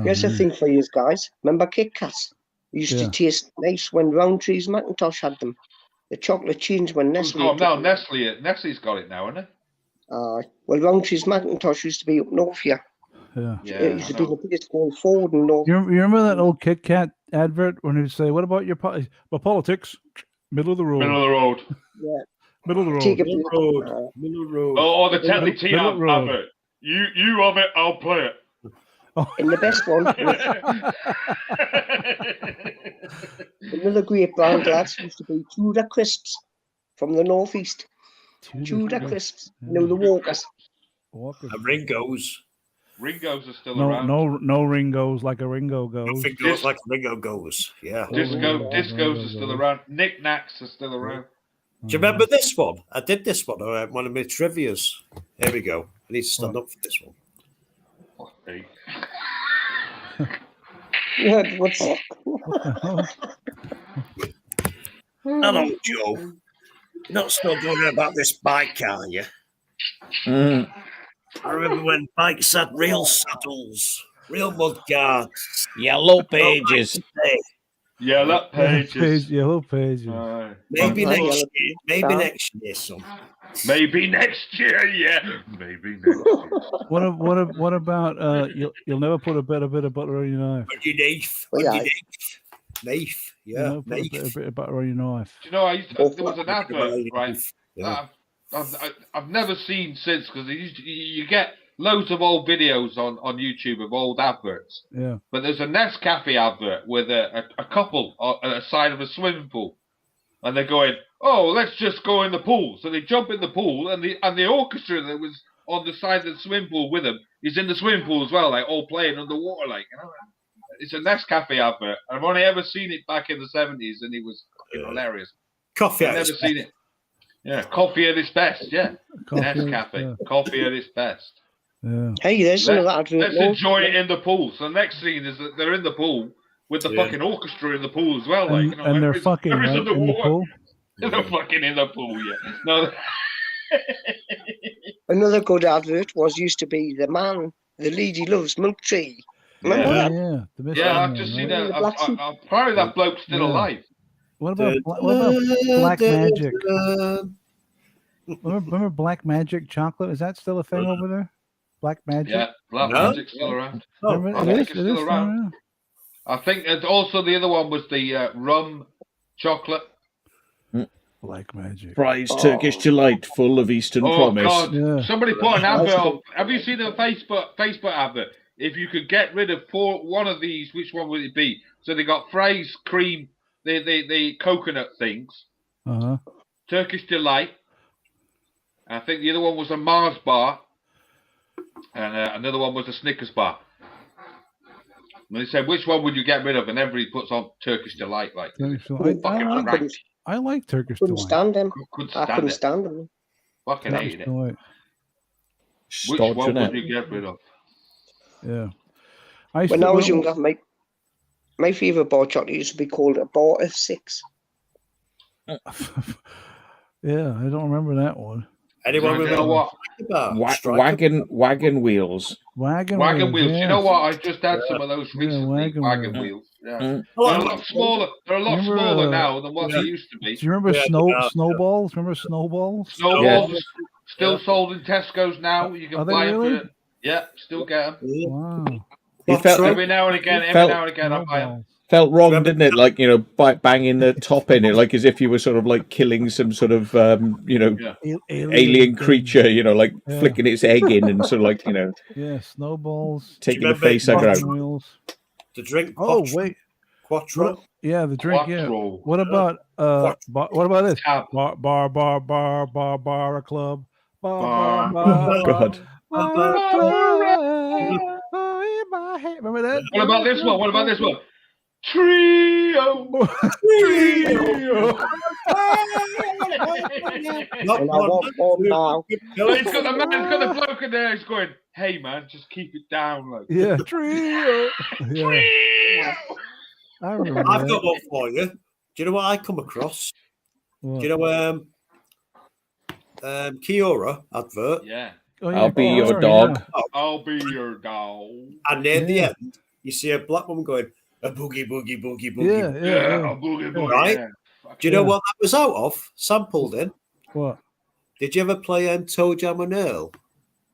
Here's the thing for you guys. Remember Kit Kats? They used to taste nice when Roundtree's Macintosh had them. The chocolate change when Who's Nestle. got now? Nestle's got it now, isn't it? Well, Roundtree's Macintosh used to be up north here. Yeah. It used to be the biggest going forward in north. You remember that old Kit Kat advert when he'd say, "What about your politics? Middle of the road." Middle of the road. Yeah. Middle of the road. Take a Middle road. Or the Tetley Tea Middle road. advert. You have it, I'll play it. And the best one, another great brand, lads, used to be Tudor Crisps from the northeast. Tudor Crisps. You know, the Walkers. And Ringo's. Ringo's are still No, around. no Ringo's like a Ringo goes. Nothing goes like a Ringo goes. Yeah. Discos are still around. Knick-knacks are still around. Do you remember this one? I did this one. One of my trivias. Here we go. I need to stand up for this one. Hey. Yeah, what's that? Hello, Joe. You're not still talking about this bike, are you? I remember when bikes had real saddles, real mud guards, yellow pages. Yellow pages. Yellow pages. Maybe next year. Maybe next year, son. Maybe next year, yeah. Maybe next year. What about you'll never put a bit of butter on your knife. On your knife. On your knife. Yeah. Put a bit of butter on your knife. Do you know, there was an advert, right? Yeah. I've never seen since, because you get loads of old videos on YouTube of old adverts. Yeah. But there's a Nescafe advert with a couple at the side of a swimming pool, and they're going, "Oh, let's just go in the pool." So they jump in the pool, and the orchestra that was on the side of the swimming pool with them is in the swimming pool as well, like all playing underwater, like. You know? It's a Nescafe advert. I've only ever seen it back in the 70s, and it was hilarious. Coffee. I've never seen it. Yeah, coffee at its best. Yeah, Nescafe, coffee at its best. Yeah. Hey, there's another advert. Let's enjoy it in the pool. So the next scene is that they're in the pool with the fucking orchestra in the pool as well, like, you know, and they're fucking right in the pool. They're fucking in the pool, yeah. No. Another good advert used to be the lady loves milk tea. Remember that? Yeah, I've just seen that. Apparently that bloke's still alive. What about Black Magic? Remember Black Magic chocolate? Is that still a thing over there? Black Magic? Yeah, Black Magic's still around. It is still around. I think also the other one was the rum chocolate. Black Magic. Prize Turkish delight, full of Eastern promise. God. Yeah. Somebody put an advert on. Have you seen the Facebook advert? If you could get rid of one of these, which one would it be? So they got Frey's cream, the coconut things, Turkish delight. I think the other one was a Mars bar, and another one was a Snickers bar. And they said, which one would you get rid of? And everybody puts on Turkish delight, like. I like Turkish delight. Stand I couldn't stand them. Fucking hated it. Delight. Which one would you get rid of? Yeah. When I was younger, my favourite bar chocolate used to be called a bar of 6. Yeah, I don't remember that one. Anyone remember what? Wagon wheels. Wagon wheels. Yes. You know what? I just had some of those recently. Wagon wheels. Yeah. They're a lot smaller. They're a lot smaller now than what they used to be. Do you remember snowballs? Remember snowballs? Snowballs still sold in Tesco's now. You can buy them. Really? Yeah, still get them. Wow. Every now and again, I buy them. Felt wrong, didn't it? Like, you know, banging the top in it, like as if you were sort of like killing some sort of, alien creature, you know, like flicking its egg in and sort of like, you know. Yeah, snowballs. Taking the face out. The drink. Oh, wait. Quattro. Yeah, the drink. Quattro. Yeah. What about what about this? Bar club. God. Remember that? What about this one? Trio. He's got the bloke in there. He's going, "Hey man, just keep it down." Like, yeah, trio. Trio. I remember. I've got one for you. Do you know what I come across? What? Do you know Kiora advert? Yeah. I'll be your dog. I'll be your dog. And near the end, you see a black woman going, a boogie, boogie, boogie, boogie. Yeah, a boogie, boogie. Right? Yeah. Do you know what that was out of? Sampled in. What? Did you ever play Toe Jam and Earl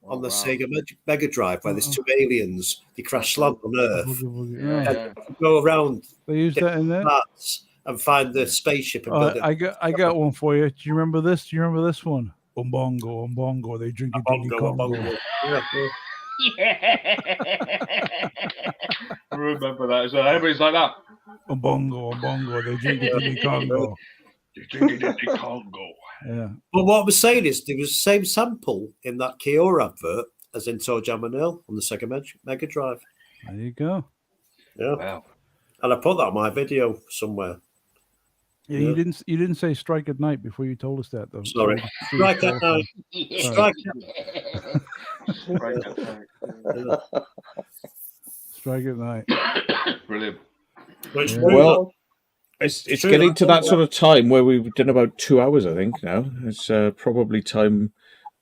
on the wow. Sega Mega Drive where there's two aliens, they crash land on Earth, Boogie, boogie. Yeah. Yeah. and go around They used that in there. parts and find the spaceship and build it. I got one for you. Do you remember this? Do you remember this one? Umbongo, umbongo. They drink it in the Congo. Yeah. I remember that. So everybody's like that. Umbongo, umbongo. They drink it in the Congo. They drink it in the Congo. Yeah. But what I was saying is there was the same sample in that Kia advert as in Toe Jam and Earl on the Sega Mega Drive. There you go. Yeah. Wow. And I put that on my video somewhere. Yeah, you didn't say strike at night before you told us that though. Sorry. Strike at night. Strike Strike at night. Strike at night. Brilliant. Which Well, it's getting to that sort of time where we've done about 2 hours, I think, now. It's probably time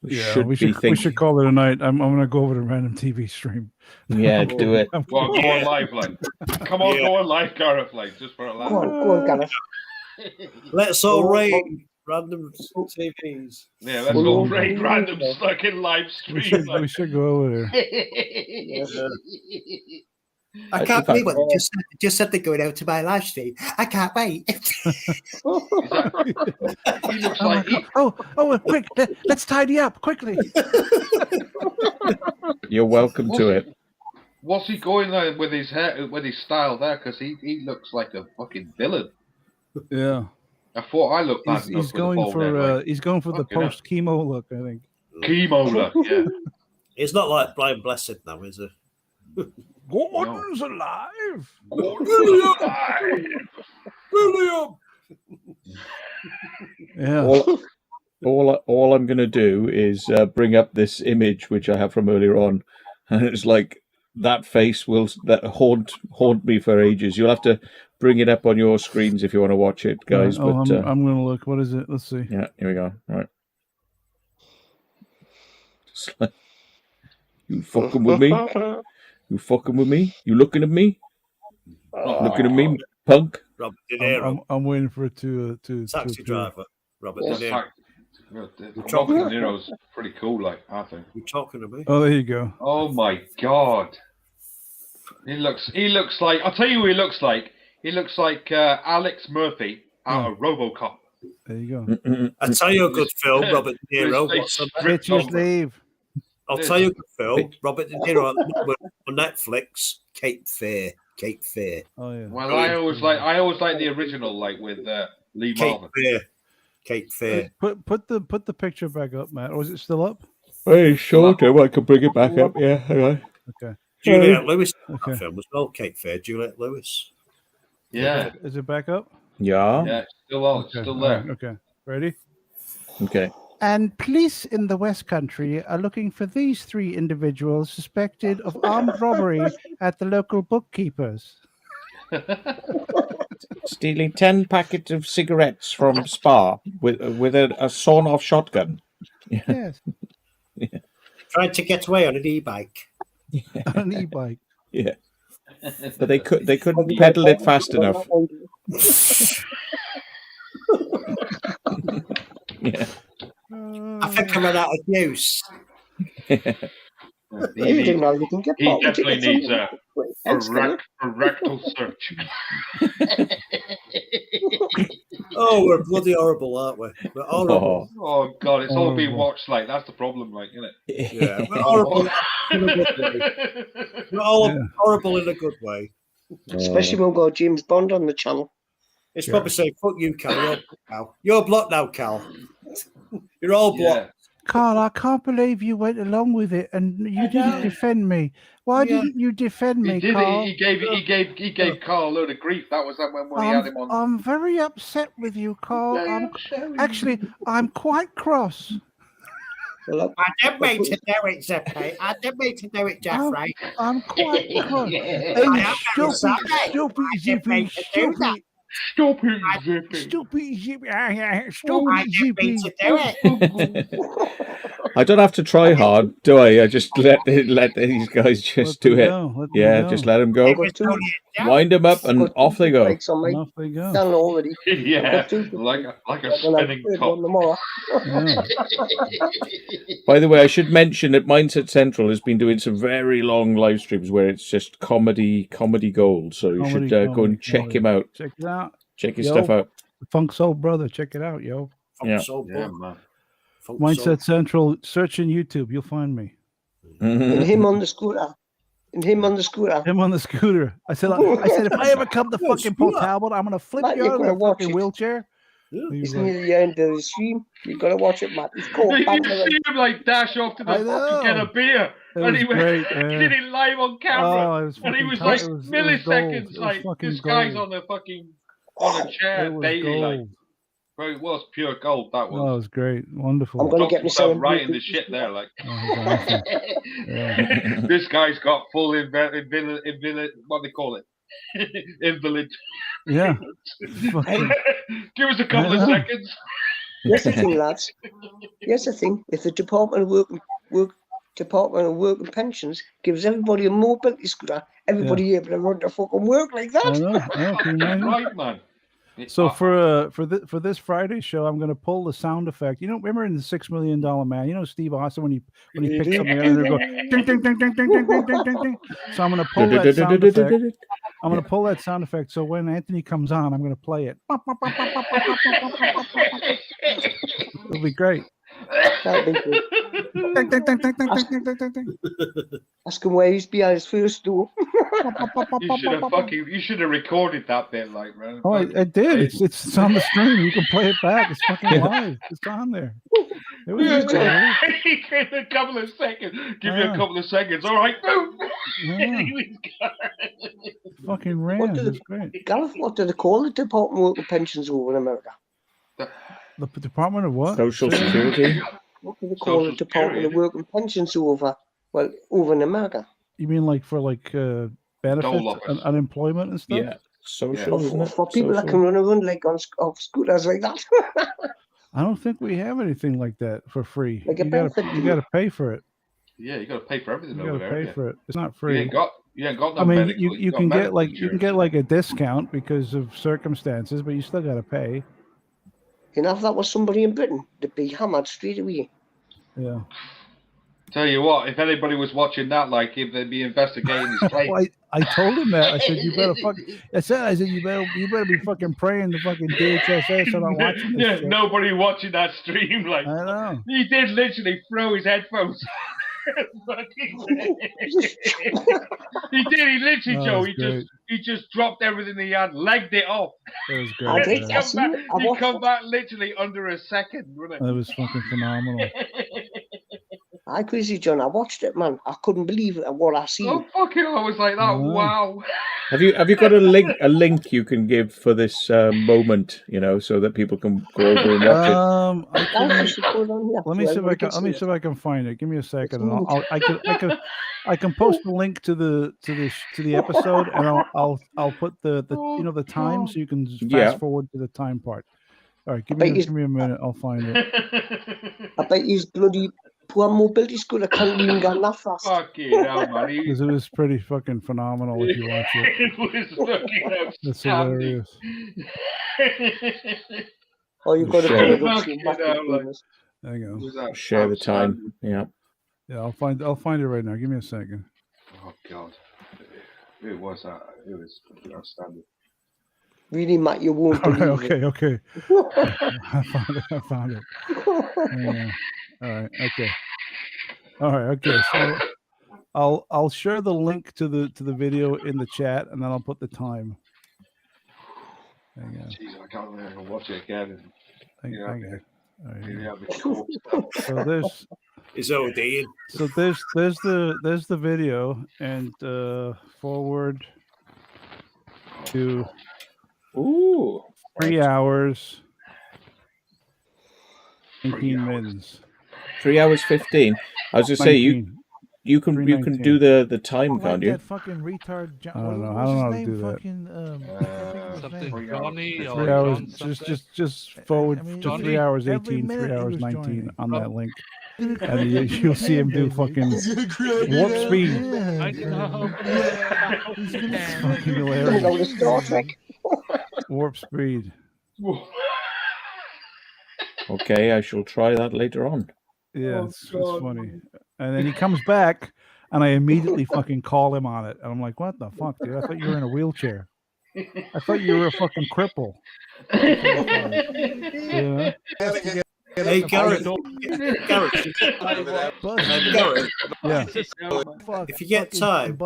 we should call it a night. I'm going to go over to random TV stream. Yeah, do it. Well, go on live, like. Come on, go on live, Gareth, like, just for a laugh. Go on, Gareth. Let's all raid random TVs. Yeah, let's all raid random stuck in live stream. We should go over there. I can't believe what they just said they're going out to my live stream. I can't wait. He looks like quick, let's tidy up quickly. You're welcome to it. What's he going there with his hair, with his style there? Because he looks like a fucking villain. Yeah. I thought I looked bad. He's going for the post chemo look, I think. Chemo look, yeah. It's not like Brian Blessed now, is it? Gordon's alive. Gordon's alive. William. Yeah. All I'm going to do is bring up this image which I have from earlier on, and it's like that face will haunt me for ages. You'll have to bring it up on your screens if you want to watch it, guys. I'm going to look. What is it? Let's see. Yeah, here we go. All right. You fucking with me? You fucking with me? You looking at me? Looking at me, punk? Robert De Niro. I'm waiting for it to Taxi driver. Robert De Niro. Robert De Niro's pretty cool, like, I think. You're talking to me. Oh, there you go. Oh my god. He looks like, I'll tell you who he looks like. He looks like Alex Murphy out of RoboCop. There you go. I'll tell you a good film, Robert De Niro. Bitches leave. I'll tell you a good film, Robert De Niro on Netflix, Cape Fear. Cape Fear. Oh yeah. Well, I always like the original, like with Lee Marvin. Cape Fear. Put the picture back up, Matt. Or is it still up? Hey, sure, Joe. I can bring it back up. Yeah, okay. Okay. Juliette Lewis that film as well. Cape Fear. Juliette Lewis. Yeah. Is it back up? Yeah. Yeah, it's still on. It's still there. Okay. Ready? Okay. And police in the West Country are looking for these 3 individuals suspected of armed robbery at the local bookkeepers. Stealing 10 packets of cigarettes from Spa with a sawn-off shotgun. Yes. Yeah. Trying to get away on an e-bike. Yeah. An e-bike. Yeah. But they couldn't pedal it fast enough. Yeah. I think I ran out of use. He definitely needs a rectal search. Oh, we're bloody horrible, aren't we? We're horrible. Oh God, it's all being watched. Like that's the problem, like, isn't it? Yeah, we're horrible in a good way. We're all horrible in a good way. Especially when we've got James Bond on the channel. It's probably saying, "Fuck you, Cal. You're blocked now, Cal. You're all blocked." Carl, I can't believe you went along with it and you didn't defend me. Why didn't you defend me, Carl? He gave Carl a load of grief. That was when we had him on. I'm very upset with you, Carl. I'm quite cross. I didn't mean to do it, Zippy. I didn't mean to do it, Jeffrey. I'm quite cross. Stupid Zippy. Stop it, Zippy. Stupid Zippy. I didn't mean to do it. I don't have to try hard, do I? I just let these guys just do it. Yeah, just let them go. Wind them up and off they go. Bikes on my Off they go. channel already. Yeah, like a spinning top. By the way, I should mention that Mindset Central has been doing some very long live streams where it's just comedy gold. So you should go and check him out. Check it out. Check his stuff out. Funk Soul Brother, check it out, yo. Yeah. Man. Mindset Central, search in YouTube, you'll find me. And him on the scooter. Him on the scooter. I said, if I ever come to fucking Port Talbot, I'm gonna flip you out of that fucking wheelchair. It's near the end of the stream. You gotta watch it, Matt. He's caught You back see him like dash off to the fucking get a beer, and he did it live on camera, and he was like milliseconds, like this guy's on a chair daily, like. Bro, it was pure gold. That was. Oh, it was great, wonderful. I'm gonna get myself right in the shit there, like. Awesome. Yeah. This guy's got full invalid. What do they call it? Invalid. Yeah. Give us a couple of seconds. Here's the thing, lads. Here's the thing. If the Department of Work and Pensions gives everybody a mobility scooter, everybody able to run to fucking work like that. I know. Yeah, can you imagine? Right, man. So for this Friday show, I'm going to pull the sound effect. You know, remember in the $6 Million Man? You know Steve Austin when he picks something up and they go ding ding ding ding ding ding ding ding ding ding. So I'm going to pull that sound effect. I'm going to pull that sound effect. So when Anthony comes on, I'm going to play it. It'll be great. That'd be good. Ask him where he's behind his first door. You should have recorded that bit, like, man. Oh, I did. It's on the screen. You can play it back. It's fucking live. It's on there. It was a couple of seconds. Give you a couple of seconds. All right, boom. Yeah. Fucking ran. It's great. Gareth, what do they call the Department of Work and Pensions over in America? The Department of what? Social Security. What do they call the Department of Work and Pensions over in America? You mean like for benefits and unemployment and stuff? Yeah. Social. For people that can run around like on scooters like that. I don't think we have anything like that for free. Like you got to pay for it. Yeah, you got to pay for everything. You got to pay for it. It's not free. You ain't got no I mean, medical, you can get like a discount because of circumstances, but you still got to pay. You know, if that was somebody in Britain, they'd be hammered straight away. Yeah. Tell you what, if anybody was watching that, like, if they'd be investigating his claim. Well, I told him that. I said, you better you better be fucking praying the fucking DHS are not watching this. Yeah, shit. Nobody watching that stream. Like, I know. He did literally throw his headphones. He did. He literally, Joe. He just dropped everything he had, legged it off. It was great. He come back literally under a second, wasn't it? It was fucking phenomenal. I crazy John. I watched it, man. I couldn't believe it what I seen. Oh fucking! I was like that. Wow. Have you got a link you can give for this moment? You know, so that people can go over and watch it. Let me see if I can find it. Give me a second, and I can post the link to the episode, and I'll put the time so you can fast forward to the time part. All right, give me a minute. I'll find it. I bet he's bloody poor mobility scooter can't even go that fast. Fucking hell, man. Because it was pretty fucking phenomenal if you watch it. It was fucking That's hilarious. Oh, you've got to There you go. Share the time. Yeah. Yeah, I'll find it right now. Give me a second. Oh God. Who was that? It was outstanding. Really, Matt, you won't believe it. Okay. I found it. All right, okay. So I'll share the link to the video in the chat, and then I'll put the time. Jeez, I can't remember. Watch it again. Hang on. So there's is OD. So there's the video, and forward to 3 hours 19 minutes. 3 hours 15. I was just say you can do the time, can't you? That fucking retard. I don't know how to do that. 3 hours. Just forward to 3 hours 18, 3 hours 19 on that link. and you'll see him do fucking warp speed. I know. It's fucking Go hilarious. to Star Trek. Warp speed. Okay, I shall try that later on. Yeah, it's funny. And then he comes back, and I immediately fucking call him on it. And I'm like, what the fuck, dude? I thought you were in a wheelchair. I thought you were a fucking cripple. Yeah. Hey, Garrett. Garrett. Garrett. Yeah. If you get time,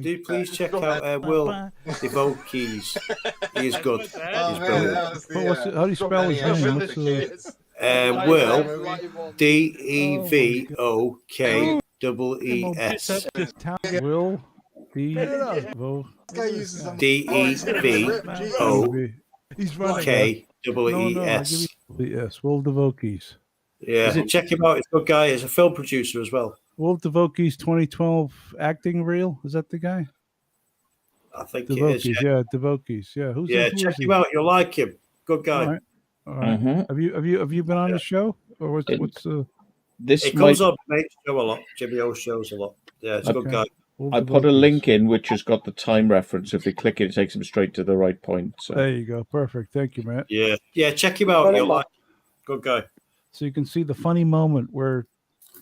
do please check out Will Devokees. He is good. He's brilliant. How do you spell his name? What's Will Devokees. Will Devokees. Yes, Will Devokees. Yeah, check him out. He's a good guy. He's a film producer as well. Will Devokees 2012 acting reel. Is that the guy? I think Devokees, it is. yeah, Devokees. Yeah, who Check is him he? out. You'll like him. Good guy. All right. All right. Have you been on the show, or what's This It comes on mate's show a lot. Jimmy O shows a lot. Yeah, it's a good guy. I put a link in which has got the time reference. If they click it, it takes them straight to the right point. So. There you go. Perfect. Thank you, Matt. Yeah, check him out. You'll like him. Good guy. So you can see the funny moment where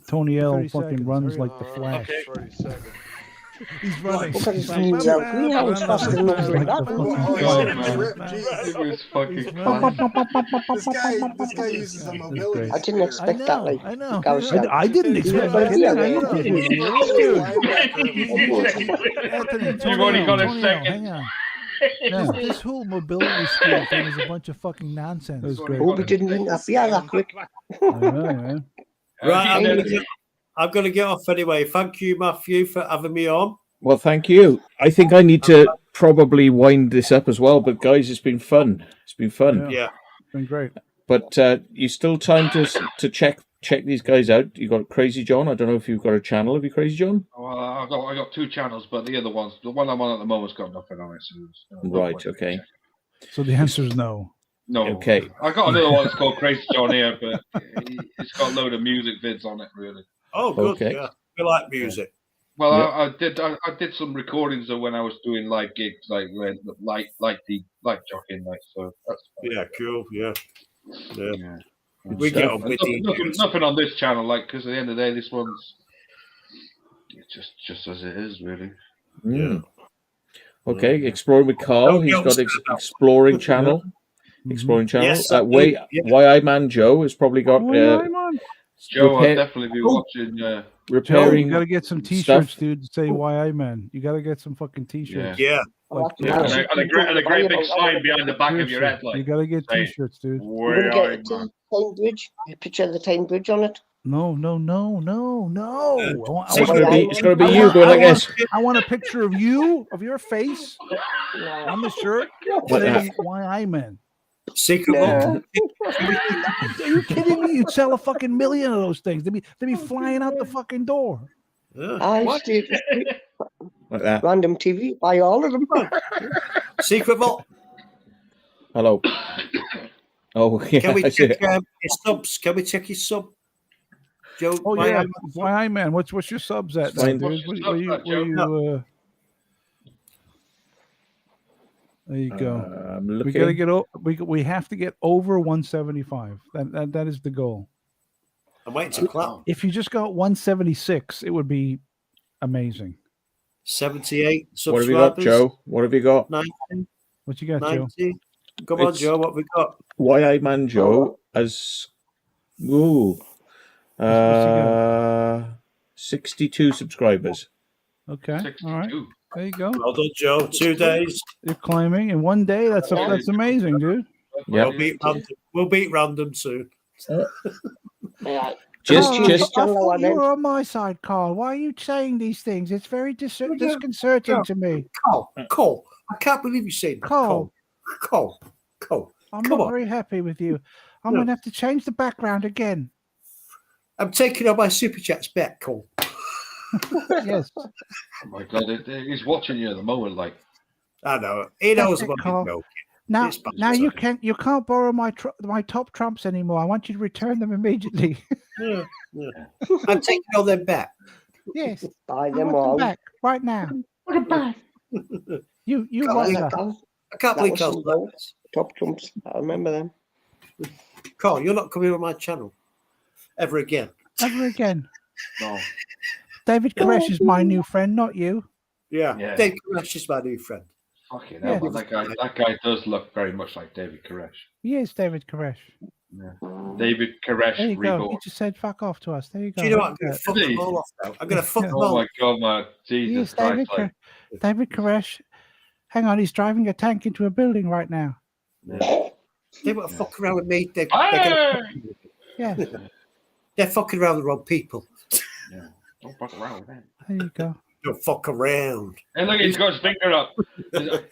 Tony L fucking runs like the Flash. Okay. 30 seconds. He's running. Look at his knees out. We haven't trusted him for that. It was fucking This guy uses a mobility. I didn't expect that. Like, I know. Goes down. I didn't expect that. You've only got a second. Hang on. This whole mobility school thing is a bunch of fucking nonsense. That's great. Hope he didn't interfere that quick. Right, I'm going to get off anyway. Thank you, Matthew, for having me on. Well, thank you. I think I need to probably wind this up as well. But guys, it's been fun. It's been fun. Yeah, it's been great. But you still time to check these guys out. You got Crazy John. I don't know if you've got a channel. Have you, Crazy John? Well, I got two channels, but the other ones, the one I'm on at the moment's got nothing on it. So right. Okay. So the answer is no. No. Okay. I got another one that's called Crazy John here, but it's got a load of music vids on it, really. Oh, good. Okay. Yeah, we like music. Well, I did some recordings of when I was doing live gigs, like jockeying, like so. That's fine. Yeah, cool. Yeah. We get on with nothing on this channel, like, because at the end of the day, this one's just as it is, really. Yeah. Okay, exploring with Carl. He's got exploring channel. Exploring channel. Yes, Why Man Joe has probably got. Joe, I'll definitely be watching. Repairing. You got to get some T-shirts, dude. To say "Why I Man." You got to get some fucking T-shirts. Yeah. And a great big sign behind the back of your head, like. You got to get T-shirts, dude. Where are you, man? Tyne Bridge. A picture of the Tyne Bridge on it. No. It's going to be you going like this. I want a picture of you, of your face, on the shirt. Saying, "Why I Man." Secret. Are you kidding me? You'd sell a fucking million of those things. They'd be flying out the fucking door. I did. Like that. Random TV. Buy all of them. Secret vault. Hello. Oh, yeah. Can we check his subs? Can we check his sub? Joe. Oh yeah. Why I Man? What's your subs at? Now, dude? There you go. We gotta get we have to get over 175. That is the goal. I'm waiting to clap. If you just got 176, it would be amazing. 78 subscribers. What have you got, Joe? What have you got? 90. What you got, 90. Joe? Come on, Joe. What we got? Why Man Joe as 62 subscribers. Okay. 62. All right. There you go. Well done, Joe. 2 days. You're climbing in 1 day. That's amazing, dude. Yeah. We'll beat random soon. You're on my side, Carl. Why are you saying these things? It's very disconcerting to me. Cole, I can't believe you said that. Cole. I'm not very happy with you. I'm going to have to change the background again. I'm taking on my super chats back, Cole. Yes. Oh my God, he's watching you at the moment, like. I know. He knows what he's milking. Now you can't borrow my top trumps anymore. I want you to return them immediately. Yeah. I'm taking all them back. Yes. Buy I them want them all. back right now. What a bad. You Golly, bother. I can't That believe was Carl's some like gold. this. Top trumps. I remember them. Carl, you're not coming on my channel ever again. Ever again. No. David Koresh is my new friend, not you. Yeah. Yeah. Dave Koresh is my new friend. Fucking Yeah. hell, man. That guy does look very much like David Koresh. He is David Koresh. Yeah. David Koresh There you go. He reborn. just said fuck off to us. There you go. Do you know what? I'm going to That's fuck them all off now. I'm going to fuck them Oh all. my god, man. it. He Jesus is Christ. Like, David Koresh. Hang on, he's driving a tank into a building right now. yeah. They want to fuck around with me. They're Hey! Yeah, they're fucking around with the wrong people. Yeah. Don't fuck around with that. there you go. Don't fuck around. And look, he's got his finger up.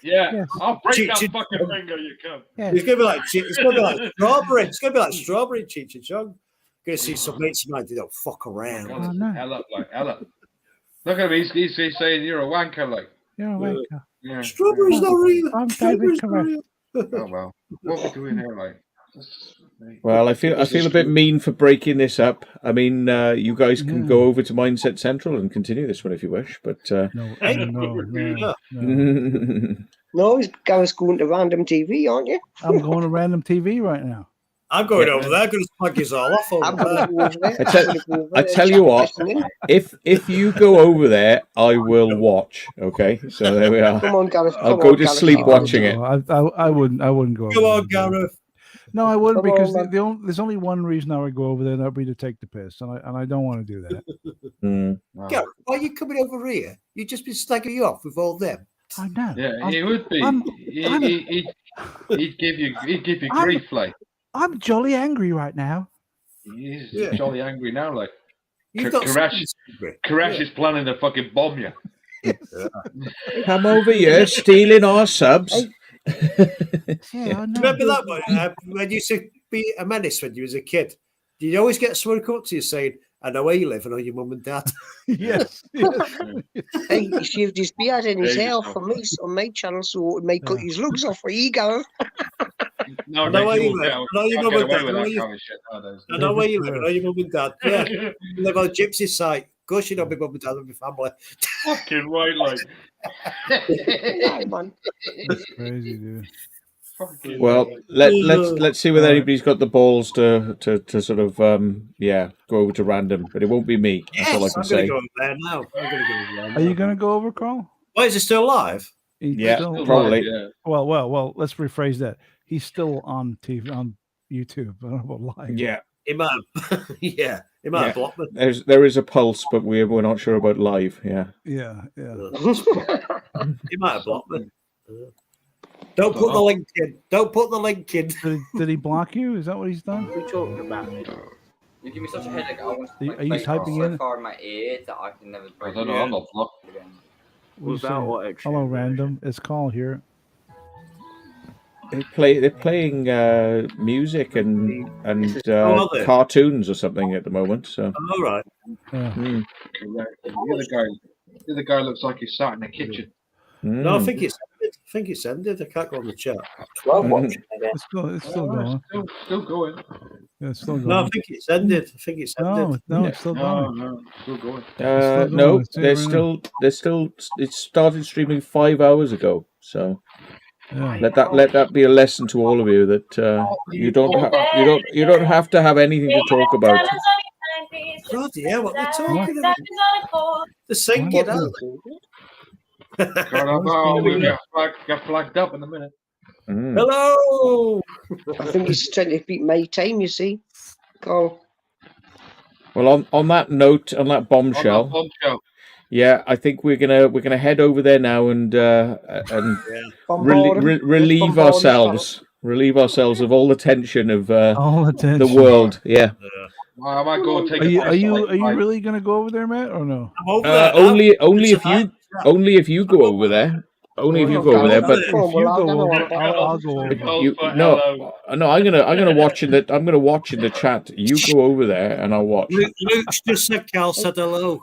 Yeah, Yes. I'll break Cheech that and fucking Chong. finger, you cunt. Yeah. It's going to be like strawberry. It's going to be like strawberry, Cheech and Chong. Going to see some mates of mine. They don't fuck around. Oh, no. Hell up, like, hell up. Look at him, he's saying you're a wanker, like. You're a wanker. Yeah. Strawberry's not real. I'm David Strawberry's not Koresh. real. Oh, well. What are we doing here, like? Well, I feel a bit mean for breaking this up. I mean, you guys can go over to Mindset Central and continue this one if you wish, but No. No, he's going to random TV, aren't you? I'm going to random TV right now. I'm going over there. I'm going to plug his all off I'm over going there. to go over there. I tell you what, if you go over there, I will watch. Okay, so there we are. Come on, Gareth. I'll go to sleep watching it. No, I wouldn't go. Come over on, there. Gareth. No, I wouldn't Come on, because man. there's only one reason I would go over there, and that'd be to take the piss, and I don't want to do that. Mm. No. Gareth, why are you coming over here? You've just been slagging you off with all them. I know. Yeah, he would be. He'd give you I'm- grief, like. I'm jolly angry right now. He's Yeah. jolly angry now, like. You've got Koresh- something secret. Koresh is planning to fucking bomb you. Come over here, stealing our subs. Yeah, I know. Remember that one? When you used to be a menace when you was a kid? Did you always get someone come up to you saying, I know where you live, I know your mum and dad. Yes. Hey, he shaved his beard and his There you hair go. for me on my channel, so it may cut his lugs off for you, Gareth. No, I know where they you do. live. Can't I know your get mum and away dad. with I know that you- kind of shit nowadays. I know where you live, I know your mum and dad. Yeah, you live on a gypsy site. Of course you know my mum and dad and my family. Fucking right, like. Aye, man. That's crazy, dude. Fucking Well, let's see whether anybody's got the balls to sort of go over to random, but it won't be me. That's all I Yes, can I'm going say. to go over there now. I'm going to go over there now. Are you going to go over, Carl? Why is it still live? He's Yeah, still- probably. Yeah. Well. Let's rephrase that. He's still on TV on YouTube. I don't know about live. Yeah, He might have, yeah, he might have blocked me. there is a pulse, but we're not sure about live. Yeah. Yeah. He might have blocked me. Don't put the link in. Don't put the link in. Did he block you? Is that what he's done? What are you talking about? You give me such a headache. I want to Are you typing in? so far in my ear that I can never I break don't it know, I'm not blocked. again. What do you Without say? what extra Hello, information? random. It's Carl here. They're playing music and are they? cartoons or something at the moment. So All right. mm. Correct. The other guy looks like he's sat in the kitchen. No, I Mm. think it's ended. I think it's ended. I can't go on the chat. It's still going. Still going. Yeah, it's still going. No, I think it's ended. I think it's ended. No, it's still No, going. no, still going. still No, going. It's they're still still. It started streaming 5 hours ago. So Yeah. let that be a lesson to all of you that you don't have to have anything to talk about. Bloody hell, what they're talking about? They're singing, What? aren't We'll get flagged up in a minute. they? Mm. Hello! I think he's trying to beat my time, you see. Carl. Well, on that note, on that bombshell, Bombshell. yeah, I think we're gonna head over there now and Bombard him. relieve Bombard his relieve ourselves of all the tension of All attention. the world. Yeah, I might go and take Are a you piss, are you like, are you like- really gonna go over there, Matt, or no? I'm over there now. only if you go over there. Only if you go over there, but If you go over, I'll go over. but you no, I'm gonna watch in the chat. You go over there and I'll watch. Luke's just said Carl said hello.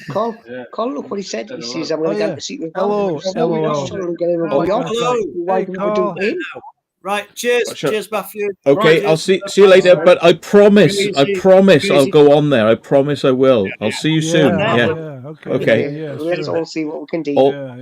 Carl, Yeah. Carl, look what he said. He Hello. says, I'm going Oh, to yeah. get a seat with Hello, Carl. hello. Just trying to get everybody Oh, off. hello. Why Hey, do we Carl. do it? Right, cheers, Sure. cheers, Matthew. Okay, Right, I'll cheers. see you later. But I promise, Easy, I'll easy. go on there. I promise I will. I'll see you soon. Yeah. Yeah. Okay. Okay. Yeah, Let's sure. all see what we can do. All, Yeah.